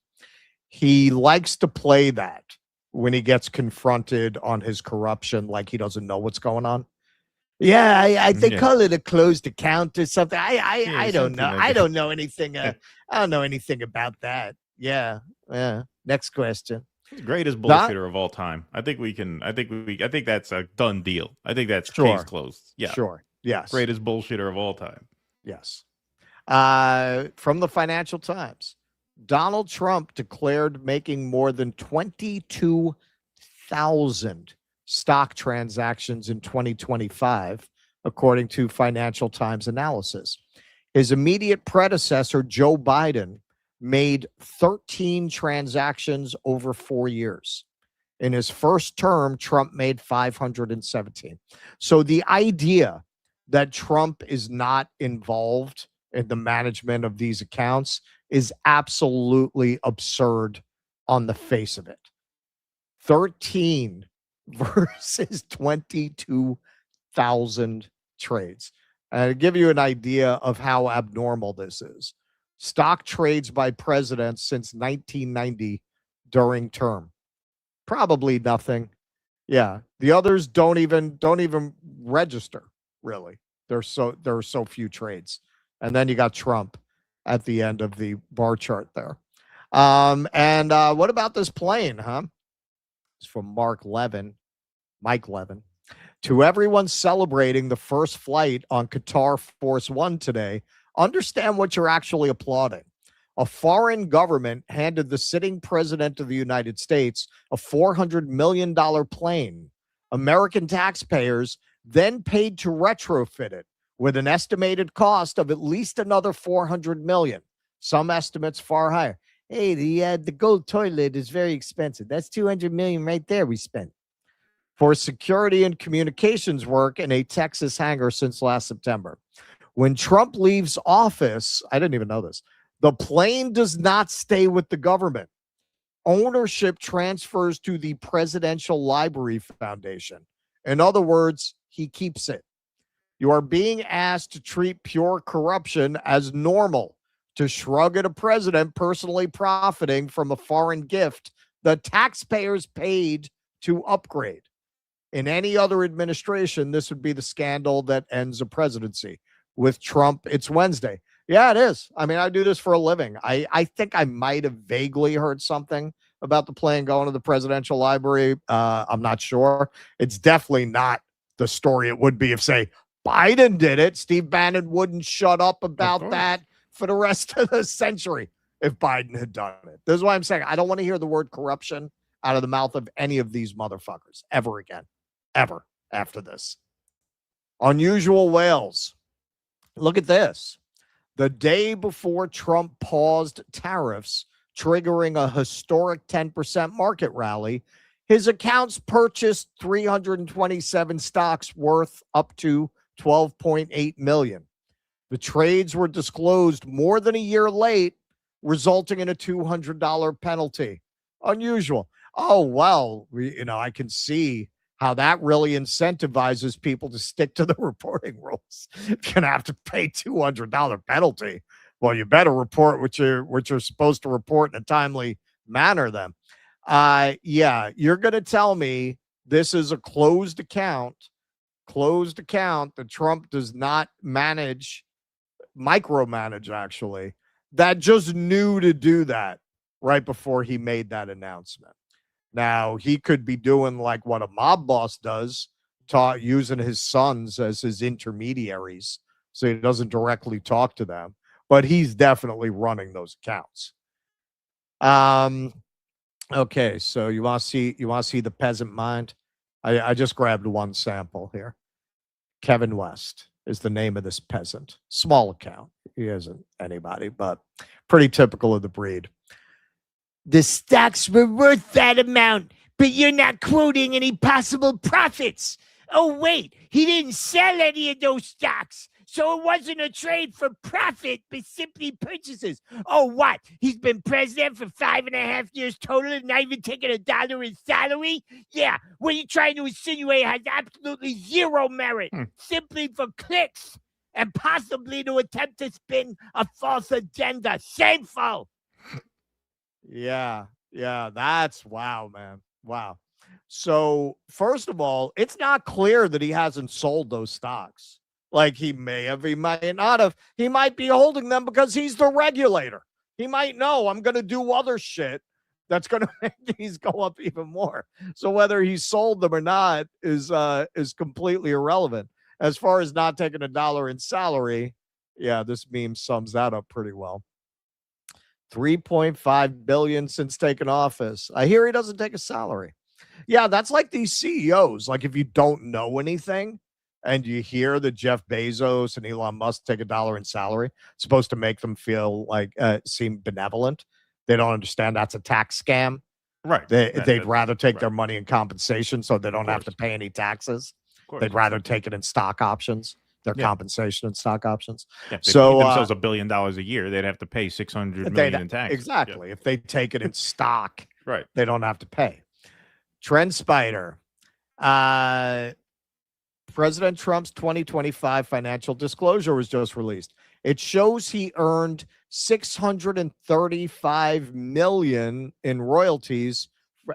He likes to play that when he gets confronted on his corruption, like he doesn't know what's going on. Yeah, they call it a closed account or something. I don't know. I don't know anything. I don't know anything about that. Yeah. Next question. Greatest bullshitter of all time. I think that's a done deal. I think that's case closed. Yeah. Sure. Yes. Greatest bullshitter of all time. Yes. From the Financial Times, Donald Trump declared making more than 22,000 stock transactions in 2025 according to Financial Times analysis. His immediate predecessor, Joe Biden, made 13 transactions over 4 years. In his first term, Trump made 517. So the idea that Trump is not involved in the management of these accounts is absolutely absurd on the face of it. 13 versus 22,000 trades. And to give you an idea of how abnormal this is, stock trades by presidents since 1990 during term. Probably nothing. Yeah. The others don't even register, really. There are so few trades. And then you got Trump at the end of the bar chart there. And what about this plane, huh? It's from Mike Levin. To everyone celebrating the first flight on Qatar Force One today, understand what you're actually applauding. A foreign government handed the sitting president of the United States a $400 million plane. American taxpayers then paid to retrofit it with an estimated cost of at least another $400 million. Some estimates far higher. Hey, the gold toilet is very expensive. That's $200 million right there we spent for security and communications work in a Texas hangar since last September. When Trump leaves office, I didn't even know this, the plane does not stay with the government. Ownership transfers to the Presidential Library Foundation. In other words, he keeps it. You are being asked to treat pure corruption as normal, to shrug at a president personally profiting from a foreign gift the taxpayers paid to upgrade. In any other administration, this would be the scandal that ends a presidency. With Trump, it's Wednesday. Yeah, it is. I mean, I do this for a living. I think I might have vaguely heard something about the plane going to the presidential library. I'm not sure. It's definitely not the story it would be if, say, Biden did it. Steve Bannon wouldn't shut up about that for the rest of the century if Biden had done it. This is why I'm saying I don't want to hear the word corruption out of the mouth of any of these motherfuckers ever again. Ever after this. Unusual whales. Look at this. The day before Trump paused tariffs, triggering a historic 10% market rally, his accounts purchased 327 stocks worth up to $12.8 million. The trades were disclosed more than a year late, resulting in a $200 penalty. Unusual. Oh, well, I can see how that really incentivizes people to stick to the reporting rules. You're going to have to pay $200 penalty. Well, you better report what you're supposed to report in a timely manner then. Yeah, you're going to tell me this is a closed account that Trump does not micromanage, actually, that just knew to do that right before he made that announcement. Now, he could be doing like what a mob boss does, using his sons as his intermediaries so he doesn't directly talk to them. But he's definitely running those accounts. Okay, so you want to see the peasant mind? I just grabbed one sample here. Kevin West is the name of this peasant. Small account. He isn't anybody, but pretty typical of the breed. The stocks were worth that amount, but you're not quoting any possible profits. Oh, wait, he didn't sell any of those stocks. So it wasn't a trade for profit, but simply purchases. Oh, what? He's been president for 5.5 years total and not even taking $1 in salary? Yeah, what you're trying to insinuate has absolutely zero merit, simply for clicks and possibly to attempt to spin a false agenda. Shameful. Yeah, that's wow, man. Wow. So, first of all, it's not clear that he hasn't sold those stocks. Like he may have, he might not have. He might be holding them because he's the regulator. He might know I'm going to do other shit that's going to make these go up even more. So whether he sold them or not is completely irrelevant. As far as not taking $1 in salary, yeah, this meme sums that up pretty well. $3.5 billion since taking office. I hear he doesn't take a salary. Yeah, that's like these CEOs. Like if you don't know anything, and you hear that Jeff Bezos and Elon Musk take $1 in salary, it's supposed to make them feel like seem benevolent. They don't understand that's a tax scam. Right. They'd rather take their money in compensation so they don't have to pay any taxes. They'd rather take it in stock options, their compensation in stock options. Yeah, if they so paid themselves $1 billion a year, they'd have to pay $600 million in taxes. Exactly. If they take it in stock, right, they don't have to pay. Trend Spider. President Trump's 2025 financial disclosure was just released. It shows he earned $635 million in royalties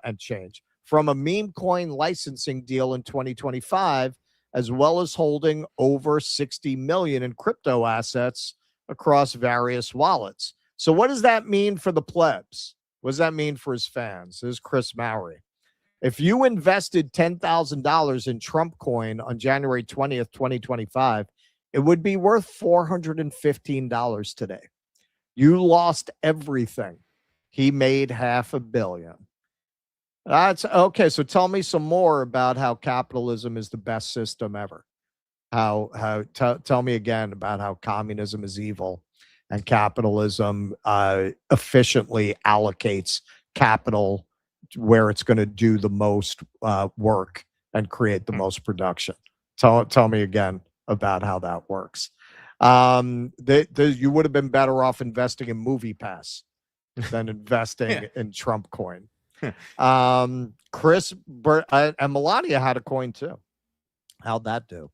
and change from a meme coin licensing deal in 2025, as well as holding over 60 million in crypto assets across various wallets. So what does that mean for the plebs? What does that mean for his fans? This is Chris Mowry. If you invested $10,000 in Trump coin on January 20th, 2025, it would be worth $415 today. You lost everything. He made $500 million. That's okay. So tell me some more about how capitalism is the best system ever. Tell me again about how communism is evil and capitalism efficiently allocates capital where it's going to do the most work and create the most production. Tell me again about how that works. You would have been better off investing in MoviePass than investing in Trump coin. And Melania had a coin too. How'd that do?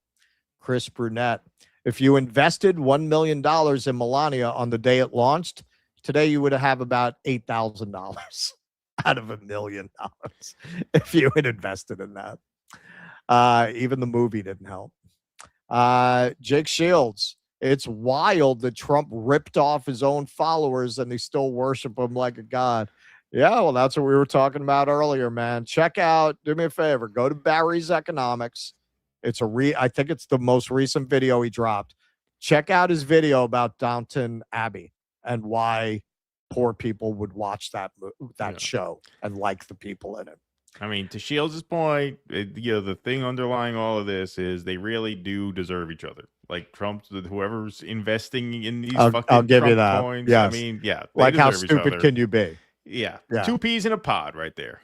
Chris Brunette. If you invested $1 million in Melania on the day it launched, today you would have about $8,000 out of $1 million if you had invested in that. Even the movie didn't help. Jake Shields. It's wild that Trump ripped off his own followers and they still worship him like a god. Yeah, well, that's what we were talking about earlier, man. Check out, do me a favor, go to Barry's Economics. I think it's the most recent video he dropped. Check out his video about Downton Abbey and why poor people would watch that show and like the people in it. I mean, to Shields' point, the thing underlying all of this is they really do deserve each other. Like Trump, whoever's investing in these fucking I'll give Trump you that. coins. Yes. I mean, yeah. Like how stupid can you be? Yeah. 2 peas in a pod right there.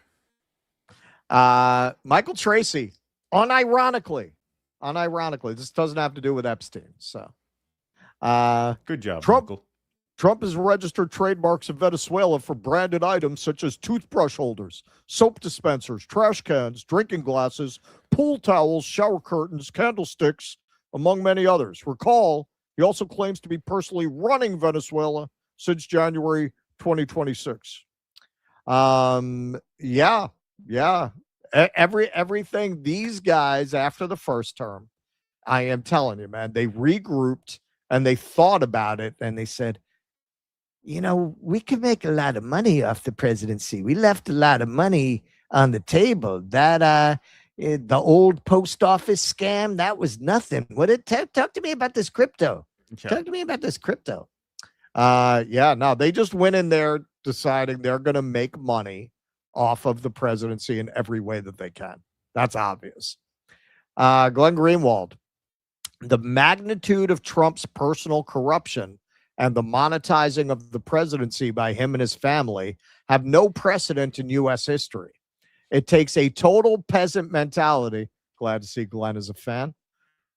Michael Tracy, unironically, this doesn't have to do with Epstein. So, good job, Michael. Trump has registered trademarks in Venezuela for branded items such as toothbrush holders, soap dispensers, trash cans, drinking glasses, pool towels, shower curtains, candlesticks, among many others. Recall, he also claims to be personally running Venezuela since January 2026. Everything these guys after the first term, I am telling you, man, they regrouped and they thought about it and they said, we could make a lot of money off the presidency. We left a lot of money on the table. That the old post office scam, that was nothing. Talk to me about this crypto. Talk to me about this crypto. No, they just went in there deciding they're going to make money off of the presidency in every way that they can. That's obvious. Glenn Greenwald, the magnitude of Trump's personal corruption and the monetizing of the presidency by him and his family have no precedent in U.S. history. It takes a total peasant mentality, glad to see Glenn is a fan,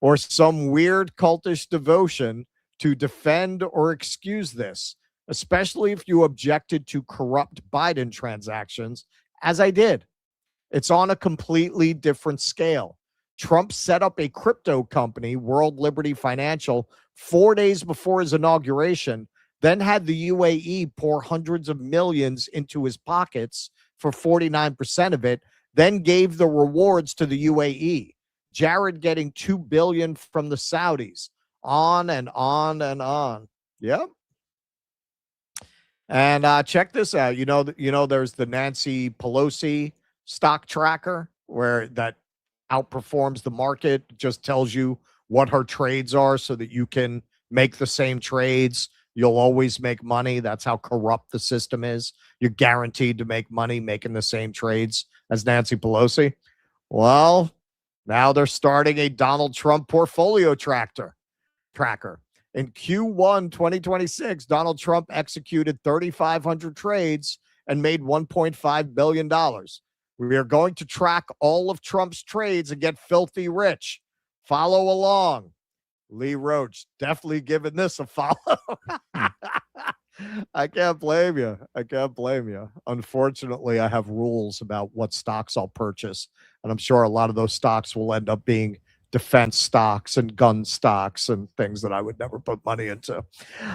or some weird cultish devotion to defend or excuse this, especially if you objected to corrupt Biden transactions, as I did. It's on a completely different scale. Trump set up a crypto company, World Liberty Financial, 4 days before his inauguration, then had the UAE pour hundreds of millions into his pockets for 49% of it, then gave the rewards to the UAE. Jared getting $2 billion from the Saudis, on and on and on. Yep. And check this out. There's the Nancy Pelosi stock tracker where that outperforms the market, just tells you what her trades are so that you can make the same trades. You'll always make money. That's how corrupt the system is. You're guaranteed to make money making the same trades as Nancy Pelosi. Well, Now they're starting a Donald Trump portfolio tracker. In Q1 2026, Donald Trump executed 3,500 trades and made $1.5 billion. We are going to track all of Trump's trades and get filthy rich. Follow along. Lee Roach, definitely giving this a follow. I can't blame you. Unfortunately, I have rules about what stocks I'll purchase. And I'm sure a lot of those stocks will end up being defense stocks and gun stocks and things that I would never put money into.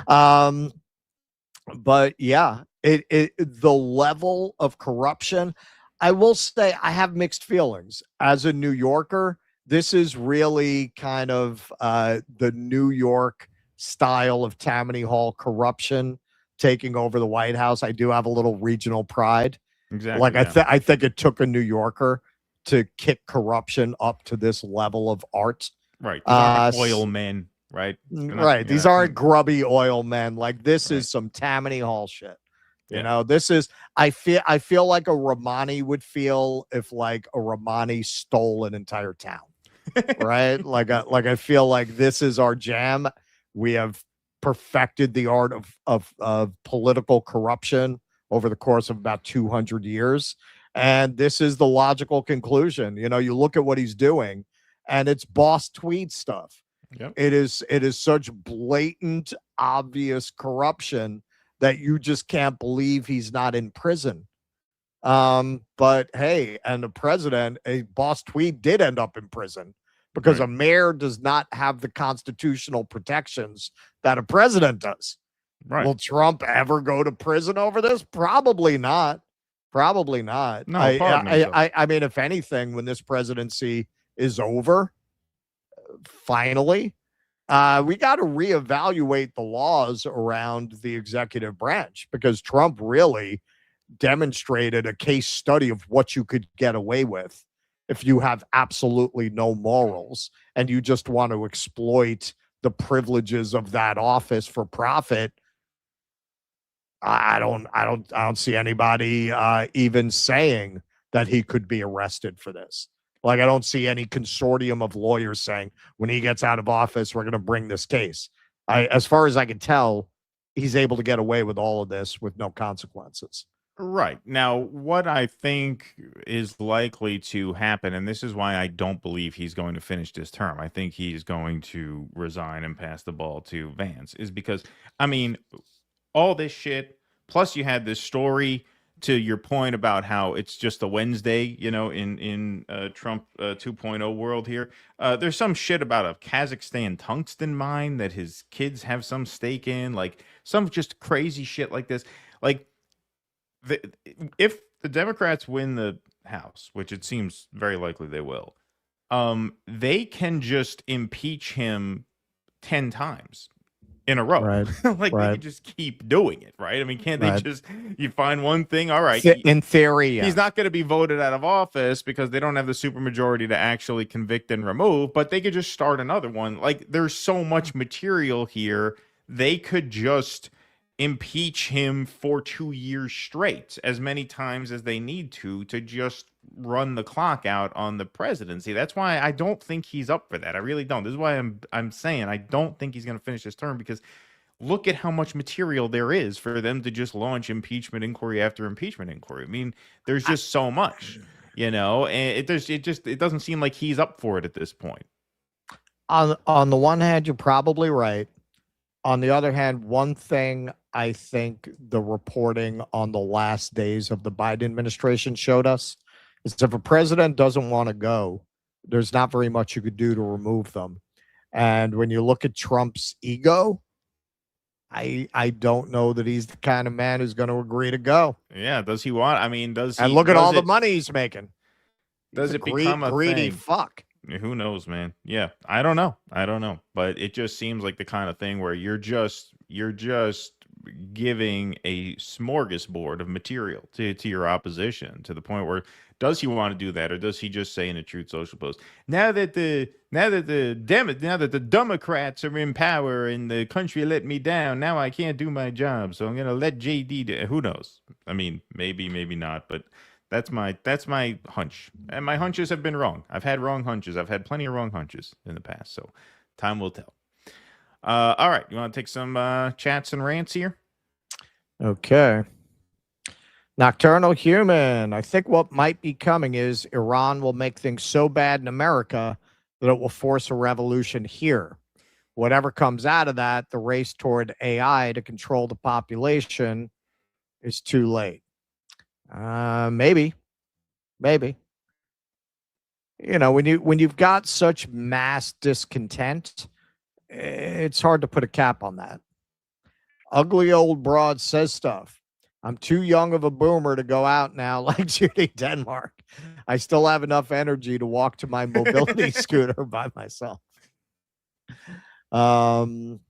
But yeah, the level of corruption, I will say I have mixed feelings. As a New Yorker, this is really kind of the New York style of Tammany Hall corruption taking over the White House. I do have a little regional pride. Exactly. Like I think it took a New Yorker to kick corruption up to this level of art. Right. These aren't oil men, right? Right. These aren't grubby oil men. Like this is some Tammany Hall shit. You know, this is I feel like a Romani would feel if like a Romani stole an entire town. Right? Like I feel like this is our jam. We have perfected the art of political corruption over the course of about 200 years. And this is the logical conclusion. You know, you look at what he's doing and it's boss tweed stuff. Yep. It is such blatant, obvious corruption that you just can't believe he's not in prison. But hey, and the president, boss tweed did end up in prison because a mayor does not have the constitutional protections that a president does. Right. Will Trump ever go to prison over this? Probably not. Probably not. No, I mean, if anything, when this presidency is over, finally, we got to reevaluate the laws around the executive branch because Trump really demonstrated a case study of what you could get away with if you have absolutely no morals and you just want to exploit the privileges of that office for profit. I don't see anybody even saying that he could be arrested for this. Like, I don't see any consortium of lawyers saying when he gets out of office, we're going to bring this case. As far as I can tell, he's able to get away with all of this with no consequences. Right. Now, what I think is likely to happen, and this is why I don't believe he's going to finish this term, I think he's going to resign and pass the ball to Vance, is because, I mean, all this shit, plus you had this story to your point about how it's just a Wednesday, you know, in Trump 2.0 world here. There's some shit about a Kazakhstan tungsten mine that his kids have some stake in, like some just crazy shit like this. Like, if the Democrats win the House, which it seems very likely they will, they can just impeach him 10 times in a row. Right. Like they can just keep doing it, right? I mean, can't they just, you find one thing, all right. In theory, yeah. He's not going to be voted out of office because they don't have the supermajority to actually convict and remove, but they could just start another one. Like, there's so much material here, they could just impeach him for 2 years straight, as many times as they need to just run the clock out on the presidency. That's why I don't think he's up for that. I really don't. This is why I'm saying I don't think he's going to finish his term, because look at how much material there is for them to just launch impeachment inquiry after impeachment inquiry. I mean, there's just so much, you know, and it doesn't seem like he's up for it at this point. On the one hand, you're probably right. On the other hand, one thing I think the reporting on the last days of the Biden administration showed us is if a president doesn't want to go, there's not very much you could do to remove them. And when you look at Trump's ego, I don't know that he's the kind of man who's going to agree to go. Yeah, does he want? I mean, does he? And look at all the money he's making. Does it become a greedy thing? Fuck? Who knows, man? Yeah, I don't know. But it just seems like the kind of thing where you're just giving a smorgasbord of material to your opposition, to the point where, does he want to do that, or does he just say in a Truth Social post, now that the Democrats are in power and the country let me down, now I can't do my job, so I'm gonna let JD do it. Who knows? I mean, maybe not, but That's my hunch, and my hunches have been wrong. I've had wrong hunches. I've had plenty of wrong hunches in the past, so time will tell. All right, you want to take some chats and rants here? Okay. Nocturnal Human. I think what might be coming is Iran will make things so bad in America that it will force a revolution here. Whatever comes out of that, the race toward AI to control the population is too late. Maybe. You know, when you've got such mass discontent, it's hard to put a cap on that. Ugly old broad says stuff. I'm too young of a boomer to go out now like Judy Denmark. I still have enough energy to walk to my mobility scooter by myself. Mark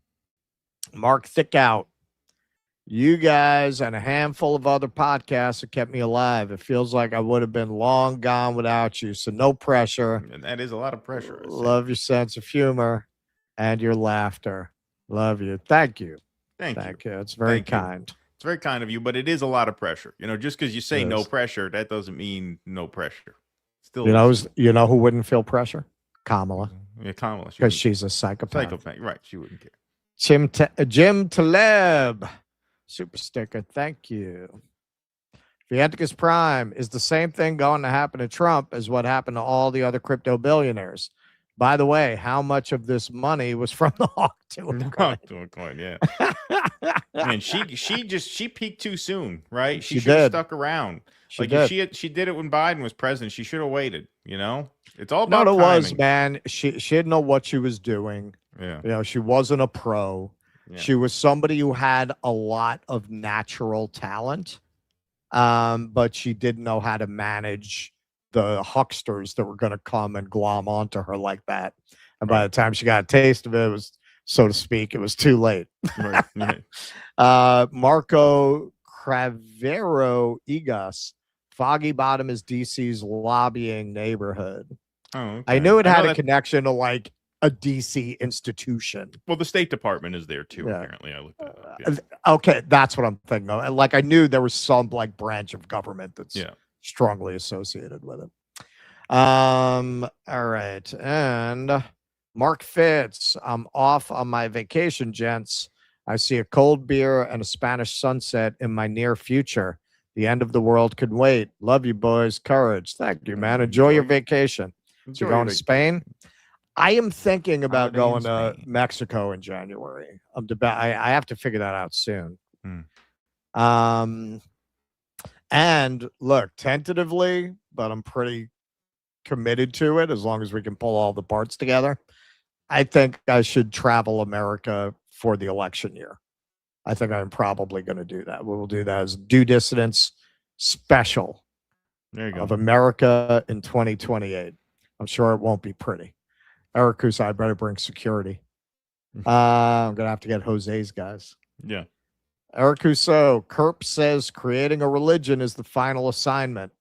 Thickout. You guys and a handful of other podcasts have kept me alive. It feels like I would have been long gone without you, so no pressure. And that is a lot of pressure. Love your sense of humor and your laughter. Love you. Thank you. Thank you. It's very kind. It's very kind of you, but it is a lot of pressure. You know, just because you say It no is. pressure, that doesn't mean no pressure. Still, You know who wouldn't feel pressure? Kamala. Yeah, Kamala. Because she's a psychopath. Right, she wouldn't care. Jim Taleb. Super sticker. Thank you. Vianticus Prime. Is the same thing going to happen to Trump as what happened to all the other crypto billionaires? By the way, how much of this money was from the Hawk to a coin? Yeah. Man, she peaked too soon, right? She She should have did. stuck around. She Like did. if she did it when Biden was president. She should have waited. You know, it's all No, about it was, timing. man. She didn't know what she was doing. Yeah. You know, she wasn't a pro. Yeah. She was somebody who had a lot of natural talent, but she didn't know how to manage the hucksters that were going to come and glom onto her like that. And by the time she got a taste of it, it was, so to speak, it was too late. Right. Marco Cravero Igas. Foggy Bottom is DC's lobbying neighborhood. Oh, okay. I knew it I know had a that- connection to like a DC institution. Well, the State Department is there too. Yeah. Apparently, I looked that up. Yeah. Okay, that's what I'm thinking of. And like I knew there was some like branch of government that's Yeah. strongly associated with it. All right. And Mark Fitz, I'm off on my vacation, gents. I see a cold beer and a Spanish sunset in my near future. The end of the world could wait. Love you, boys. Courage. Thank you, man. Enjoy your vacation. Enjoy You're going your to Spain? I am thinking about Holiday in going to Mexico in January. I have to figure that out soon. And look, tentatively, but I'm pretty committed to it as long as we can pull all the parts together. I think I should travel America for the election year. I think I'm probably going to do that. We will do that as Due Dissidence special There you go. of America in 2028. I'm sure it won't be pretty. Eric Kusa, I better bring security. I'm going to have to get Jose's guys. Yeah. Eric Rousseau, Kerp says creating a religion is the final assignment.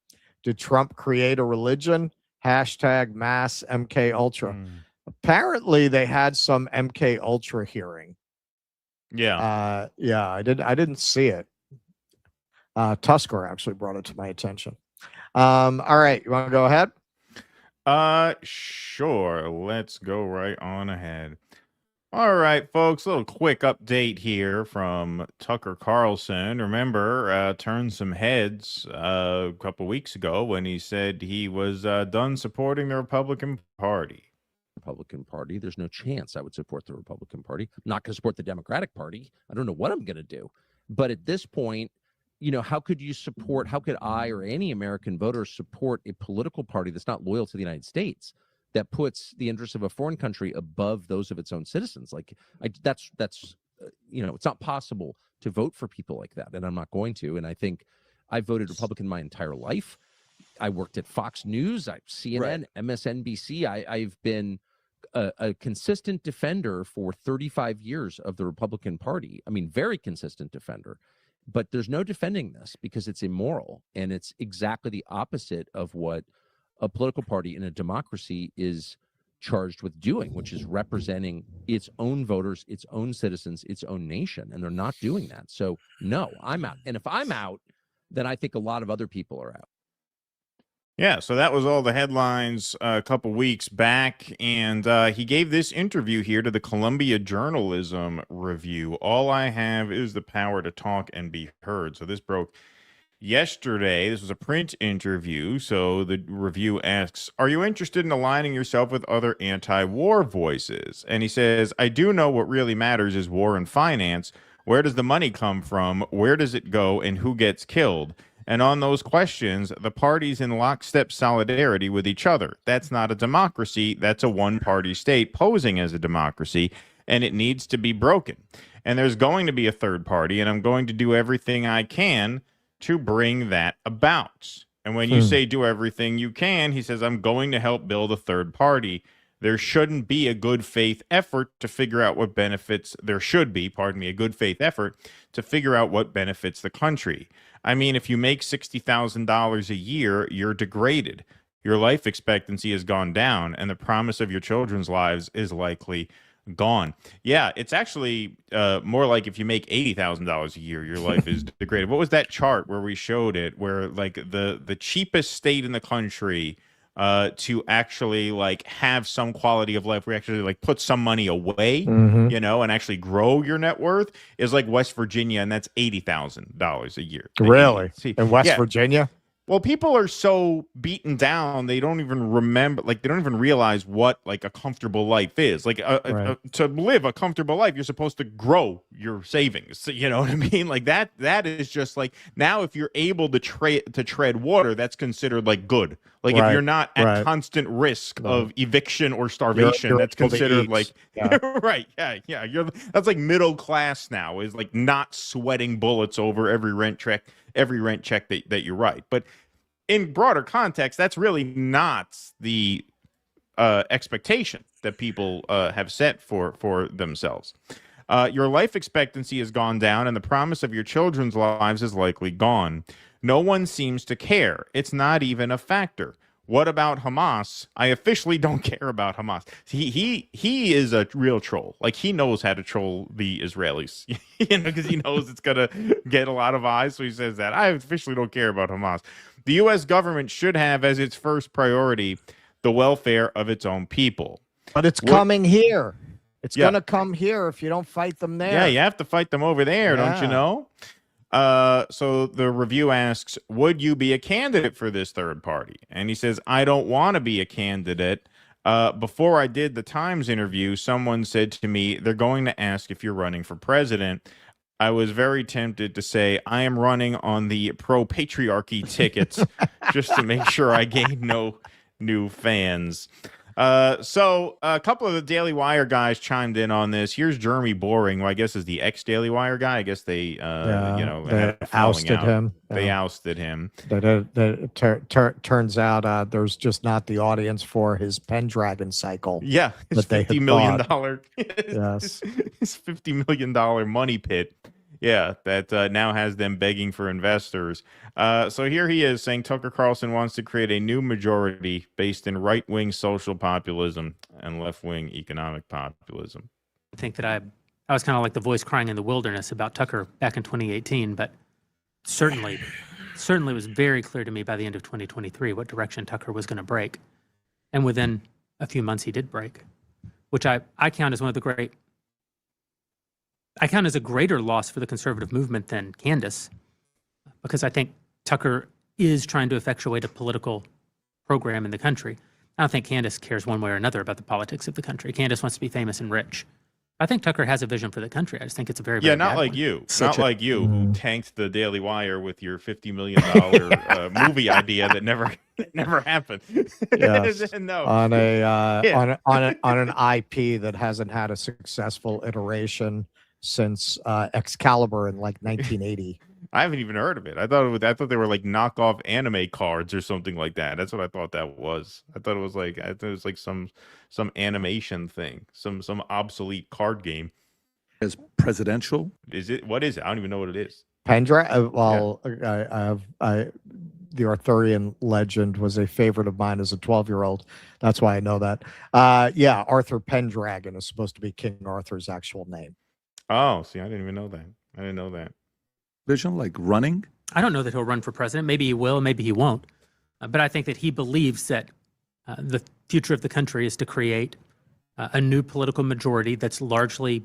Did Trump create a religion? Hashtag mass MK Ultra. Apparently they had some MK Ultra hearing. Yeah. Yeah, I didn't see it. Tusker actually brought it to my attention. All right, you want to go ahead? Sure. Let's go right on ahead. All right, folks, a little quick update here from Tucker Carlson. Remember, turned some heads a couple weeks ago when he said he was done supporting the Republican Party. Republican Party. There's no chance I would support the Republican Party. I'm not going to support the Democratic Party. I don't know what I'm going to do. But at this point, you know, how could I or any American voter support a political party that's not loyal to the United States, that puts the interests of a foreign country above those of its own citizens? That's it's not possible to vote for people like that, and I'm not going to. And I think I voted Republican my entire life. I worked at Fox News, CNN, MSNBC. I've been a consistent defender for 35 years of the Republican Party. I mean, very consistent defender. But there's no defending this because it's immoral, and it's exactly the opposite of what a political party in a democracy is charged with doing, which is representing its own voters, its own citizens, its own nation, and they're not doing that. So no, I'm out. And if I'm out, then I think a lot of other people are out. Yeah, so that was all the headlines a couple weeks back, and he gave this interview here to the Columbia Journalism Review. All I have is the power to talk and be heard. So this broke yesterday. This was a print interview. So the review asks, are you interested in aligning yourself with other anti-war voices? And he says, I do know what really matters is war and finance. Where does the money come from? Where does it go? And who gets killed? And on those questions, the parties in lockstep solidarity with each other. That's not a democracy. That's a one-party state posing as a democracy, and it needs to be broken. And there's going to be a third party, and I'm going to do everything I can to bring that about. And when you say do everything you can, he says, I'm going to help build a third party. There shouldn't be a good faith effort to figure out what benefits, there should be, pardon me, a good faith effort to figure out what benefits the country. I mean, if you make $60,000 a year, you're degraded. Your life expectancy has gone down, and the promise of your children's lives is likely gone. Yeah, it's actually more like if you make $80,000 a year, your life is degraded. What was that chart where we showed it, where like the cheapest state in the country to actually like have some quality of life, we actually like put some money away, you know, and actually grow your net worth is like West Virginia, and that's $80,000 a year. Really? In West Virginia? Well, people are so beaten down, they don't even remember, like, they don't even realize what, like, a comfortable life is. Like, to live a comfortable life, you're supposed to grow your savings. You know what I mean? Like, that is just, like, now if you're able to tread water, that's considered, like, good. Like, if you're not at constant risk of eviction or starvation, You're that's able to considered, eat. like, right, yeah. That's, like, middle class now, is, like, not sweating bullets over every rent check that you write. But in broader context, that's really not the expectation that people have set for themselves. Your life expectancy has gone down, and the promise of your children's lives is likely gone. No one seems to care. It's not even a factor. What about Hamas? I officially don't care about Hamas. He is a real troll. Like, he knows how to troll the Israelis, you know, because he knows it's gonna get a lot of eyes. So he says that I officially don't care about Hamas. The U.S. government should have as its first priority the welfare of its own people. But it's coming here. It's gonna come here if you don't fight them there. Yeah, you have to fight them over there, don't you know? So the review asks, would you be a candidate for this third party? And he says, I don't want to be a candidate. Before I did the Times interview, someone said to me, they're going to ask if you're running for president. I was very tempted to say, I am running on the pro-patriarchy tickets just to make sure I gain no new fans. So a couple of the Daily Wire guys chimed in on this. Here's Jeremy Boring, who I guess is the ex-Daily Wire guy. I guess they, you know, they ousted him. They ousted him. Turns out there's just not the audience for his Pendragon cycle. Yeah, his $50 million. Yes, his $50 million money pit. Yeah, that now has them begging for investors. So here he is saying Tucker Carlson wants to create a new majority based in right-wing social populism and left-wing economic populism. I think that I was kind of like the voice crying in the wilderness about Tucker back in 2018, but certainly it was very clear to me by the end of 2023 what direction Tucker was going to break. And within a few months, he did break, which I count as one of the great... I count as a greater loss for the conservative movement than Candace, because I think Tucker is trying to effectuate a political program in the country. I don't think Candace cares one way or another about the politics of the country. Candace wants to be famous and rich. I think Tucker has a vision for the country. I just think it's a very, very not bad like one. you. Not like you, who tanked the Daily Wire with your $50 million movie idea that never happened. Yes. No. On an IP that hasn't had a successful iteration since Excalibur in like 1980. I haven't even heard of it. I thought they were like knockoff anime cards or something like that. That's what I thought that was. I thought it was like some animation thing, some obsolete card game. As presidential? Is it? What is it? I don't even know what it is. Pendragon. Well, the Arthurian legend was a favorite of mine as a 12-year-old. That's why I know that. Yeah, Arthur Pendragon is supposed to be King Arthur's actual name. Oh, see, I didn't even know that. I didn't know that. Vision, like running? I don't know that he'll run for president. Maybe he will, maybe he won't. But I think that he believes that the future of the country is to create a new political majority that's largely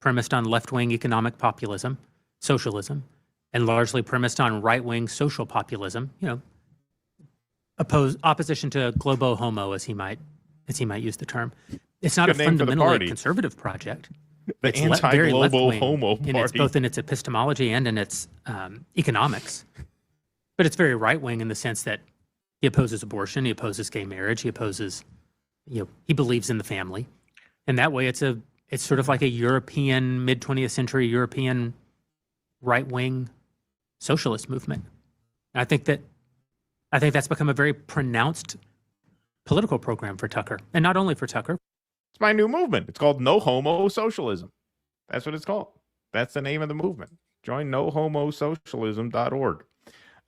premised on left-wing economic populism, socialism, and largely premised on right-wing social populism. Opposition to globo homo, as he might use the term. It's not a fundamentally conservative project. The It's very anti-globo left-wing homo in its, party. both in its epistemology and in its economics. But it's very right-wing in the sense that he opposes abortion, he opposes gay marriage, he opposes, he believes in the family. And that way it's sort of like a European, mid-20th century European right-wing socialist movement. And I think that's become a very pronounced political program for Tucker. And not only for Tucker. It's my new movement. It's called No Homo Socialism. That's what it's called. That's the name of the movement. Join nohomosocialism.org.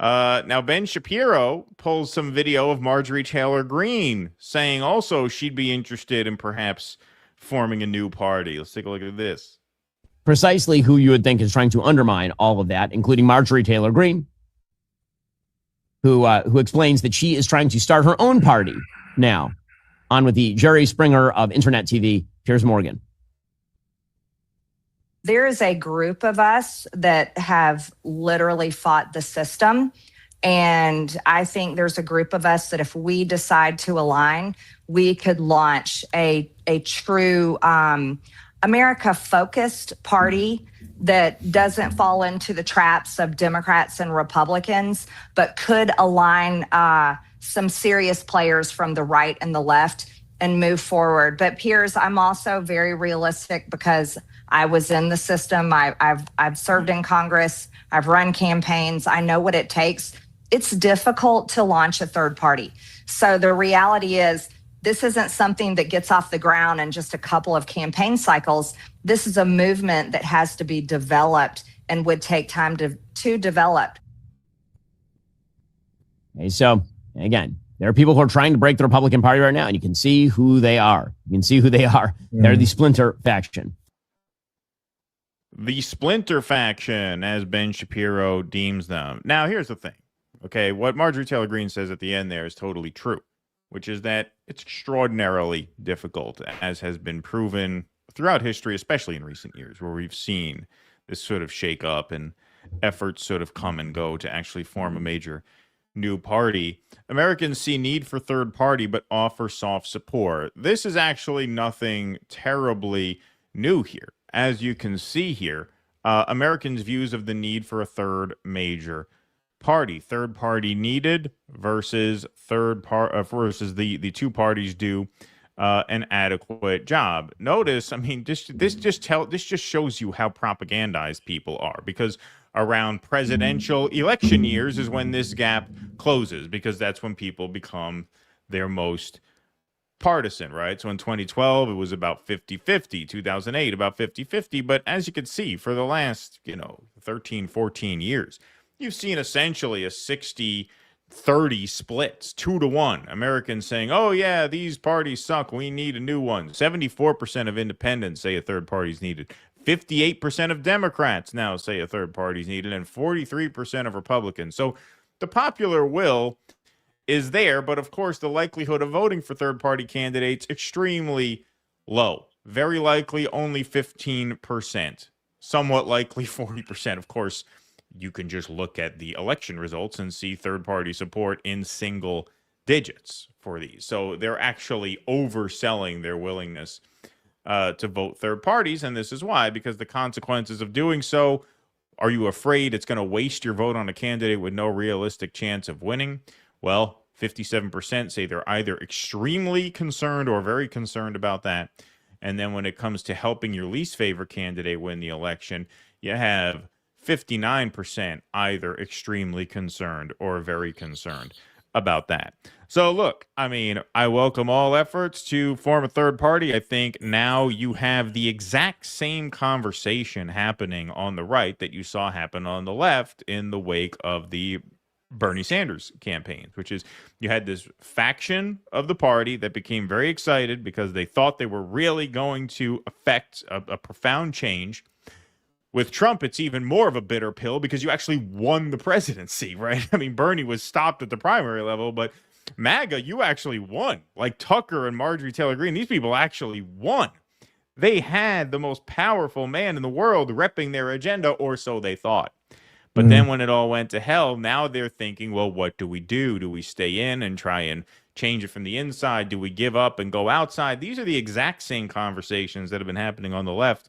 Now, Ben Shapiro pulls some video of Marjorie Taylor Greene saying also she'd be interested in perhaps forming a new party. Let's take a look at this. Precisely who you would think is trying to undermine all of that, including Marjorie Taylor Greene, who explains that she is trying to start her own party now. On with the Jerry Springer of Internet TV, Piers Morgan. There is a group of us that have literally fought the system. And I think there's a group of us that if we decide to align, we could launch a true America-focused party that doesn't fall into the traps of Democrats and Republicans, but could align some serious players from the right and the left and move forward. But Piers, I'm also very realistic because I was in the system. I've served in Congress. I've run campaigns. I know what it takes. It's difficult to launch a third party. So the reality is this isn't something that gets off the ground in just a couple of campaign cycles. This is a movement that has to be developed and would take time to develop. Okay, so again, there are people who are trying to break the Republican Party right now, and you can see who they are. They're the splinter faction. The splinter faction, as Ben Shapiro deems them. Now, here's the thing. Okay, what Marjorie Taylor Greene says at the end there is totally true, which is that it's extraordinarily difficult, as has been proven throughout history, especially in recent years, where we've seen this sort of shake up and efforts sort of come and go to actually form a major new party. Americans see need for third party, but offer soft support. This is actually nothing terribly new here. As you can see here, Americans' views of the need for a third major party. Third party needed versus versus the two parties do an adequate job. Notice, I mean, this just shows you how propagandized people are, because around presidential election years is when this gap closes, because that's when people become their most partisan, right? So in 2012, it was about 50-50, 2008, about 50-50. But as you can see, for the last, 13, 14 years, you've seen essentially a 60-30 splits, 2-1. Americans saying, oh, yeah, these parties suck. We need a new one. 74% of independents say a third party is needed. 58% of Democrats now say a third party is needed, and 43% of Republicans. So the popular will is there, but of course the likelihood of voting for third-party candidates extremely low. Very likely only 15%. Somewhat likely 40%. Of course, you can just look at the election results and see third-party support in single digits for these. So they're actually overselling their willingness to vote third parties, and this is why, because the consequences of doing so, are you afraid it's going to waste your vote on a candidate with no realistic chance of winning? Well, 57% say they're either extremely concerned or very concerned about that. And then when it comes to helping your least favorite candidate win the election, you have 59% either extremely concerned or very concerned about that. So look, I mean, I welcome all efforts to form a third party. I think now you have the exact same conversation happening on the right that you saw happen on the left in the wake of the Bernie Sanders campaigns, which is you had this faction of the party that became very excited because they thought they were really going to affect a profound change. With Trump, it's even more of a bitter pill because you actually won the presidency, right? I mean, Bernie was stopped at the primary level, but MAGA, you actually won. Like Tucker and Marjorie Taylor Greene, these people actually won. They had the most powerful man in the world repping their agenda, or so they thought. But then when it all went to hell, now they're thinking, well, what do we do? Do we stay in and try and change it from the inside? Do we give up and go outside? These are the exact same conversations that have been happening on the left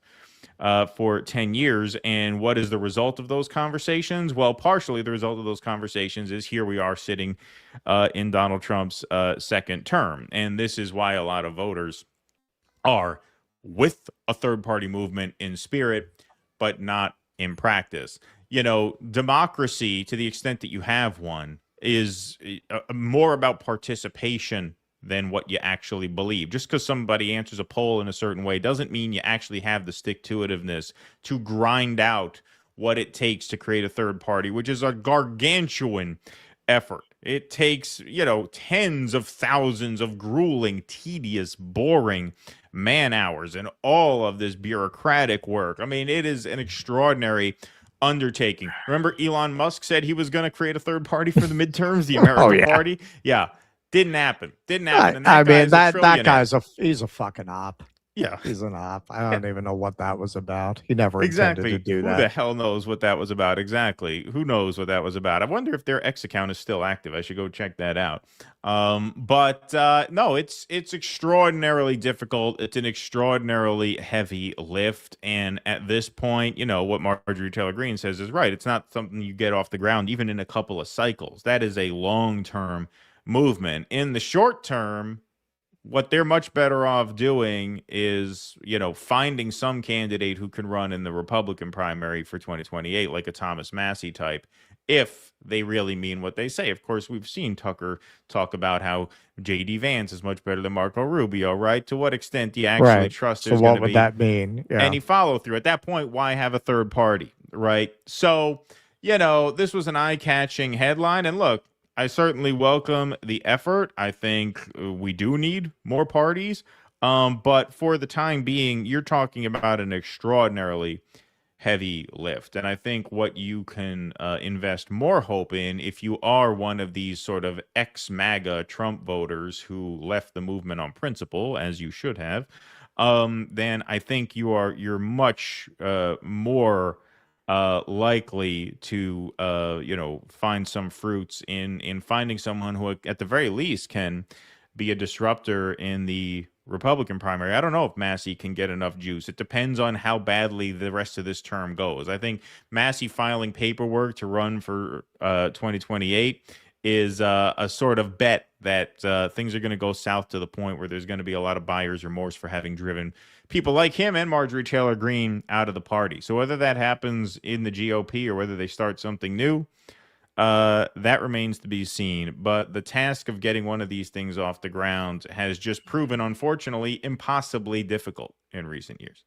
for 10 years. And what is the result of those conversations? Well, partially the result of those conversations is here we are sitting in Donald Trump's second term. And this is why a lot of voters are with a third-party movement in spirit, but not in practice. You know, democracy, to the extent that you have one, is more about participation than what you actually believe. Just because somebody answers a poll in a certain way doesn't mean you actually have the stick-to-itiveness to grind out what it takes to create a third party, which is a gargantuan effort. It takes, you know, tens of thousands of grueling, tedious, boring man hours and all of this bureaucratic work. I mean, it is an extraordinary undertaking. Remember, Elon Musk said he was going to create a third party for the midterms, the American Party? Yeah. Didn't happen. Didn't happen. And that guy's he's a fucking op. Yeah. He's an op. I don't even know what that was about. He never intended to do that. Who the hell knows what that was about? Exactly. Who knows what that was about? I wonder if their X account is still active. I should go check that out. No, it's extraordinarily difficult. It's an extraordinarily heavy lift. And at this point, you know, what Marjorie Taylor Greene says is right. It's not something you get off the ground even in a couple of cycles. That is a long-term movement. In the short term, what they're much better off doing is, you know, finding some candidate who can run in the Republican primary for 2028, like a Thomas Massey type, if they really mean what they say. Of course, we've seen Tucker talk about how J.D. Vance is much better than Marco Rubio, right? To what extent do you actually trust there's going to be that mean? Yeah. any follow through? At that point, why have a third party, right? So, you know, this was an eye-catching headline. And look, I certainly welcome the effort. I think we do need more parties. But for the time being, you're talking about an extraordinarily heavy lift. And I think what you can invest more hope in, if you are one of these sort of ex-MAGA Trump voters who left the movement on principle, as you should have, then I think you're much more likely to you know, find some fruits in finding someone who at the very least can be a disruptor in the Republican primary. I don't know if Massey can get enough juice. It depends on how badly the rest of this term goes. I think Massey filing paperwork to run for 2028 is a sort of bet that things are going to go south to the point where there's going to be a lot of buyer's remorse for having driven people like him and Marjorie Taylor Greene out of the party. So whether that happens in the GOP or whether they start something new, that remains to be seen. But the task of getting one of these things off the ground has just proven, unfortunately, impossibly difficult in recent years.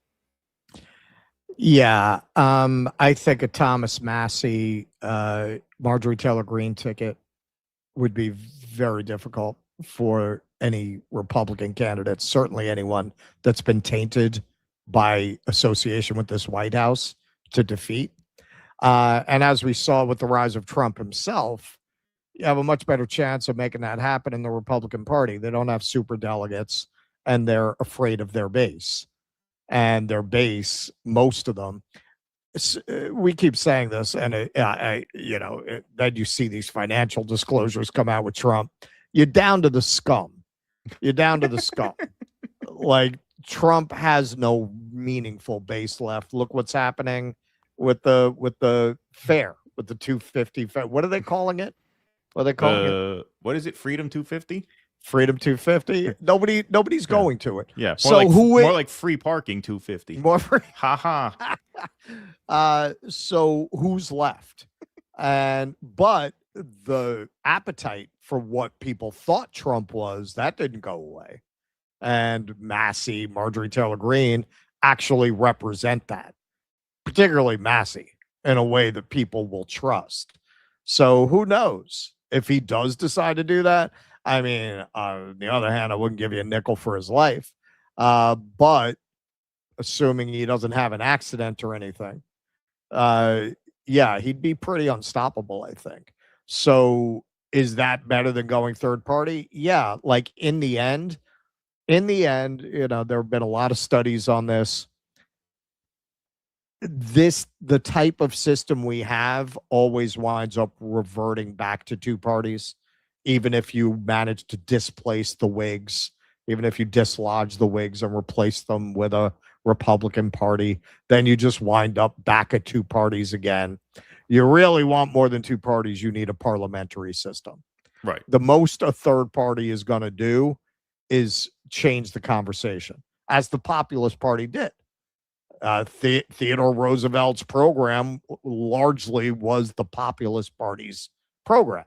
Yeah, I think a Thomas Massey, Marjorie Taylor Greene ticket would be very difficult for any Republican candidate, certainly anyone that's been tainted by association with this White House, to defeat. And as we saw with the rise of Trump himself, you have a much better chance of making that happen in the Republican Party. They don't have super delegates, and they're afraid of their base. And their base, most of them, we keep saying this, and then you see these financial disclosures come out with Trump. You're down to the scum. You're down to the scum. Like, Trump has no meaningful base left. Look what's happening with the fair, with the 250 fair. What are they calling it? What are they calling it? What is it? Freedom 250? Freedom 250. Nobody's going to it. Yeah. So more like free parking 250. More free. Ha ha. So who's left? But the appetite for what people thought Trump was, that didn't go away. And Massey, Marjorie Taylor Greene actually represent that, particularly Massey, in a way that people will trust. So who knows if he does decide to do that? I mean, on the other hand, I wouldn't give you a nickel for his life. But assuming he doesn't have an accident or anything, yeah, he'd be pretty unstoppable, I think. So is that better than going third party? Yeah, like in the end, you know, there have been a lot of studies on this. The type of system we have always winds up reverting back to two parties, even if you manage to displace the Whigs, even if you dislodge the Whigs and replace them with a Republican Party, then you just wind up back at two parties again. You really want more than two parties, you need a parliamentary system. Right. The most a third party is going to do is change the conversation, as the Populist Party did. Theodore Roosevelt's program largely was the Populist Party's program.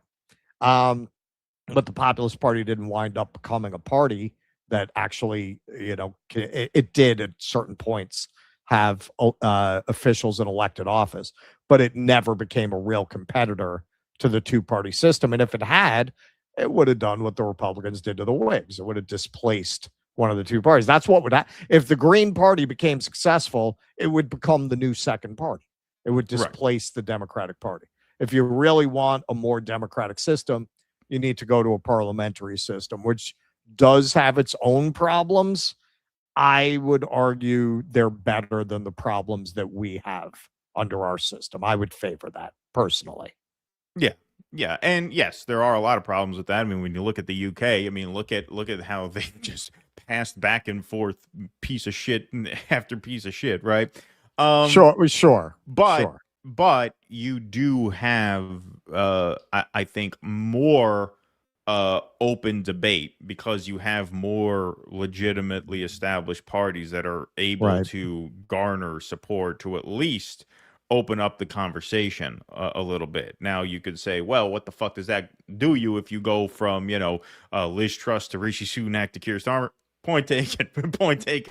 But the Populist Party didn't wind up becoming a party that actually, you know, it did at certain points have officials in elected office, but it never became a real competitor to the two-party system. And if it had, it would have done what the Republicans did to the Whigs. It would have displaced one of the two parties. That's what would happen. If the Green Party became successful, it would become the new second party. It would displace the Democratic Party. If you really want a more democratic system, you need to go to a parliamentary system, which does have its own problems. I would argue they're better than the problems that we have under our system. I would favor that personally. Yeah. Yeah. And yes, there are a lot of problems with that. I mean, when you look at the UK, I mean, look at how they just passed back and forth piece of shit after piece of shit, right? Sure. But you do have, I think, more open debate because you have more legitimately established parties that are able to garner support to at least open up the conversation a little bit. Now you could say, well, what the fuck does that do you if you go from, you know, Liz Truss to Rishi Sunak to Keir Starmer? Point taken,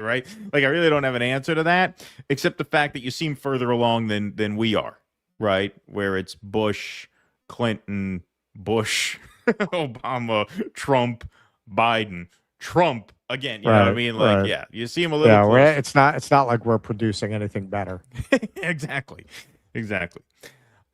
right? Like, I really don't have an answer to that, except the fact that you seem further along than we are, right? Where it's Bush, Clinton, Bush, Obama, Trump, Biden, Trump again. You know what I mean? Like, yeah, you seem a little. Yeah, it's not like we're producing anything better. Exactly.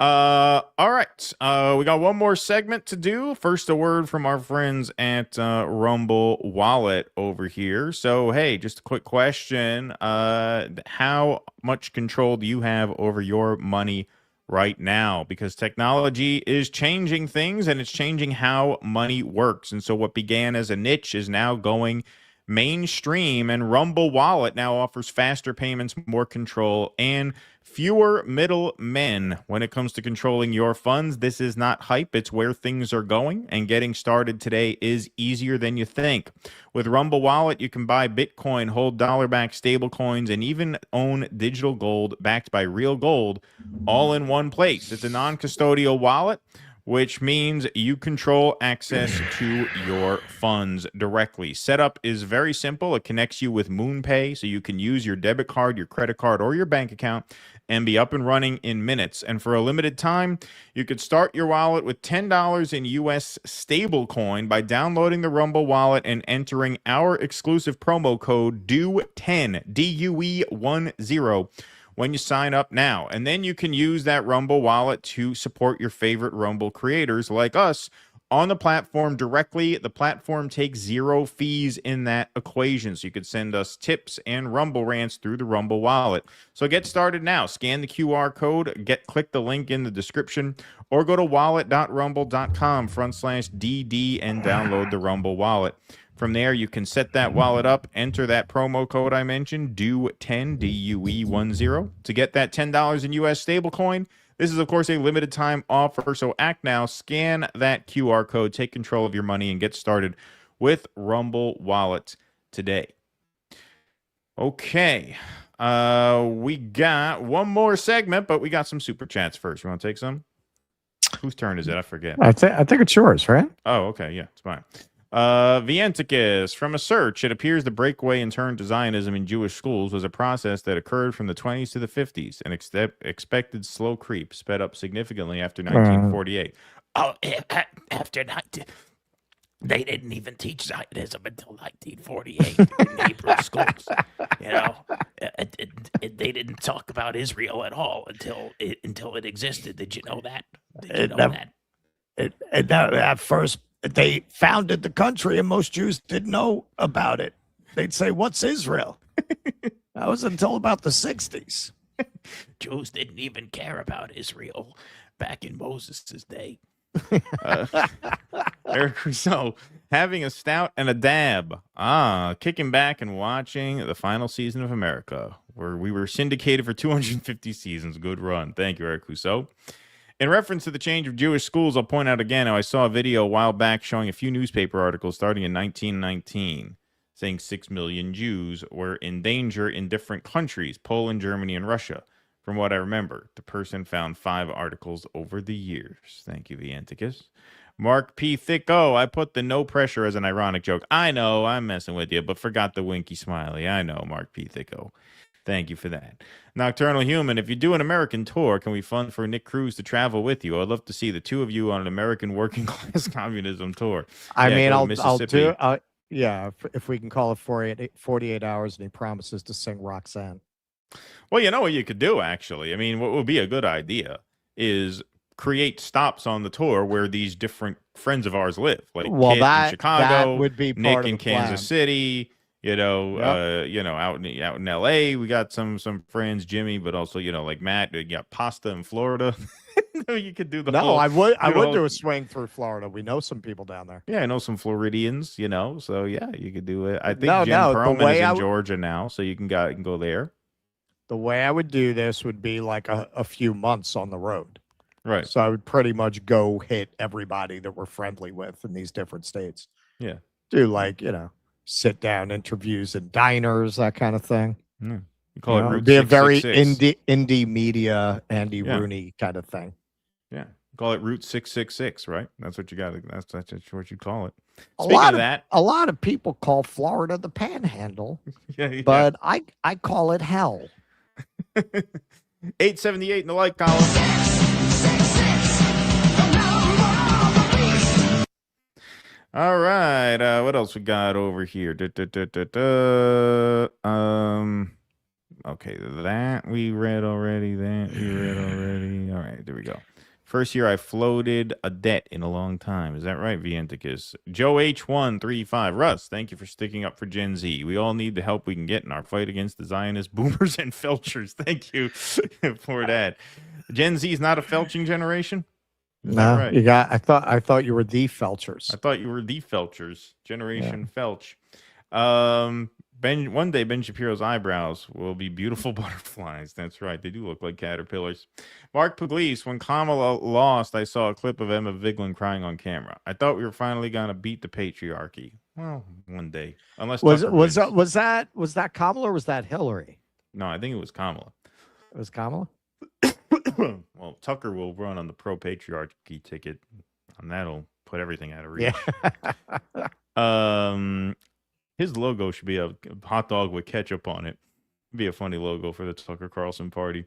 All right. We got one more segment to do. First, a word from our friends at Rumble Wallet over here. So, hey, just a quick question. How much control do you have over your money right now? Because technology is changing things and it's changing how money works. And so what began as a niche is now going mainstream, and Rumble Wallet now offers faster payments, more control, and fewer middlemen when it comes to controlling your funds. This is not hype. It's where things are going, and getting started today is easier than you think. With Rumble Wallet, you can buy Bitcoin, hold dollar-backed stablecoins, and even own digital gold backed by real gold all in one place. It's a non-custodial wallet, which means you control access to your funds directly. Setup is very simple. It connects you with MoonPay, so you can use your debit card, your credit card, or your bank account and be up and running in minutes. And for a limited time, you could start your wallet with $10 in US stablecoin by downloading the Rumble Wallet and entering our exclusive promo code DUE10, DUE10, when you sign up now. And then you can use that Rumble Wallet to support your favorite Rumble creators like us on the platform directly. The platform takes zero fees in that equation, so you could send us tips and Rumble rants through the Rumble Wallet. So get started now. Scan the QR code, click the link in the description, or go to wallet.rumble.com/DD and download the Rumble Wallet. From there, you can set that wallet up, enter that promo code I mentioned, DUE10, DUE10, to get that $10 in US stablecoin. This is, of course, a limited time offer, so act now, scan that QR code, take control of your money, and get started with Rumble Wallet today. Okay, we got one more segment, but we got some super chats first. You want to take some? Whose turn is it? I forget. I think it's yours, right? Oh, okay, yeah, it's fine. Vienticus, from a search, it appears the breakaway and turn to Zionism in Jewish schools was a process that occurred from the 20s to the 50s, an expected slow creep sped up significantly after 1948. Oh, after They didn't even teach Zionism until 1948 in Hebrew schools. You know, they didn't talk about Israel at all until it existed. Did you know that? Did you know that? At first, they founded the country, and most Jews didn't know about it. They'd say, "What's Israel?" That was until about the 60s. Jews didn't even care about Israel back in Moses' day. Eric Rousseau, having a stout and a dab. Kicking back and watching the final season of America, where we were syndicated for 250 seasons. Good run. Thank you, Eric Rousseau. In reference to the change of Jewish schools, I'll point out again how I saw a video a while back showing a few newspaper articles starting in 1919 saying 6 million Jews were in danger in different countries, Poland, Germany, and Russia. From what I remember, the person found 5 articles over the years. Thank you, Vianticus. Mark P. Thicko, I put the no pressure as an ironic joke. I know, I'm messing with you, but forgot the winky smiley. I know, Mark P. Thicko. Thank you for that. Nocturnal Human, if you do an American tour, can we fund for Nick Cruz to travel with you? I'd love to see the two of you on an American working class communism tour. I mean, I'll Mississippi. do yeah, if we can call it 48 hours and he promises to sing Roxanne. Well, you know what you could do, actually? I mean, what would be a good idea is create stops on the tour where these different friends of ours live. Like Kit in Chicago, that would be Nick part in of the Kansas plan. City, out in LA, we got some friends, Jimmy, but also, like Matt, you got Pasta in Florida. You could do the whole, I would whole- do a swing through Florida. We know some people down there. Yeah, I know some Floridians, so yeah, you could do it. I think No, Jim no, the Perlman way is I in would- Georgia now, so you can go there. The way I would do this would be like a few months on the road. Right. So I would pretty much go hit everybody that we're friendly with in these different states. Yeah. Do sit down interviews in diners, that kind of thing. Yeah. You call it Route be a very 666. indie media, Andy Yeah. Rooney kind of thing. Yeah. Call it Route 666, right? That's what you got. That's what you call it. A Speaking lot of that, a lot of people call Florida the Panhandle, yeah. but I call it hell. 878 in the like column. All right. What else we got over here? Okay, that we read already. All right, there we go. First year I floated a debt in a long time. Is that right, Vianticus? Joe H135. Russ, thank you for sticking up for Gen Z. We all need the help we can get in our fight against the Zionist boomers and felchers. Thank you for that. Gen Z is not a felching generation? Is that right? You got. I thought you were the Felchers. I thought you were the Felchers, Generation Felch. One day Ben Shapiro's eyebrows will be beautiful butterflies. That's right. They do look like caterpillars. Mark Pugliese, when Kamala lost, I saw a clip of Emma Vigeland crying on camera. I thought we were finally going to beat the patriarchy. Well, one day. Unless Was Tucker wins. that Kamala or was that Hillary? No, I think it was Kamala. It was Kamala? Well, Tucker will run on the pro-patriarchy ticket, and that'll put everything out of reach. Yeah. His logo should be a hot dog with ketchup on it. Be a funny logo for the Tucker Carlson party.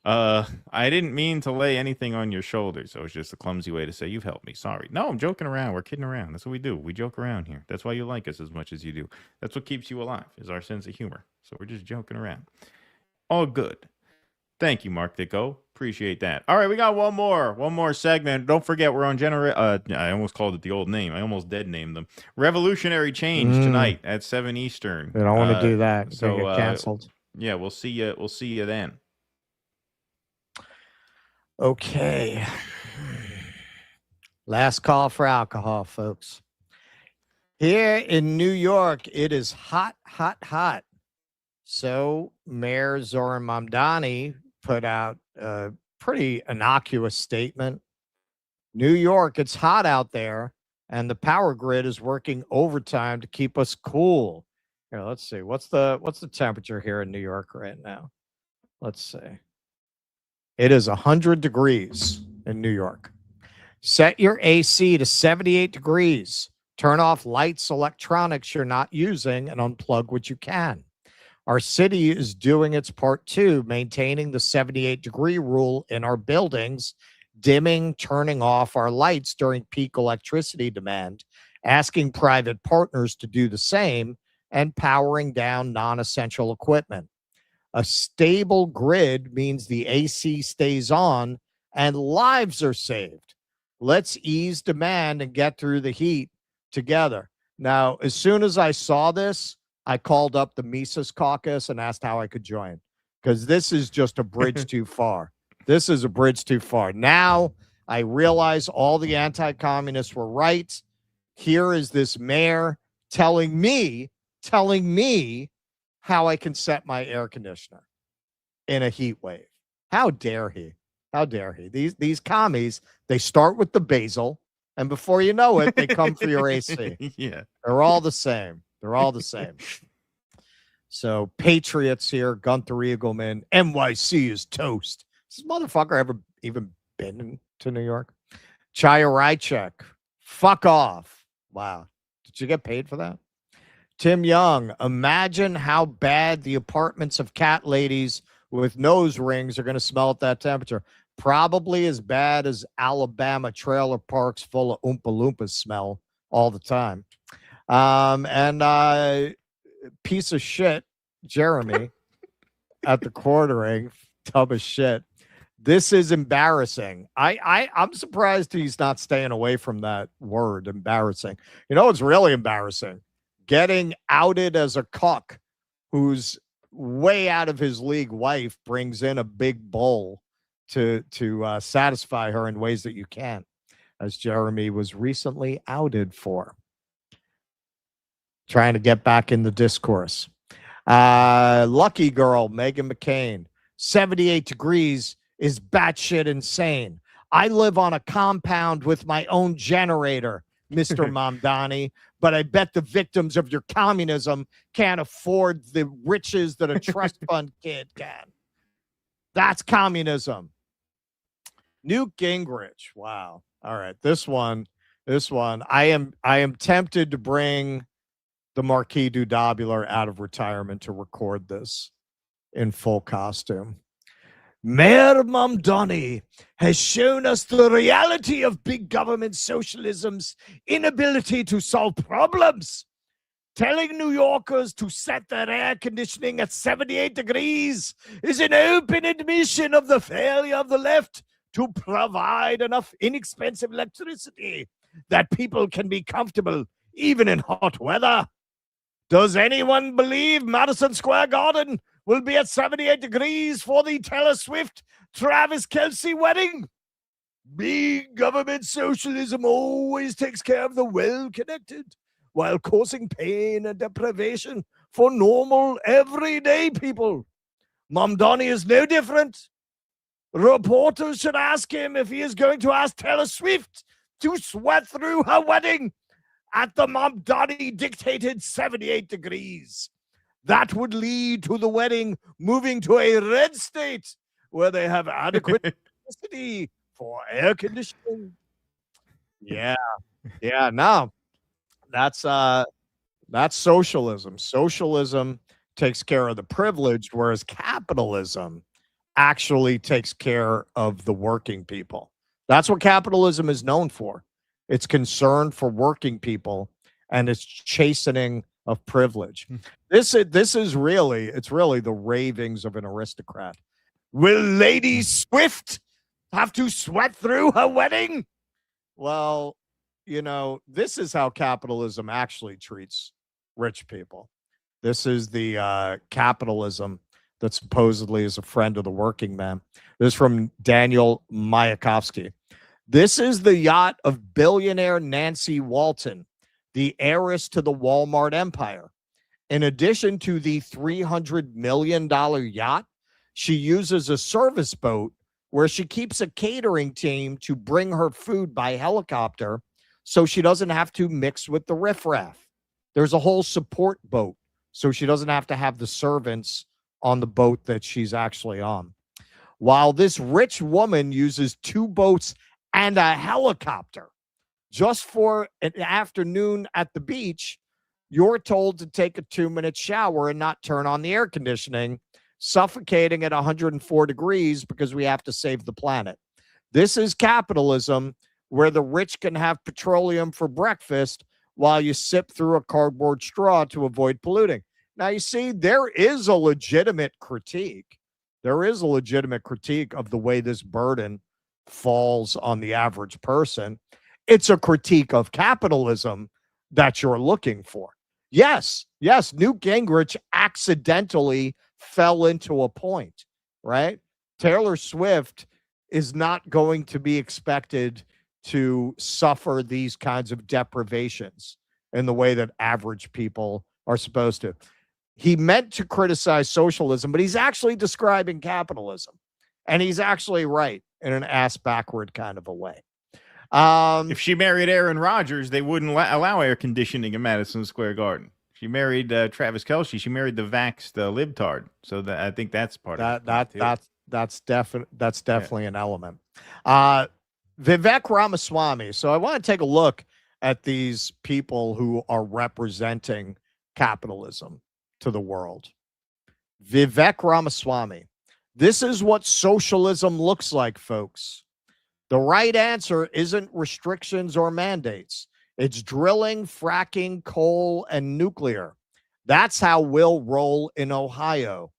I didn't mean to lay anything on your shoulders. So it's just a clumsy way to say you've helped me. Sorry. No, I'm joking around. We're kidding around. That's what we do. We joke around here. That's why you like us as much as you do. That's what keeps you alive, is our sense of humor. So we're just joking around. All good. Thank you, Mark Thicko. Appreciate that. All right, we got one more segment. Don't forget, we're on I almost called it the old name. I almost dead named them. Revolutionary Change tonight at 7 Eastern. I don't want to do that. So Get canceled. Yeah, we'll see you. We'll see you then. Okay. Last call for alcohol, folks. Here in New York, it is hot, hot, hot. So Mayor Zohran Mamdani put out a pretty innocuous statement. New York, it's hot out there, and the power grid is working overtime to keep us cool. Here, let's see. What's the temperature here in New York right now? Let's see. It is 100 degrees in New York. Set your AC to 78 degrees. Turn off lights, electronics you're not using, and unplug what you can. Our city is doing its part too, maintaining the 78-degree rule in our buildings, dimming, turning off our lights during peak electricity demand, asking private partners to do the same, and powering down non-essential equipment. A stable grid means the AC stays on and lives are saved. Let's ease demand and get through the heat together. Now, as soon as I saw this, I called up the Mises Caucus and asked how I could join, because this is just a bridge too far. This is a bridge too far. Now I realize all the anti-communists were right. Here is this mayor telling me how I can set my air conditioner in a heat wave. How dare he? How dare he? These commies, they start with the basil, and before you know it, they come for your AC. Yeah. They're all the same. They're all the same. So patriots here, Gunther Eagleman, NYC is toast. Has this motherfucker ever even been to New York? Chaya Rychek, fuck off. Wow. Did you get paid for that? Tim Young, imagine how bad the apartments of cat ladies with nose rings are going to smell at that temperature. Probably as bad as Alabama trailer parks full of Oompa Loompas smell all the time. And piece of shit, Jeremy, at the quartering, tub of shit. This is embarrassing. I'm surprised he's not staying away from that word, embarrassing. You know, it's really embarrassing. Getting outed as a cuck who's way out of his league wife brings in a big bowl to satisfy her in ways that you can't, as Jeremy was recently outed for. Trying to get back in the discourse. Lucky girl, Meghan McCain. 78 degrees is batshit insane. I live on a compound with my own generator, Mr. Mamdani, but I bet the victims of your communism can't afford the riches that a trust fund kid can. That's communism. Newt Gingrich. Wow. All right. This one. I am tempted to bring the Marquis du Dobulaire out of retirement to record this in full costume. Mayor Mamdani has shown us the reality of big government socialism's inability to solve problems. Telling New Yorkers to set their air conditioning at 78 degrees is an open admission of the failure of the left to provide enough inexpensive electricity that people can be comfortable even in hot weather. Does anyone believe Madison Square Garden will be at 78 degrees for the Taylor Swift Travis Kelce wedding? Big government socialism always takes care of the well-connected while causing pain and deprivation for normal, everyday people. Mamdani is no different. Reporters should ask him if he is going to ask Taylor Swift to sweat through her wedding at the Mamdani-dictated 78 degrees. That would lead to the wedding moving to a red state where they have adequate electricity for air conditioning. Yeah, no. That's socialism. Socialism takes care of the privileged, whereas capitalism actually takes care of the working people. That's what capitalism is known for. It's concern for working people, and it's chastening of privilege. This is really the ravings of an aristocrat. Will Lady Swift have to sweat through her wedding? Well, you know, this is how capitalism actually treats rich people. This is the capitalism that supposedly is a friend of the working man. This is from Daniel Mayakovsky. This is the yacht of billionaire Nancy Walton, the heiress to the Walmart empire. In addition to the $300 million yacht, she uses a service boat where she keeps a catering team to bring her food by helicopter so she doesn't have to mix with the riffraff. There's a whole support boat so she doesn't have to have the servants on the boat that she's actually on. While this rich woman uses 2 boats and a helicopter just for an afternoon at the beach, you're told to take a 2-minute shower and not turn on the air conditioning, suffocating at 104 degrees because we have to save the planet. This is capitalism, where the rich can have petroleum for breakfast while you sip through a cardboard straw to avoid polluting. Now, you see, there is a legitimate critique. There is a legitimate critique of the way this burden falls on the average person. It's a critique of capitalism that you're looking for. Yes, Newt Gingrich accidentally fell into a point, right? Taylor Swift is not going to be expected to suffer these kinds of deprivations in the way that average people are supposed to. He meant to criticize socialism, but he's actually describing capitalism. And he's actually right in an ass-backward kind of a way. If she married Aaron Rodgers, they wouldn't allow air conditioning in Madison Square Garden. She married Travis Kelce. She married the vaxxed libtard. So I think that's part of it. That's definitely an element. Vivek Ramaswamy. So I want to take a look at these people who are representing capitalism to the world. Vivek Ramaswamy. This is what socialism looks like, folks. The right answer isn't restrictions or mandates. It's drilling, fracking, coal, and nuclear. That's how we'll roll in Ohio.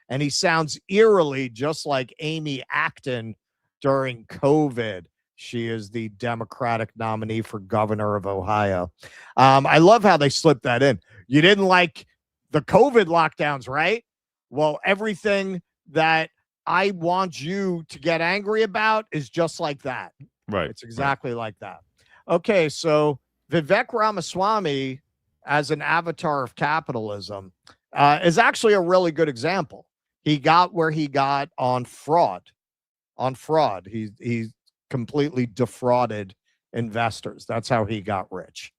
And he sounds eerily just like Amy Acton during COVID. She is the Democratic nominee for governor of Ohio. I love how they slipped that in. You didn't like the COVID lockdowns, right? Well, everything that I want you to get angry about is just like that. Right. It's exactly like that. Okay, so Vivek Ramaswamy, as an avatar of capitalism, is actually a really good example. He got where he got on fraud. He completely defrauded investors. That's how he got rich.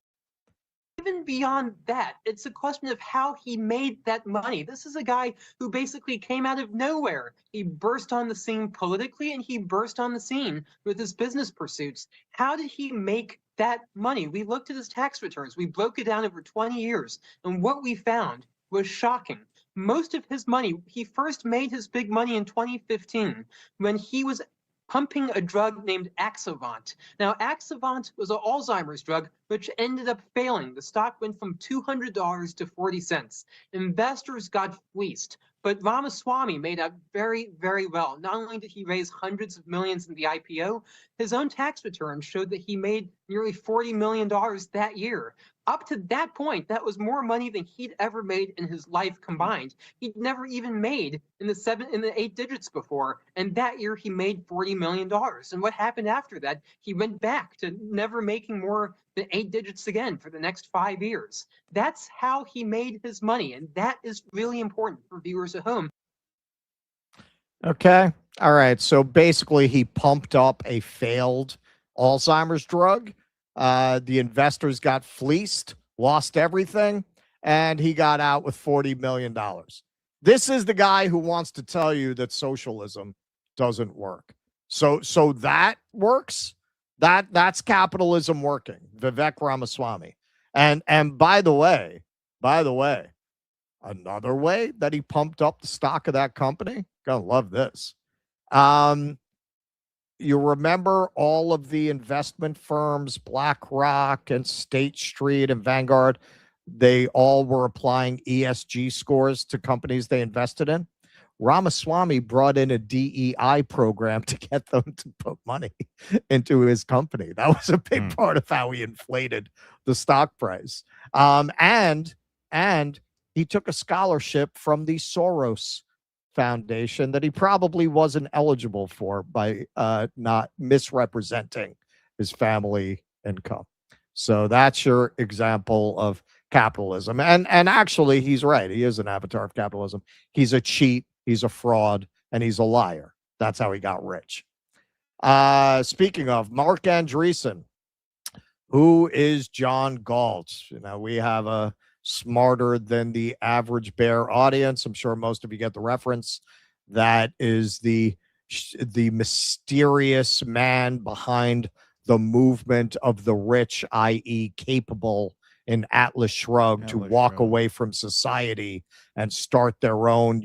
Even beyond that, it's a question of how he made that money. This is a guy who basically came out of nowhere. He burst on the scene politically, and he burst on the scene with his business pursuits. How did he make that money? We looked at his tax returns. We broke it down over 20 years, and what we found was shocking. Most of his money, he first made his big money in 2015 when he was pumping a drug named Axovant. Now, Axovant was an Alzheimer's drug, which ended up failing. The stock went from $200 to 40 cents. Investors got fleeced. But Ramaswamy made out very, very well. Not only did he raise hundreds of millions in the IPO, his own tax returns showed that he made nearly $40 million that year. Up to that point, that was more money than he'd ever made in his life combined. He'd never even made in the 8 digits before. And that year he made $40 million. And what happened after that? He went back to never making more than 8 digits again for the next 5 years. That's how he made his money. And that is really important for viewers at home. Okay. All right. So basically, he pumped up a failed Alzheimer's drug. The investors got fleeced, lost everything, and he got out with $40 million. This is the guy who wants to tell you that socialism doesn't work. So that works. That's capitalism working. Vivek Ramaswamy. And by the way, another way that he pumped up the stock of that company, gonna love this. You remember all of the investment firms, BlackRock and State Street and Vanguard, they all were applying ESG scores to companies they invested in. Ramaswamy brought in a DEI program to get them to put money into his company. That was a big part of how he inflated the stock price. And he took a scholarship from the Soros Foundation that he probably wasn't eligible for by not misrepresenting his family income. So that's your example of capitalism. And actually, he's right. He is an avatar of capitalism. He's a cheat. He's a fraud, and he's a liar. That's how he got rich. Speaking of Mark Andreessen, who is John Galt? You know, we have a smarter than the average bear audience. I'm sure most of you get the reference. That is the mysterious man behind the movement of the rich, i.e. capable in Atlas Shrugged, to walk away from society and start their own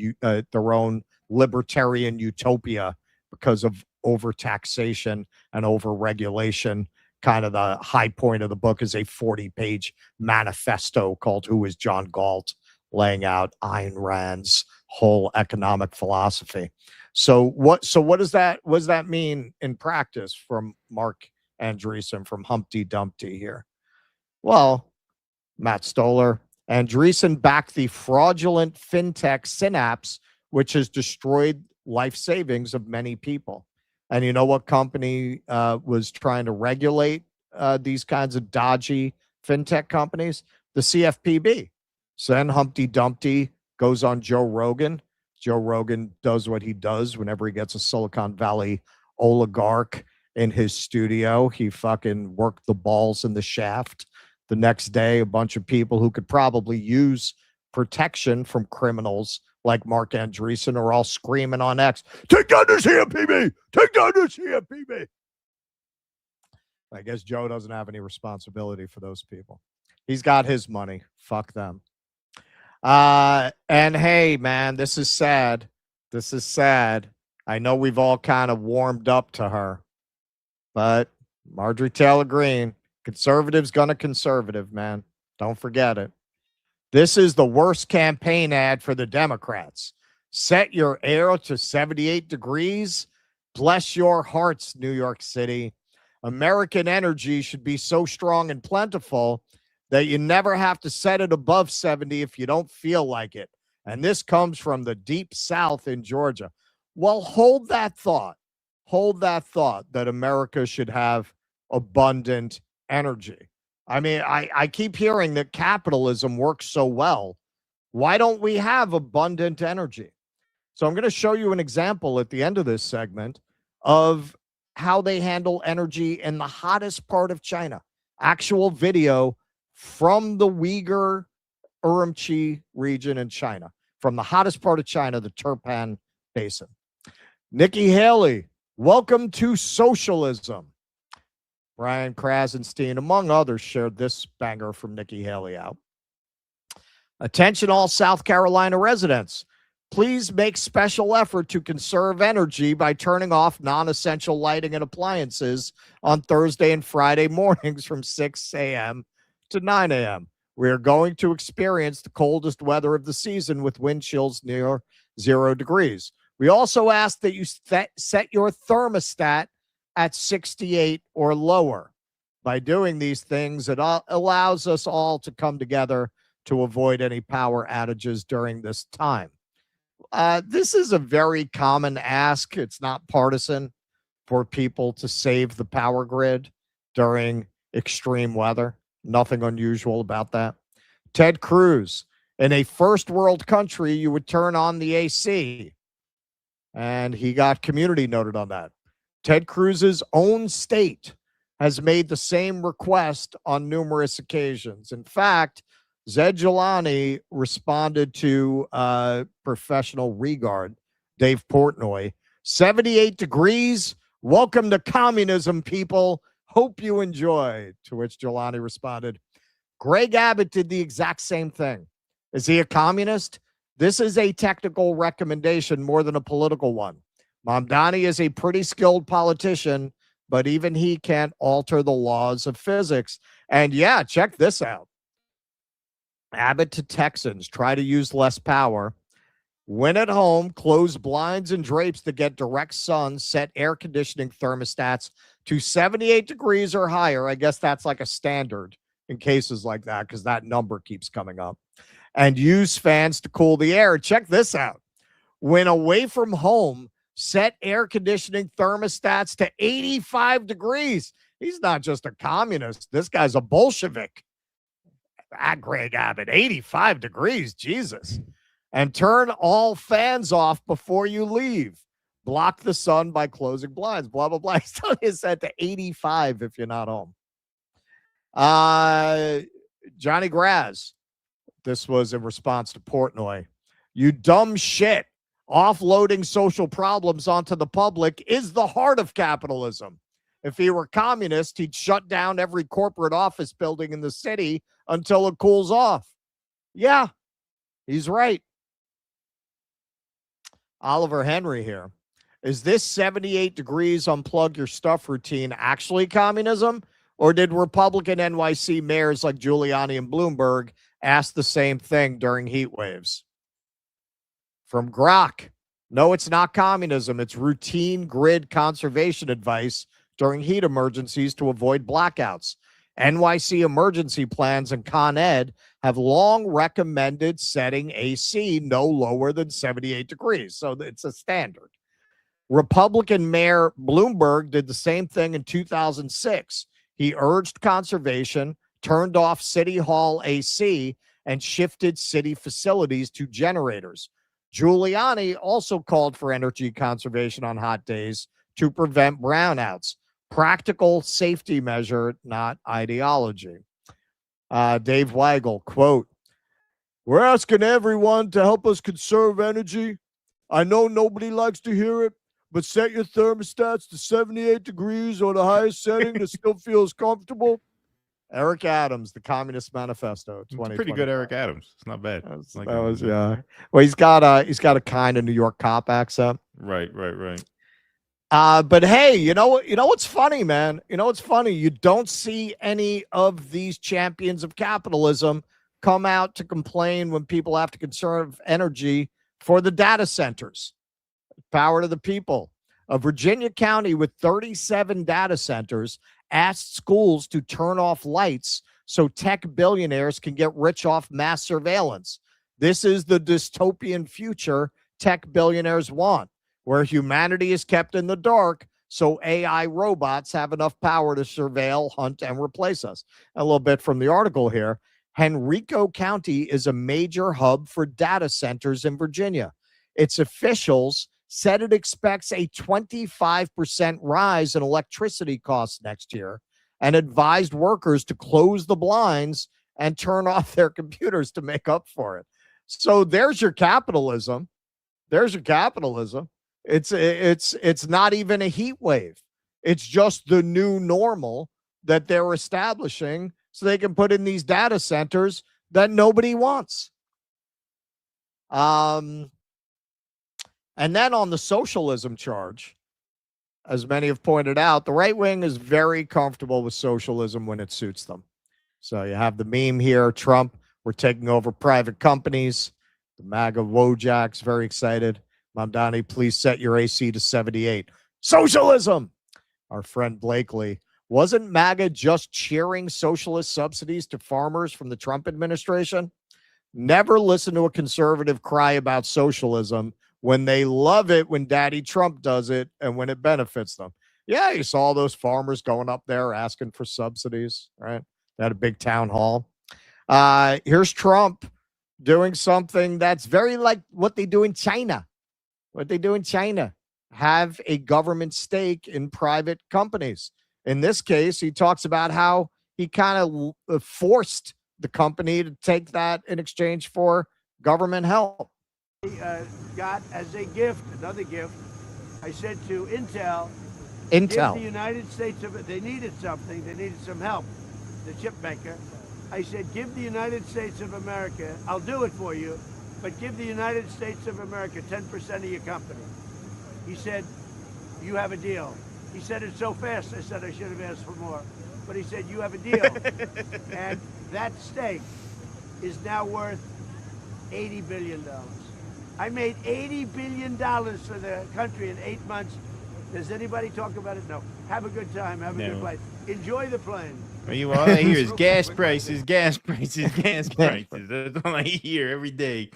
libertarian utopia because of overtaxation and overregulation kind of the high point of the book is a 40-page manifesto called Who is John Galt, laying out Ayn Rand's whole economic philosophy. So what does that mean in practice from Mark Andreessen, from Humpty Dumpty here? Well, Matt Stoller, Andreessen backed the fraudulent fintech Synapse, which has destroyed life savings of many people. And you know what company was trying to regulate these kinds of dodgy fintech companies? The CFPB. So then Humpty Dumpty goes on Joe Rogan. Joe Rogan does what he does whenever he gets a Silicon Valley oligarch in his studio. He fucking worked the balls in the shaft. The next day, a bunch of people who could probably use protection from criminals like Mark Andreessen are all screaming on X, take down the CFPB! Take down the CFPB! I guess Joe doesn't have any responsibility for those people. He's got his money. Fuck them. And hey, man, this is sad. This is sad. I know we've all kind of warmed up to her, but Marjorie Taylor Greene, conservatives gonna conservative, man. Don't forget it. This is the worst campaign ad for the Democrats. Set your air to 78 degrees. Bless your hearts, New York City. American energy should be so strong and plentiful that you never have to set it above 70 if you don't feel like it. And this comes from the deep South in Georgia. Well, hold that thought. Hold that thought that America should have abundant energy. I mean, I keep hearing that capitalism works so well. Why don't we have abundant energy? So I'm going to show you an example at the end of this segment of how they handle energy in the hottest part of China. Actual video from the Uyghur Urumqi region in China, from the hottest part of China, the Turpan Basin. Nikki Haley, welcome to socialism. Brian Krasenstein, among others, shared this banger from Nikki Haley out. Attention all South Carolina residents. Please make special effort to conserve energy by turning off non-essential lighting and appliances on Thursday and Friday mornings from 6 a.m. to 9 a.m. We are going to experience the coldest weather of the season with wind chills near 0 degrees. We also ask that you set your thermostat at 68 or lower. By doing these things, it allows us all to come together to avoid any power outages during this time. This is a very common ask. It's not partisan for people to save the power grid during extreme weather. Nothing unusual about that. Ted Cruz, in a first world country, you would turn on the AC. And he got community noted on that. Ted Cruz's own state has made the same request on numerous occasions. In fact, Zed Jelani responded to professional regard, Dave Portnoy, 78 degrees. Welcome to communism, people. Hope you enjoy. To which Jelani responded, Greg Abbott did the exact same thing. Is he a communist? This is a technical recommendation more than a political one. Mamdani is a pretty skilled politician, but even he can't alter the laws of physics. And yeah, check this out. Abbott to Texans, try to use less power. When at home, close blinds and drapes to get direct sun, set air conditioning thermostats to 78 degrees or higher. I guess that's like a standard in cases like that because that number keeps coming up. And use fans to cool the air. Check this out. When away from home, set air conditioning thermostats to 85 degrees. He's not just a communist. This guy's a Bolshevik. Greg Abbott, 85 degrees, Jesus. And turn all fans off before you leave. Block the sun by closing blinds, blah, blah, blah. He's telling you set to 85 if you're not home. Johnny Graz, this was in response to Portnoy. You dumb shit. Offloading social problems onto the public is the heart of capitalism. If he were communist, he'd shut down every corporate office building in the city until it cools off. Yeah, he's right. Oliver Henry here. Is this 78 degrees unplug your stuff routine actually communism? Or did Republican NYC mayors like Giuliani and Bloomberg ask the same thing during heat waves? From Grok, no, it's not communism. It's routine grid conservation advice during heat emergencies to avoid blackouts. NYC emergency plans and Con Ed have long recommended setting AC no lower than 78 degrees. So it's a standard. Republican Mayor Bloomberg did the same thing in 2006. He urged conservation, turned off City Hall AC, and shifted city facilities to generators. Giuliani also called for energy conservation on hot days to prevent brownouts. Practical safety measure, not ideology. Dave Weigel, quote, "We're asking everyone to help us conserve energy. I know nobody likes to hear it, but set your thermostats to 78 degrees or the highest setting that still feels comfortable." Eric Adams, The Communist Manifesto. It's pretty good, Eric Adams. It's not bad. Yeah. Well, he's got a kind of New York cop accent. Right. But hey, you know what's funny, man? You know what's funny? You don't see any of these champions of capitalism come out to complain when people have to conserve energy for the data centers. Power to the people. A Virginia county with 37 data centers asked schools to turn off lights so tech billionaires can get rich off mass surveillance. This is the dystopian future tech billionaires want, where humanity is kept in the dark so AI robots have enough power to surveil, hunt, and replace us. A little bit from the article here. Henrico County is a major hub for data centers in Virginia. Its officials said it expects a 25% rise in electricity costs next year and advised workers to close the blinds and turn off their computers to make up for it. So there's your capitalism. There's your capitalism. It's not even a heat wave. It's just the new normal that they're establishing so they can put in these data centers that nobody wants. And then on the socialism charge, as many have pointed out, the right wing is very comfortable with socialism when it suits them. So you have the meme here, Trump, we're taking over private companies. The MAGA Wojaks, very excited. Mamdani, please set your AC to 78. Socialism! Our friend Blakely, wasn't MAGA just cheering socialist subsidies to farmers from the Trump administration? Never listen to a conservative cry about socialism when they love it when Daddy Trump does it and when it benefits them. Yeah, you saw those farmers going up there asking for subsidies, right? They had a big town hall. Here's Trump doing something that's very like what they do in China. What they do in China, have a government stake in private companies. In this case, he talks about how he kind of forced the company to take that in exchange for government help. Got as a gift, another gift. I said to Intel, give the United States they needed something, they needed some help, the chip maker. I said, give the United States of America, I'll do it for you, but give the United States of America 10% of your company. He said, you have a deal. He said it so fast, I said I should have asked for more. But he said, you have a deal. And that stake is now worth $80 billion. I made $80 billion for the country in 8 months. Does anybody talk about it? No. Have a good time. Have a good flight. Enjoy the plane. All I hear is gas prices, gas prices, gas prices. That's all I hear every day.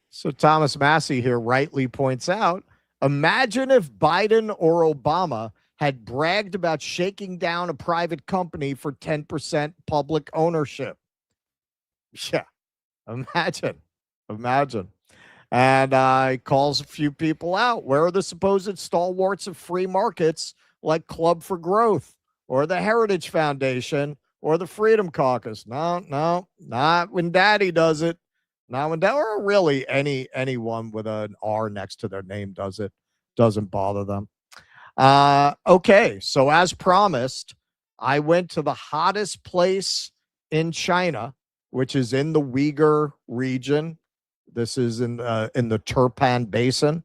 So Thomas Massey here rightly points out, imagine if Biden or Obama had bragged about shaking down a private company for 10% public ownership. Yeah, imagine. And he calls a few people out. Where are the supposed stalwarts of free markets like Club for Growth or the Heritage Foundation or the Freedom Caucus? No, not when Daddy does it. Not when or really anyone with an R next to their name does it. Doesn't bother them. Okay, so as promised, I went to the hottest place in China, which is in the Uyghur region. This is in the Turpan Basin.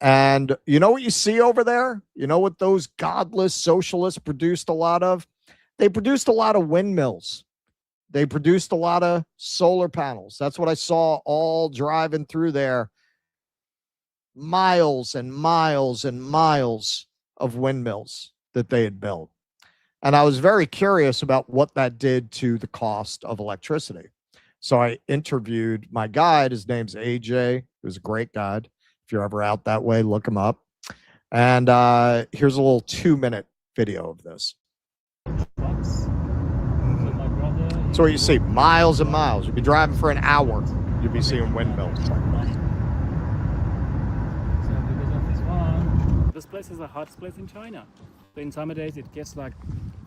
And you know what you see over there? You know what those godless socialists produced a lot of? They produced a lot of windmills. They produced a lot of solar panels. That's what I saw all driving through there. Miles and miles and miles of windmills that they had built. And I was very curious about what that did to the cost of electricity. So I interviewed my guide. His name's AJ. He was a great guide. If you're ever out that way, look him up. And here's a little 2-minute video of this. So you see miles and miles. You'd be driving for an hour. You'd be seeing windmills. This place is the hottest place in China. So in summer days, it gets like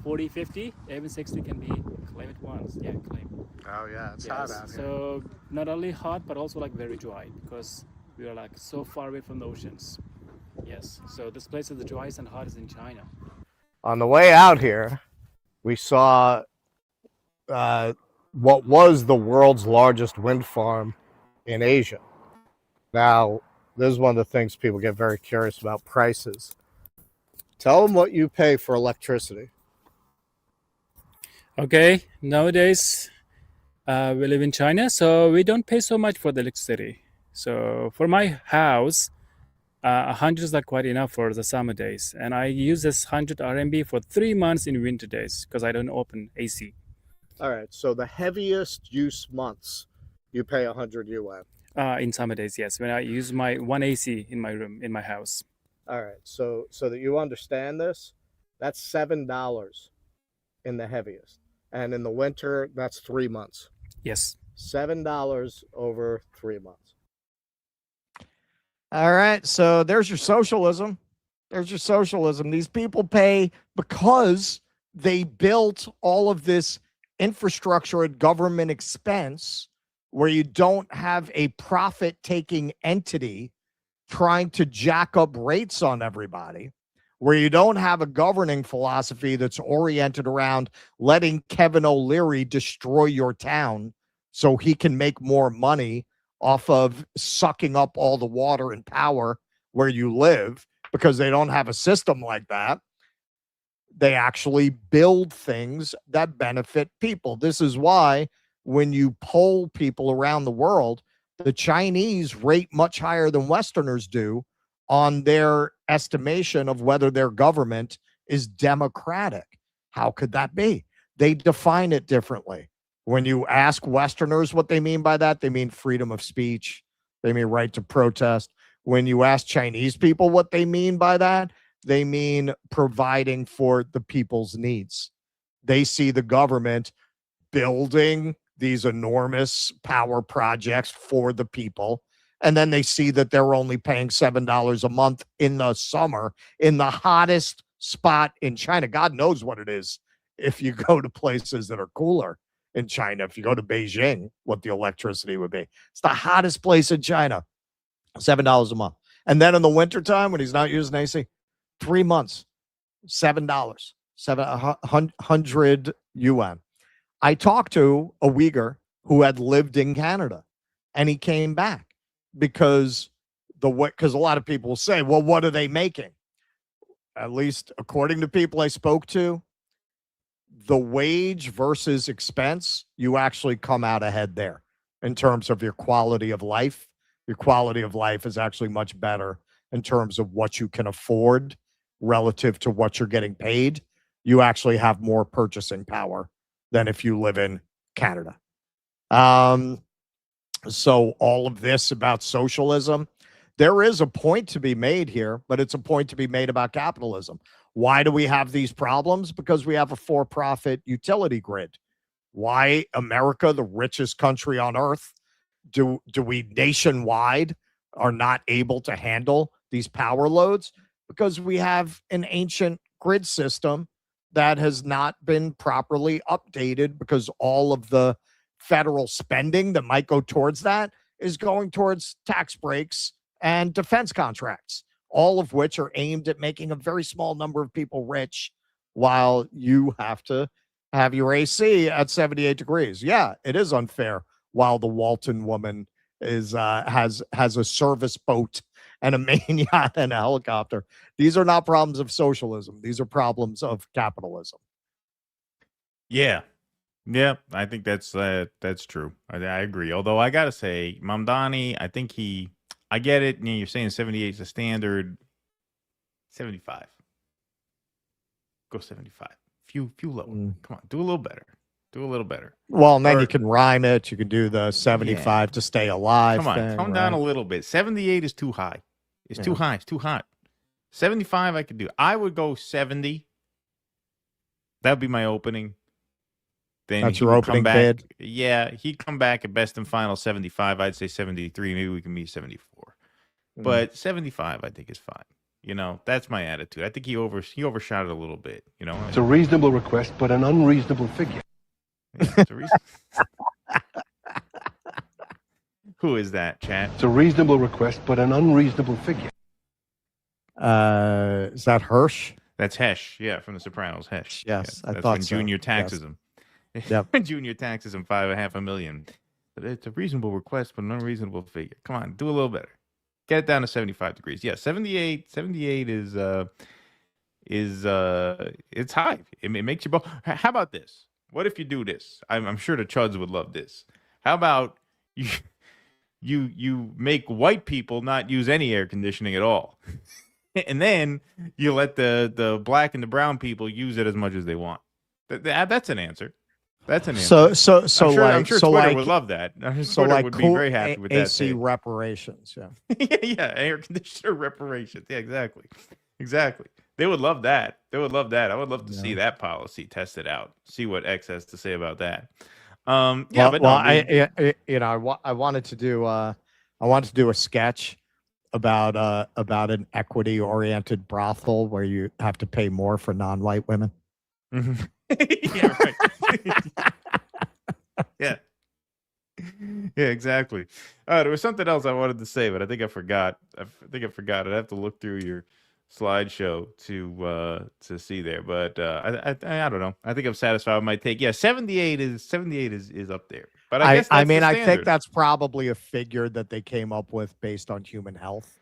40, 50, even 60 can be claim at once. Yeah, claim. Oh, yeah, it's hot out here. So not only hot, but also like very dry because we are like so far away from the oceans. Yes, so this place is the driest and hottest in China. On the way out here, we saw what was the world's largest wind farm in Asia. Now, this is one of the things people get very curious about, prices. Tell them what you pay for electricity. Okay, nowadays we live in China, so we don't pay so much for the electricity. So for my house, 100 is like quite enough for the summer days. And I use this 100 RMB for 3 months in winter days because I don't open AC. All right, so the heaviest use months, you pay 100 yuan. In summer days, yes. When I use my one AC in my room, in my house. All right, so that you understand this, that's $7 in the heaviest. And in the winter, that's 3 months. Yes. $7 over 3 months. All right, so there's your socialism. There's your socialism. These people pay because they built all of this infrastructure at government expense where you don't have a profit-taking entity trying to jack up rates on everybody, where you don't have a governing philosophy that's oriented around letting Kevin O'Leary destroy your town so he can make more money off of sucking up all the water and power where you live, because they don't have a system like that. They actually build things that benefit people. This is why when you poll people around the world, the Chinese rate much higher than Westerners do on their estimation of whether their government is democratic. How could that be? They define it differently. When you ask Westerners what they mean by that, they mean freedom of speech. They mean right to protest. When you ask Chinese people what they mean by that, they mean providing for the people's needs. They see the government building these enormous power projects for the people, and then they see that they're only paying $7 a month in the summer in the hottest spot in China. God knows what it is if you go to places that are cooler in China. If you go to Beijing, what the electricity would be. It's the hottest place in China, $7 a month. And then in the wintertime, when he's not using AC, 3 months, $7, 700 yuan. I talked to a Uyghur who had lived in Canada, and he came back because a lot of people will say, well, what are they making? At least according to people I spoke to, the wage versus expense, you actually come out ahead there in terms of your quality of life. Your quality of life is actually much better in terms of what you can afford relative to what you're getting paid. You actually have more purchasing power than if you live in Canada. So all of this about socialism, there is a point to be made here, but it's a point to be made about capitalism. Why do we have these problems? Because we have a for-profit utility grid. Why America, the richest country on earth, do we nationwide are not able to handle these power loads? Because we have an ancient grid system that has not been properly updated, because all of the federal spending that might go towards that is going towards tax breaks and defense contracts, all of which are aimed at making a very small number of people rich while you have to have your AC at 78 degrees. Yeah, it is unfair while the Walton woman is has a service boat and a main yacht and a helicopter. These are not problems of socialism. These are problems of capitalism. Yeah. Yeah, I think that's true. I agree. Although I gotta say, Mamdani, I think I get it. You know, you're saying 78 is the standard. 75. Go 75. Few lower. Come on, do a little better. Do a little better. Well, and then Or- you can rhyme it. You can do the 75 to stay alive. Come on, thing, come down a right? little bit. 78 is too high. It's too Yeah. high. It's too hot. 75 I could do. I would go 70. That would be my opening. Then That's he your would come opening back. bid? Yeah, he'd come back at best and final 75. I'd say 73. Maybe we can meet 74. But 75 I think is fine. You know, that's my attitude. I think he overshot it a little bit, you know. It's a reasonable request, but an unreasonable figure. It's a reason. Who is that, chat? It's a reasonable request, but an unreasonable figure. Is that Hirsch? That's Hesh, yeah, from The Sopranos. Hesh. Yes, yeah, I that's thought when so. Junior taxes Yes. him. Yep. When Junior taxes him $5.5 million. But it's a reasonable request, but an unreasonable figure. Come on, do a little better. Get it down to 75 degrees. Yeah, 78 is it's high. It makes you both. How about this? What if you do this? I'm sure the Chuds would love this. How about you make white people not use any air conditioning at all, and then you let the black and the brown people use it as much as they want. That's an answer. That's an answer. So I'm sure, like, I'm sure so Twitter like, would love that. I'm sure so Twitter like would be cool very happy with AC that. reparations. Yeah. Yeah, air conditioner reparations. Yeah, exactly. They would love that. I would love to see that policy tested out. See what X has to say about that. Yeah, well, but well, no, I wanted to do a sketch about an equity oriented brothel where you have to pay more for non-white women. yeah, right. Yeah. Yeah, exactly. There was something else I wanted to say, but I think I forgot. I'd have to look through your slideshow to see there. But I don't know. I think I'm satisfied with my take. Yeah, 78 is up there. But I guess that's the I think standard. that's probably a figure that they came up with based on human health.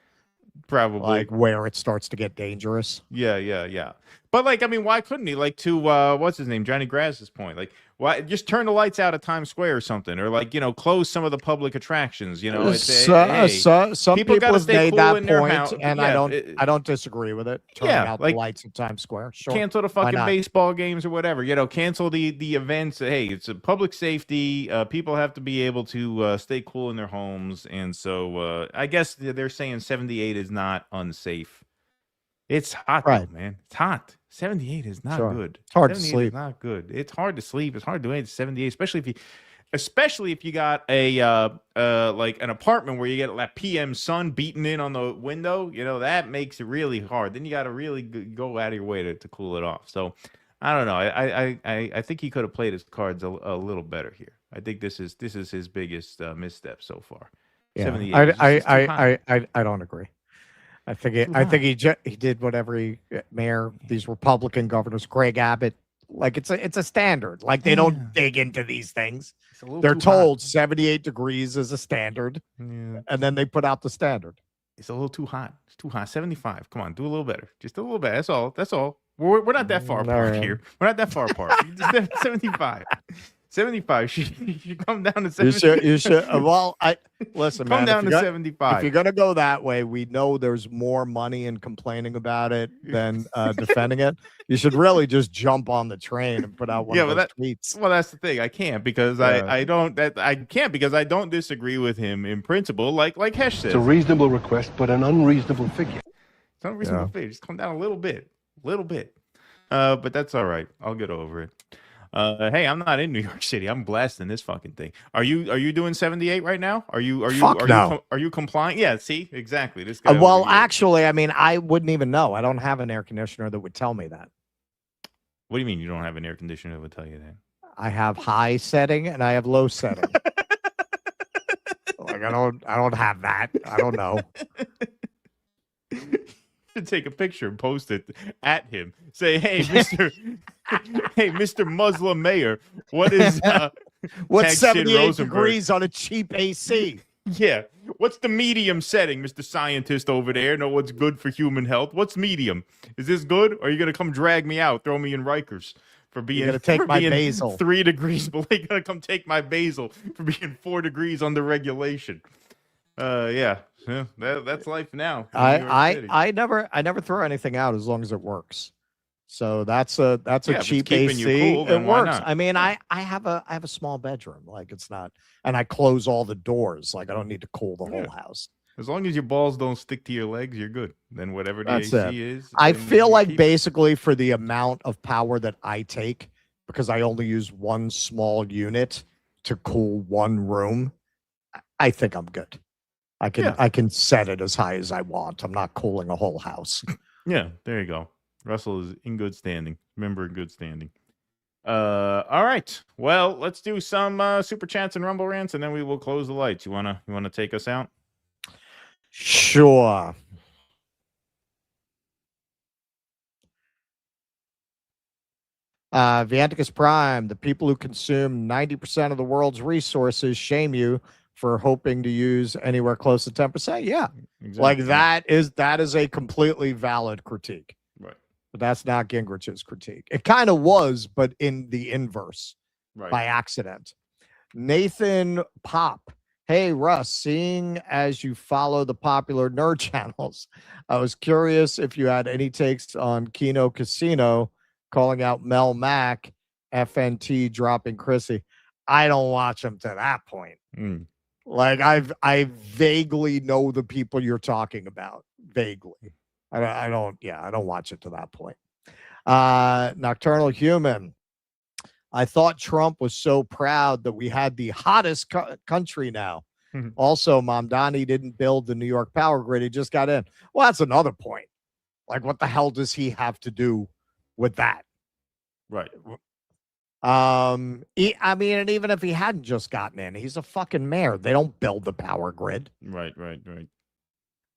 Probably. Like where it starts to get dangerous. Yeah. But like, I mean, why couldn't he? Like to what's his name, Johnny Grass's point. Like, why just turn the lights out at Times Square or something, or like close some of the public attractions. Some people gotta have stay made cool that in their point, house. and Yeah, I don't disagree with it. Turning yeah, out like, the lights at Times Square. Sure. cancel the Why fucking not? baseball games or whatever. Cancel the events. Hey, it's a public safety. People have to be able to stay cool in their homes, and so I guess they're saying 78 is not unsafe. It's hot, Right. though, man. It's hot. 78 is not Sure. good. It's hard to 78 is sleep. not good. It's hard to sleep. It's hard to do it. 78, especially if you got a like an apartment where you get that PM sun beating in on the window. That makes it really hard. Then you got to really go out of your way to cool it off. So I don't know. I think he could have played his cards a little better here. I think this is his biggest misstep so far. Yeah. 78 is just too high. I don't agree. I think he did whatever these Republican governors, Greg Abbott, like it's a standard. Like they don't dig into these things. They're told 78 degrees is a standard, and then they put out the standard. It's a little too hot. It's too hot. 75. Come on, do a little better. Just a little better. That's all. We're not that far apart here. We're not that far apart. Just 75. 75. Should come down to 75. You should. Well, listen, Come man. down if to you're 75. If you're gonna go that way, we know there's more money in complaining about it than defending it. You should really just jump on the train and put out one of those tweets. Well, that's the thing. I can't because I don't disagree with him in principle. Like Hesh says, It's a reasonable request, but an unreasonable figure. it's not reasonable figure. Just come down a little bit. But that's all right. I'll get over it. Hey, I'm not in New York City. I'm blasting this fucking thing. Are you doing 78 right now? Are you complying? Yeah, see? Exactly. This guy Well, over here. actually, I mean, I wouldn't even know. I don't have an air conditioner that would tell me that. What do you mean you don't have an air conditioner that would tell you that? I have high setting and I have low setting. Like I don't have that. I don't know. Take a picture and post it at him. Say, hey, Mr. Muslim Mayor, what is What's tag Sid 78 Rosenberg? degrees on a cheap AC? Yeah. What's the medium setting, Mr. Scientist over there? Know what's good for human health? What's medium? Is this good? Or are you gonna come drag me out, throw me in Rikers for being. You're gonna take for my being basil. 3 degrees, but they gotta come take my basil for being 4 degrees under regulation. Yeah, that's life now. in New York City. I never throw anything out as long as it works. So that's a Yeah, if it's cheap keeping AC. you cool, then it why works. not? I mean, I have a small bedroom. Like it's not, and I close all the doors. Like I don't need to cool the whole house. As long as your balls don't stick to your legs, you're good. Then whatever the That's AC it. is. I then feel you like keep it. basically for the amount of power that I take, because I only use one small unit to cool one room, I think I'm good. I can set it as high as I want. I'm not cooling a whole house. Yeah, there you go. Russell is in good standing. Member in good standing. All right. Well, let's do some super chats and rumble rants, and then we will close the lights. You wanna take us out? Sure. Vianticus Prime, the people who consume 90% of the world's resources shame you for hoping to use anywhere close to 10%. Yeah. Exactly. Like that is a completely valid critique. Right. But that's not Gingrich's critique. It kind of was, but in the inverse by accident. Nathan Pop. Hey, Russ, seeing as you follow the popular nerd channels, I was curious if you had any takes on Kino Casino calling out Mel Mack, FNT dropping Chrissy. I don't watch them to that point. Like I vaguely know the people you're talking about. Vaguely. I don't watch it to that point. Nocturnal Human. I thought Trump was so proud that we had the hottest country now. Also, Mamdani didn't build the New York power grid. He just got in. Well, that's another point. Like, what the hell does he have to do with that? Right. I mean, and even if he hadn't just gotten in, he's a fucking mayor. They don't build the power grid. Right.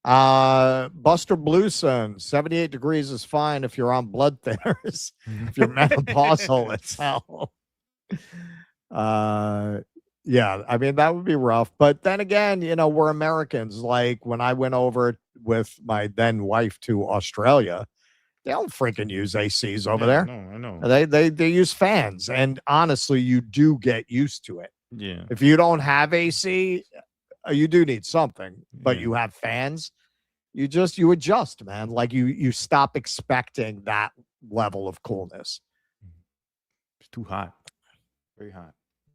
Buster Blueson, 78 degrees is fine if you're on blood thinners. If you're menopausal, it's hell. Yeah, I mean, that would be rough. But then again, we're Americans. Like when I went over with my then wife to Australia, they don't freaking use ACs over there. No, I know. They use fans. And honestly, you do get used to it. Yeah. If you don't have AC, you do need something, but you have fans, you adjust, man. Like you stop expecting that level of coolness. It's too hot. Very hot.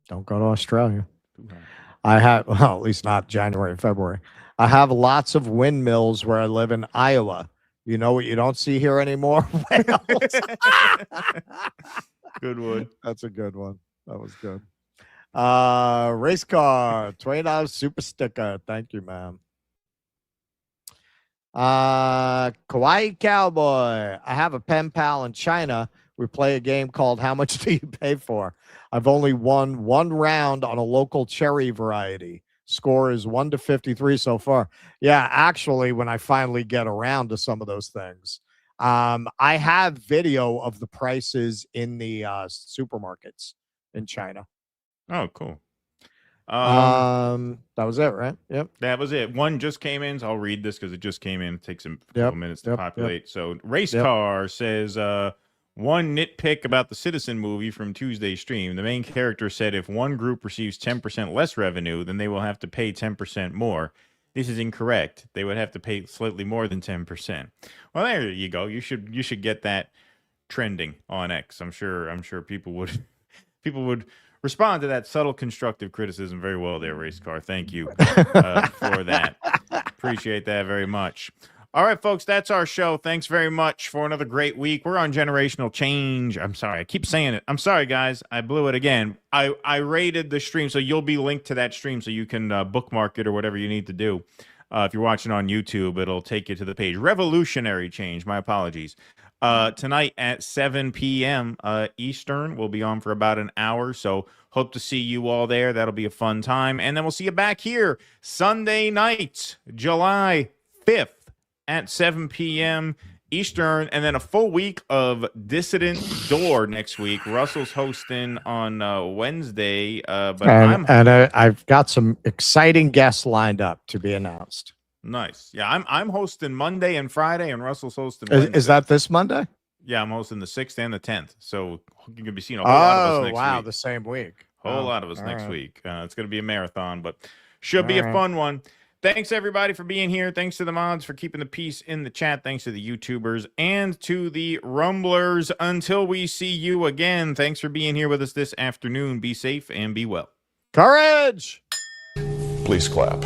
Don't go to Australia. Too hot. I have, well, at least not January and February. I have lots of windmills where I live in Iowa. You know what you don't see here anymore? Whales. Good one. That's a good one. That was good. Race car, $20 super sticker. Thank you, ma'am. Kawaii Cowboy. I have a pen pal in China. We play a game called How Much Do You Pay For? I've only won one round on a local cherry variety. Score is 1-53 so far. Yeah, actually, when I finally get around to some of those things, I have video of the prices in the supermarkets in China. Oh, cool. That was it, right? Yep. That was it. One just came in, so I'll read this because it just came in. It takes a couple minutes to populate. So Race Car says, one nitpick about the Citizen movie from Tuesday's stream. The main character said if one group receives 10% less revenue, then they will have to pay 10% more. This is incorrect. They would have to pay slightly more than 10%. Well, there you go. You should get that trending on X. I'm sure people would respond to that subtle constructive criticism very well there, Race Car. Thank you for that. Appreciate that very much. All right, folks, that's our show. Thanks very much for another great week. We're on Generational Change. I'm sorry. I keep saying it. I'm sorry, guys. I blew it again. I rated the stream, so you'll be linked to that stream so you can bookmark it or whatever you need to do. If you're watching on YouTube, it'll take you to the page. Revolutionary Change. My apologies. Tonight at 7 p.m. Eastern. We'll be on for about an hour, so hope to see you all there. That'll be a fun time. And then we'll see you back here Sunday night, July 5th at 7 p.m. Eastern, and then a full week of Dissident Door next week. Russell's hosting on Wednesday, but I've got some exciting guests lined up to be announced. Nice. Yeah, I'm hosting Monday and Friday, and Russell's hosting Wednesday. Is that this Monday? Yeah, I'm hosting the 6th and the 10th. So you're going to be seeing a whole lot of us next wow, week. the same week. Whole lot of us next week. It's going to be a marathon, but should be a fun one. Thanks, everybody, for being here. Thanks to the mods for keeping the peace in the chat. Thanks to the YouTubers and to the Rumblers. Until we see you again, thanks for being here with us this afternoon. Be safe and be well. Courage! Please clap.